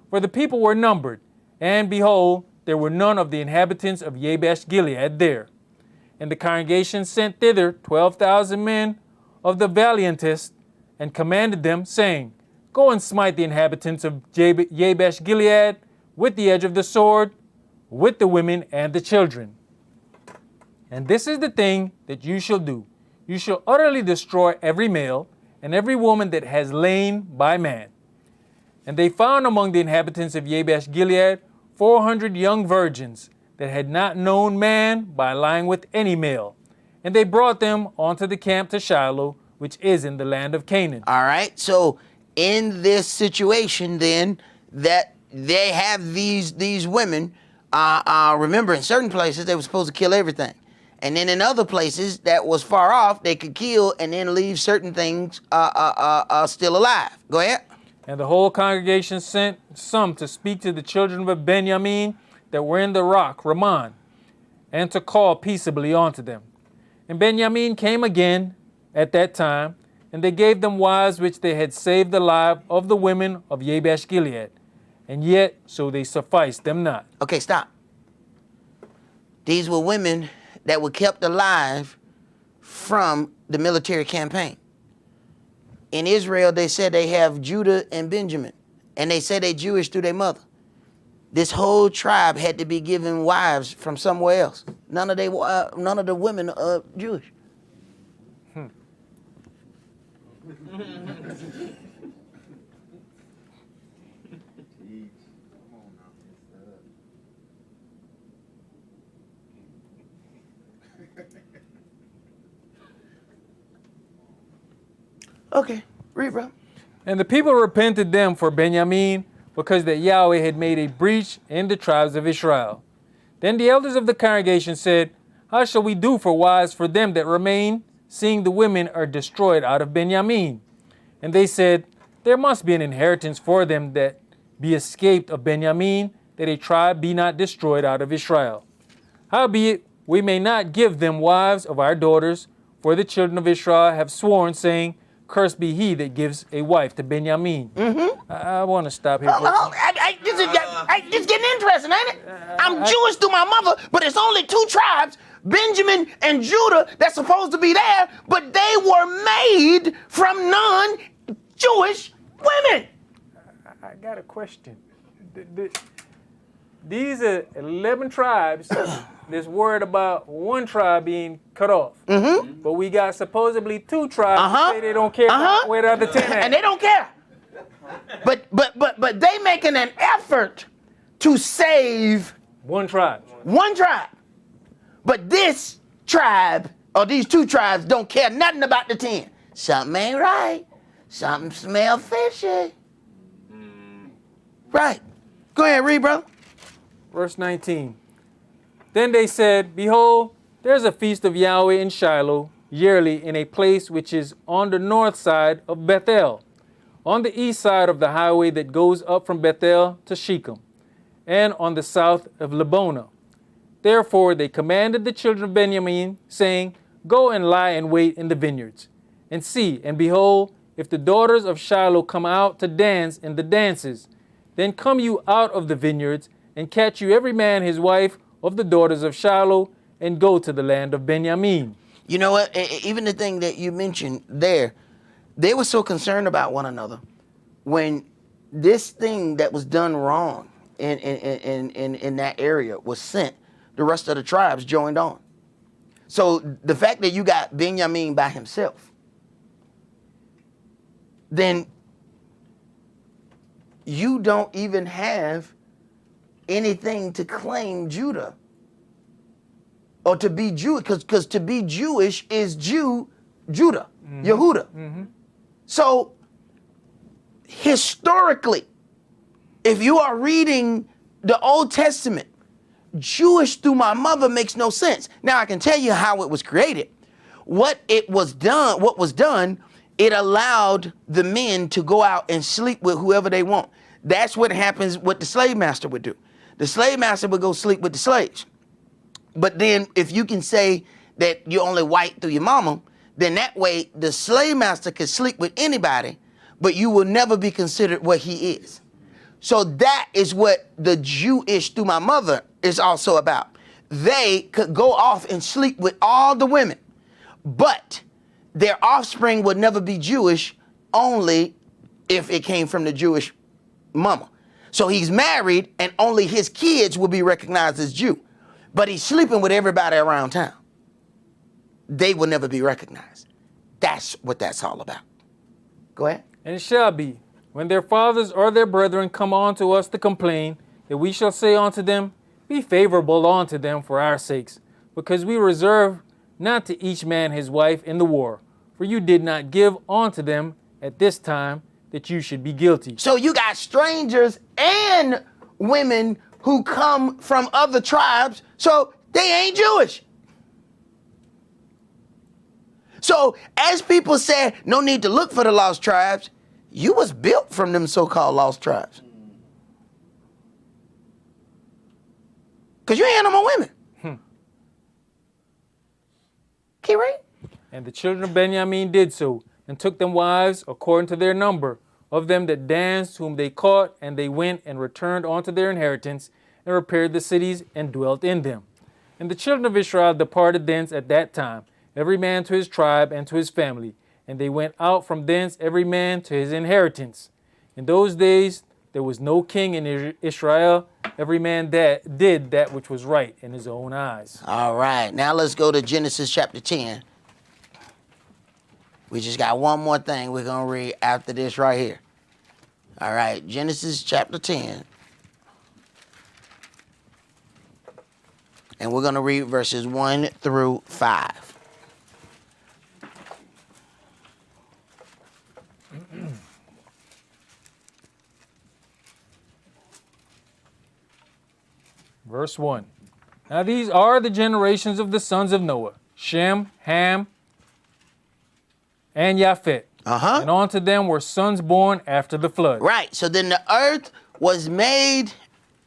For the people were numbered, and behold, there were none of the inhabitants of Jabesh Gilead there. And the congregation sent thither 12,000 men of the valiantest, and commanded them, saying, go and smite the inhabitants of Jabesh Gilead with the edge of the sword, with the women and the children. And this is the thing that you shall do. You shall utterly destroy every male and every woman that has lain by man. And they found among the inhabitants of Jabesh Gilead 400 young virgins that had not known man by lying with any male. And they brought them onto the camp to Shiloh, which is in the land of Canaan. All right. So in this situation then, that they have these women, remember, in certain places they were supposed to kill everything, and then in other places that was far off they could kill and then leave certain things still alive. Go ahead. And the whole congregation sent some to speak to the children of Benjamin that were in the rock Ramon, and to call peaceably unto them. And Benjamin came again at that time, and they gave them wives which they had saved the life of the women of Jabesh Gilead. And yet, so they sufficed them not. Okay, stop. These were women that were kept alive from the military campaign. In Israel, they said they have Judah and Benjamin, and they say they Jewish through their mother. This whole tribe had to be given wives from somewhere else. None of the women are Jewish. Okay, read, bro. And the people repented them for Benjamin, because that Yahweh had made a breach in the tribes of Israel. Then the elders of the congregation said, how shall we do for wives for them that remain, seeing the women are destroyed out of Benjamin? And they said, there must be an inheritance for them that be escaped of Benjamin, that a tribe be not destroyed out of Israel. Howbeit, we may not give them wives of our daughters, for the children of Israel have sworn, saying, cursed be he that gives a wife to Benjamin. I want to stop here. This is getting interesting, ain't it? I'm Jewish through my mother, but it's only two tribes, Benjamin and Judah, that's supposed to be there, but they were made from non-Jewish women. I got a question. These are 11 tribes that's worried about one tribe being cut off. But we got supposedly two tribes that say they don't care about where the other 10 at. And they don't care. But they making an effort to save one tribe. One tribe. But this tribe, or these two tribes, don't care nothing about the 10. Something ain't right. Something smell fishy. Right. Go ahead, read, brother. Verse 19. Then they said, behold, there's a feast of Yahweh in Shiloh yearly in a place which is on the north side of Bethel, on the east side of the highway that goes up from Bethel to Shechem, and on the south of Lebonah. Therefore they commanded the children of Benjamin, saying, go and lie in wait in the vineyards, and see, and behold, if the daughters of Shiloh come out to dance in the dances, then come you out of the vineyards, and catch you every man his wife of the daughters of Shiloh, and go to the land of Benjamin. You know what? Even the thing that you mentioned there, they were so concerned about one another. When this thing that was done wrong in that area was sent, the rest of the tribes joined on. So the fact that you got Benjamin by himself, then you don't even have anything to claim Judah or to be Jewish, because to be Jewish is Judah, Yehuda. So historically, if you are reading the Old Testament, Jewish through my mother makes no sense. Now I can tell you how it was created. What was done, it allowed the men to go out and sleep with whoever they want. That's what happens, what the slave master would do. The slave master would go sleep with the slaves. But then if you can say that you're only white through your mama, then that way the slave master could sleep with anybody, but you will never be considered what he is. So that is what the Jewish through my mother is also about. They could go off and sleep with all the women, but their offspring would never be Jewish, only if it came from the Jewish mama. So he's married and only his kids will be recognized as Jew, but he's sleeping with everybody around town. They will never be recognized. That's what that's all about. Go ahead. And it shall be, when their fathers or their brethren come unto us to complain, that we shall say unto them, be favorable unto them for our sakes, because we reserve not to each man his wife in the war, for you did not give unto them at this time that you should be guilty. So you got strangers and women who come from other tribes, so they ain't Jewish. So as people say, no need to look for the lost tribes, you was built from them so-called lost tribes. Because you ain't no more women. Keep reading. And the children of Benjamin did so, and took them wives according to their number, of them that danced, whom they caught, and they went and returned unto their inheritance, and repaired the cities, and dwelt in them. And the children of Israel departed thence at that time, every man to his tribe and to his family, and they went out from thence every man to his inheritance. In those days there was no king in Israel, every man that did that which was right in his own eyes. All right, now let's go to Genesis chapter 10. We just got one more thing we're going to read after this right here. All right, Genesis chapter 10. And we're going to read verses 1 through 5. Verse 1. Now these are the generations of the sons of Noah, Shem, Ham, and Japheth. Uh-huh. And unto them were sons born after the flood. Right. So then the earth was made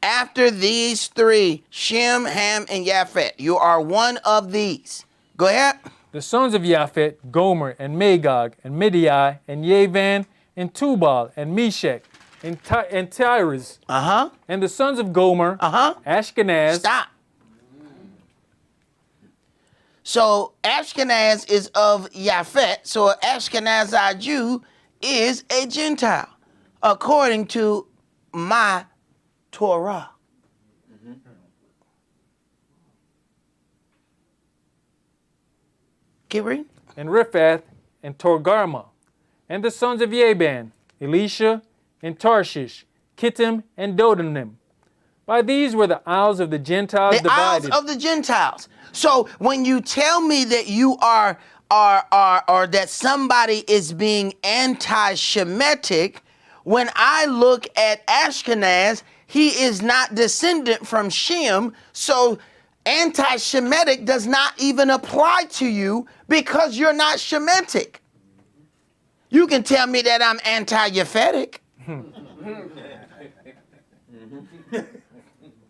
after these three, Shem, Ham, and Japheth. You are one of these. Go ahead. The sons of Japheth, Gomer, and Magog, and Midian, and Yavan, and Tubal, and Meshach, and Tiras. Uh-huh. And the sons of Gomer, Ashkenaz. Stop. So Ashkenaz is of Japheth. So an Ashkenazite Jew is a Gentile, according to my Torah. Keep reading. And Riphath, and Togarmah. And the sons of Yaban, Elisha, and Tarshish, Kittim, and Dodanim. By these were the isles of the Gentiles divided. The isles of the Gentiles. So when you tell me that you are or that somebody is being anti-Shemitic, when I look at Ashkenaz, he is not descendant from Shem, so anti-Shemitic does not even apply to you because you're not Shemitic. You can tell me that I'm anti-Japhetic.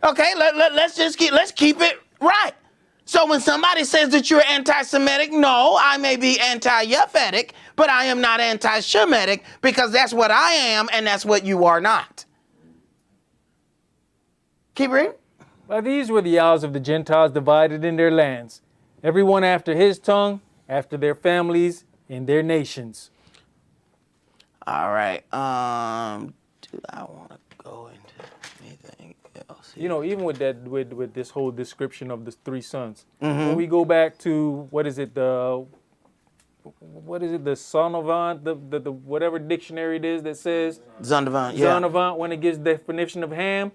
Okay, let's keep it right. So when somebody says that you're anti-Semitic, no, I may be anti-Japhetic, but I am not anti-Shemitic because that's what I am and that's what you are not. Keep reading. By these were the isles of the Gentiles divided in their lands, every one after his tongue, after their families, in their nations. All right. Do I want to go into anything else here? You know, even with that, with this whole description of the three sons, when we go back to the Zondervan, the whatever dictionary it is that says Zondervan, yeah. Zondervan, when it gives definition of Ham,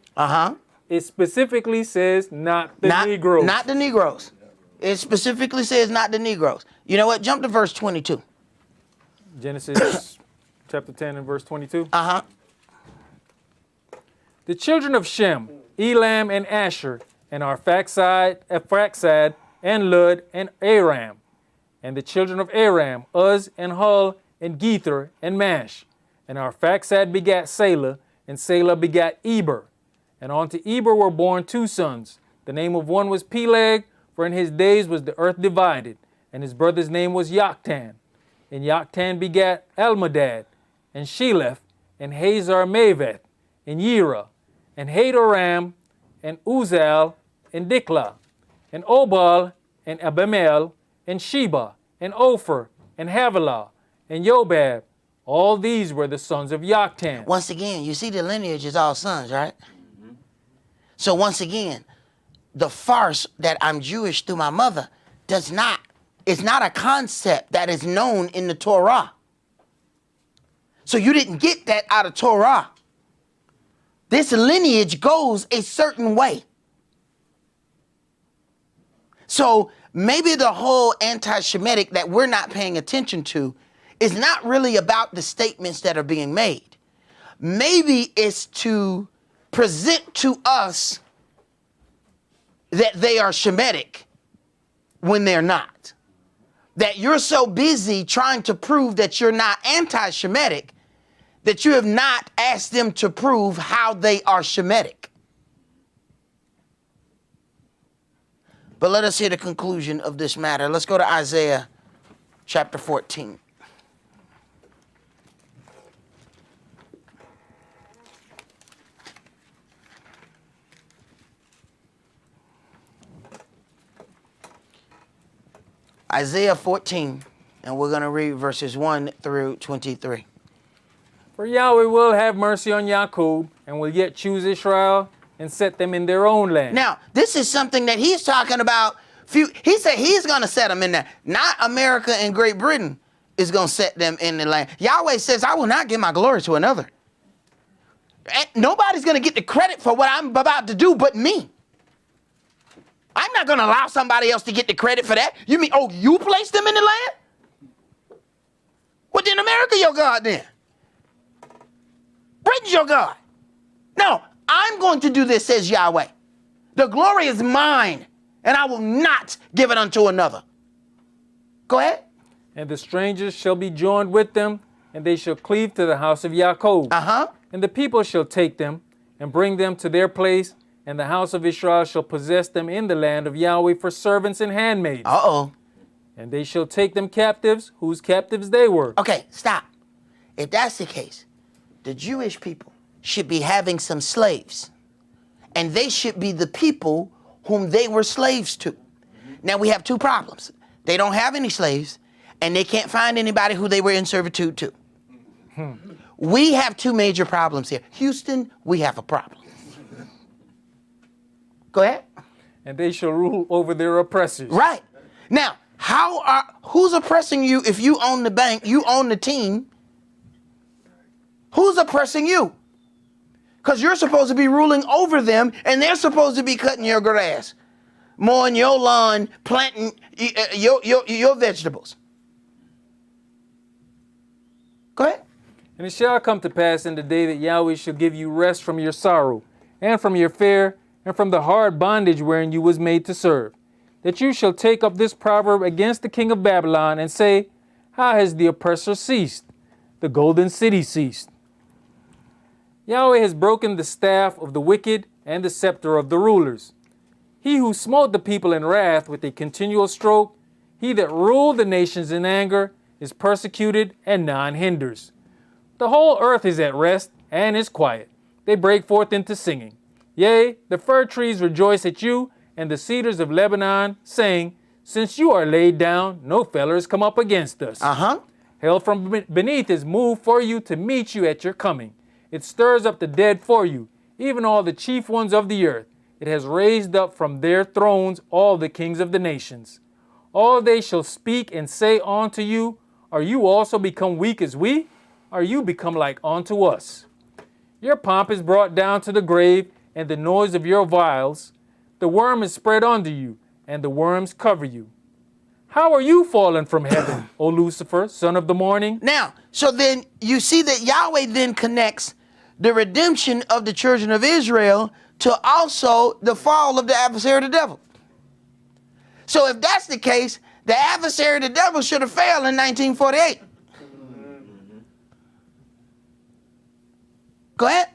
it specifically says not the Negroes. Not the Negroes. It specifically says not the Negroes. You know what? Jump to verse 22. Genesis chapter 10 and verse 22. The children of Shem, Elam and Asher, and Arphaxad, and Lud, and Aram. And the children of Aram, Uz, and Hul, and Gether, and Mash. And Arphaxad begat Salah, and Salah begat Eber. And unto Eber were born two sons. The name of one was Peleg, for in his days was the earth divided. And his brother's name was Yoktan. And Yoktan begat Almadad, and Sheleph, and Hazar Maveth, and Yira, and Hadoram, and Uzal, and Diklah, and Obal, and Abimel, and Sheba, and Ophir, and Havilah, and Jobab. All these were the sons of Yoktan. Once again, you see the lineage is all sons, right? So once again, the farce that I'm Jewish through my mother is not a concept that is known in the Torah. So you didn't get that out of Torah. This lineage goes a certain way. So maybe the whole anti-Shemitic that we're not paying attention to is not really about the statements that are being made. Maybe it's to present to us that they are Shemitic when they're not. That you're so busy trying to prove that you're not anti-Shemitic that you have not asked them to prove how they are Shemitic. But let us hear the conclusion of this matter. Let's go to Isaiah chapter 14. Isaiah 14, and we're going to read verses 1 through 23. For Yahweh will have mercy on Jacob, and will yet choose Israel, and set them in their own land. Now, this is something that he's talking about. He said he's going to set them in there. Not America and Great Britain is going to set them in the land. Yahweh says, I will not give my glory to another. And nobody's going to get the credit for what I'm about to do but me. I'm not going to allow somebody else to get the credit for that. You mean, you placed them in the land? Well, then America your God then. Britain's your God. No, I'm going to do this, says Yahweh. The glory is mine, and I will not give it unto another. Go ahead. And the strangers shall be joined with them, and they shall cleave to the house of Jacob. And the people shall take them, and bring them to their place, and the house of Israel shall possess them in the land of Yahweh for servants and handmaids. And they shall take them captives, whose captives they were. Okay, stop. If that's the case, the Jewish people should be having some slaves, and they should be the people whom they were slaves to. Now we have two problems. They don't have any slaves, and they can't find anybody who they were in servitude to. We have two major problems here. Houston, we have a problem. Go ahead. And they shall rule over their oppressors. Right. Now, who's oppressing you if you own the bank, you own the team? Who's oppressing you? Because you're supposed to be ruling over them, and they're supposed to be cutting your grass, mowing your lawn, planting your vegetables. Go ahead. And it shall come to pass in the day that Yahweh shall give you rest from your sorrow, and from your fear, and from the hard bondage wherein you was made to serve, that you shall take up this proverb against the king of Babylon, and say, how has the oppressor ceased? The golden city ceased. Yahweh has broken the staff of the wicked and the scepter of the rulers. He who smote the people in wrath with a continual stroke, he that ruled the nations in anger, is persecuted and none hinders. The whole earth is at rest and is quiet. They break forth into singing. Yea, the fir trees rejoice at you, and the cedars of Lebanon, saying, since you are laid down, no fellers come up against us. Hell from beneath is moved for you to meet you at your coming. It stirs up the dead for you, even all the chief ones of the earth. It has raised up from their thrones all the kings of the nations. All they shall speak and say unto you, are you also become weak as we? Are you become like unto us? Your pomp is brought down to the grave, and the noise of your vials. The worm is spread under you, and the worms cover you. How are you fallen from heaven, O Lucifer, son of the morning? Now, so then you see that Yahweh then connects the redemption of the children of Israel to also the fall of the adversary of the devil. So if that's the case, the adversary of the devil should have failed in 1948. Go ahead.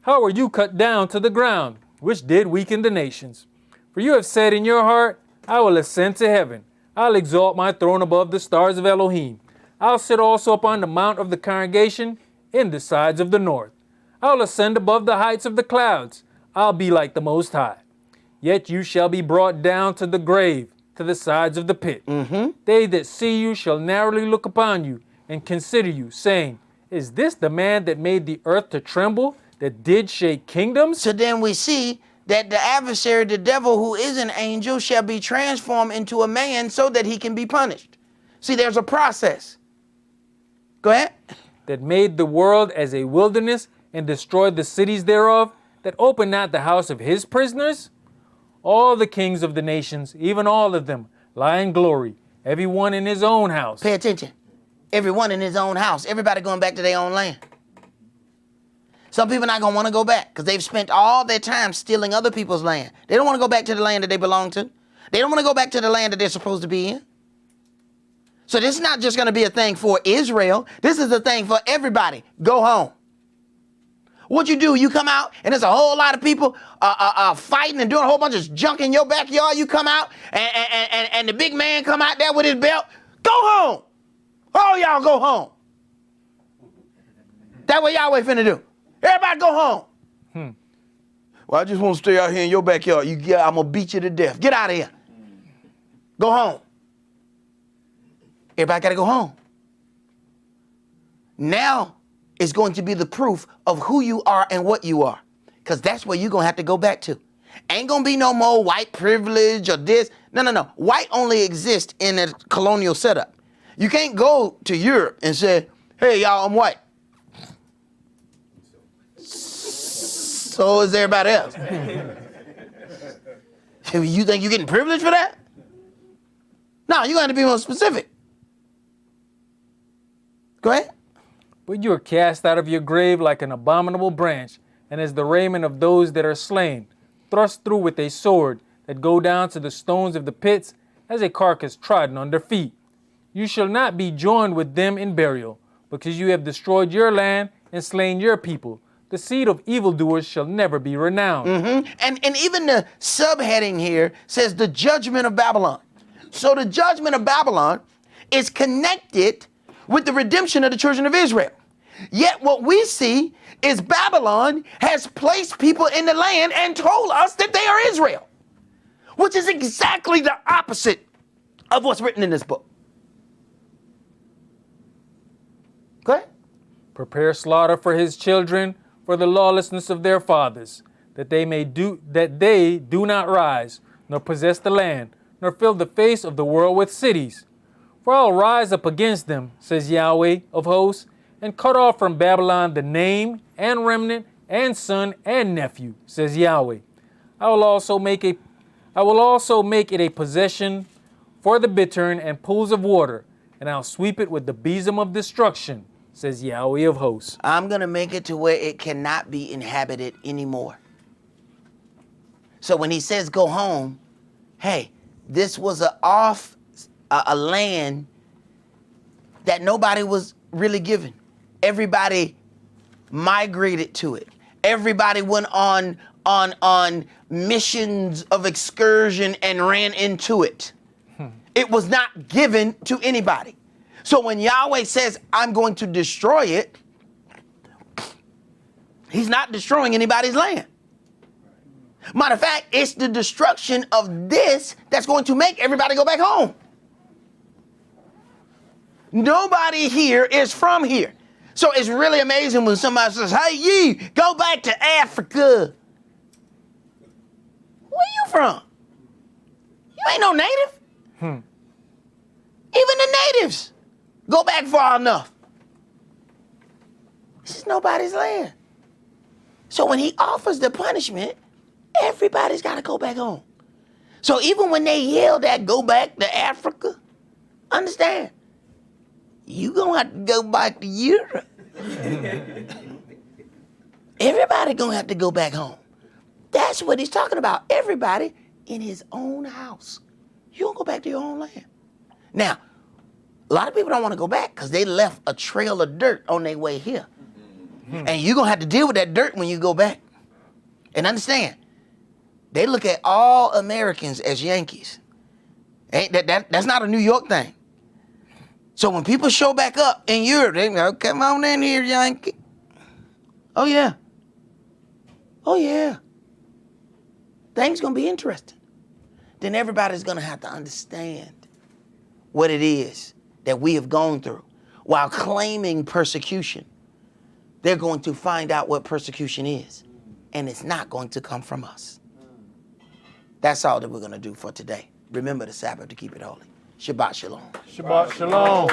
How are you cut down to the ground, which did weaken the nations? For you have said in your heart, I will ascend to heaven. I'll exalt my throne above the stars of Elohim. I'll sit also upon the mount of the congregation in the sides of the north. I'll ascend above the heights of the clouds. I'll be like the Most High. Yet you shall be brought down to the grave, to the sides of the pit. They that see you shall narrowly look upon you and consider you, saying, is this the man that made the earth to tremble, that did shake kingdoms? So then we see that the adversary, the devil, who is an angel, shall be transformed into a man so that he can be punished. See, there's a process. Go ahead. That made the world as a wilderness and destroyed the cities thereof, that opened not the house of his prisoners? All the kings of the nations, even all of them, lie in glory, every one in his own house. Pay attention. Everyone in his own house. Everybody going back to their own land. Some people not going to want to go back because they've spent all their time stealing other people's land. They don't want to go back to the land that they belong to. They don't want to go back to the land that they're supposed to be in. So this is not just going to be a thing for Israel. This is a thing for everybody. Go home. What you do, you come out and there's a whole lot of people fighting and doing a whole bunch of junk in your backyard. You come out and the big man come out there with his belt. Go home. All y'all go home. That's what Yahweh finna do. Everybody go home. Well, I just want to stay out here in your backyard. I'm going to beat you to death. Get out of here. Go home. Everybody got to go home. Now is going to be the proof of who you are and what you are. Because that's where you're going to have to go back to. Ain't going to be no more white privilege or this. No. White only exists in a colonial setup. You can't go to Europe and say, hey, y'all, I'm white. So is everybody else. You think you're getting privilege for that? No, you're going to be more specific. Go ahead. But you are cast out of your grave like an abominable branch, and as the raiment of those that are slain. thrust through with a sword, that go down to the stones of the pits as a carcass trodden under feet. You shall not be joined with them in burial, because you have destroyed your land and slain your people. The seed of evildoers shall never be renowned. And even the subheading here says the judgment of Babylon. So the judgment of Babylon is connected with the redemption of the children of Israel. Yet what we see is Babylon has placed people in the land and told us that they are Israel, which is exactly the opposite of what's written in this book. Go ahead. Prepare slaughter for his children, for the lawlessness of their fathers, that they do not rise, nor possess the land, nor fill the face of the world with cities. For I'll rise up against them, says Yahweh of hosts, and cut off from Babylon the name and remnant and son and nephew, says Yahweh. I will also make it a possession for the bittern and pools of water, and I'll sweep it with the besom of destruction, says Yahweh of hosts. I'm going to make it to where it cannot be inhabited anymore. So when he says go home, hey, this was a land that nobody was really given. Everybody migrated to it. Everybody went on missions of excursion and ran into it. It was not given to anybody. So when Yahweh says, I'm going to destroy it, he's not destroying anybody's land. Matter of fact, it's the destruction of this that's going to make everybody go back home. Nobody here is from here. So it's really amazing when somebody says, hey, you, go back to Africa. Where you from? You ain't no native. Even the natives go back far enough. This is nobody's land. So when he offers the punishment, everybody's got to go back home. So even when they yell that go back to Africa, understand, you gonna have to go back to Europe. Everybody gonna have to go back home. That's what he's talking about. Everybody in his own house. You don't go back to your own land. Now, a lot of people don't want to go back because they left a trail of dirt on their way here. And you're gonna have to deal with that dirt when you go back. And understand, they look at all Americans as Yankees. That's not a New York thing. So when people show back up in Europe, they go, come on in here, Yankee. Oh, yeah. Oh, yeah. Things going to be interesting. Then everybody's going to have to understand what it is that we have gone through. While claiming persecution, they're going to find out what persecution is. And it's not going to come from us. That's all that we're going to do for today. Remember the Sabbath to keep it holy. Shabbat shalom. Shabbat shalom.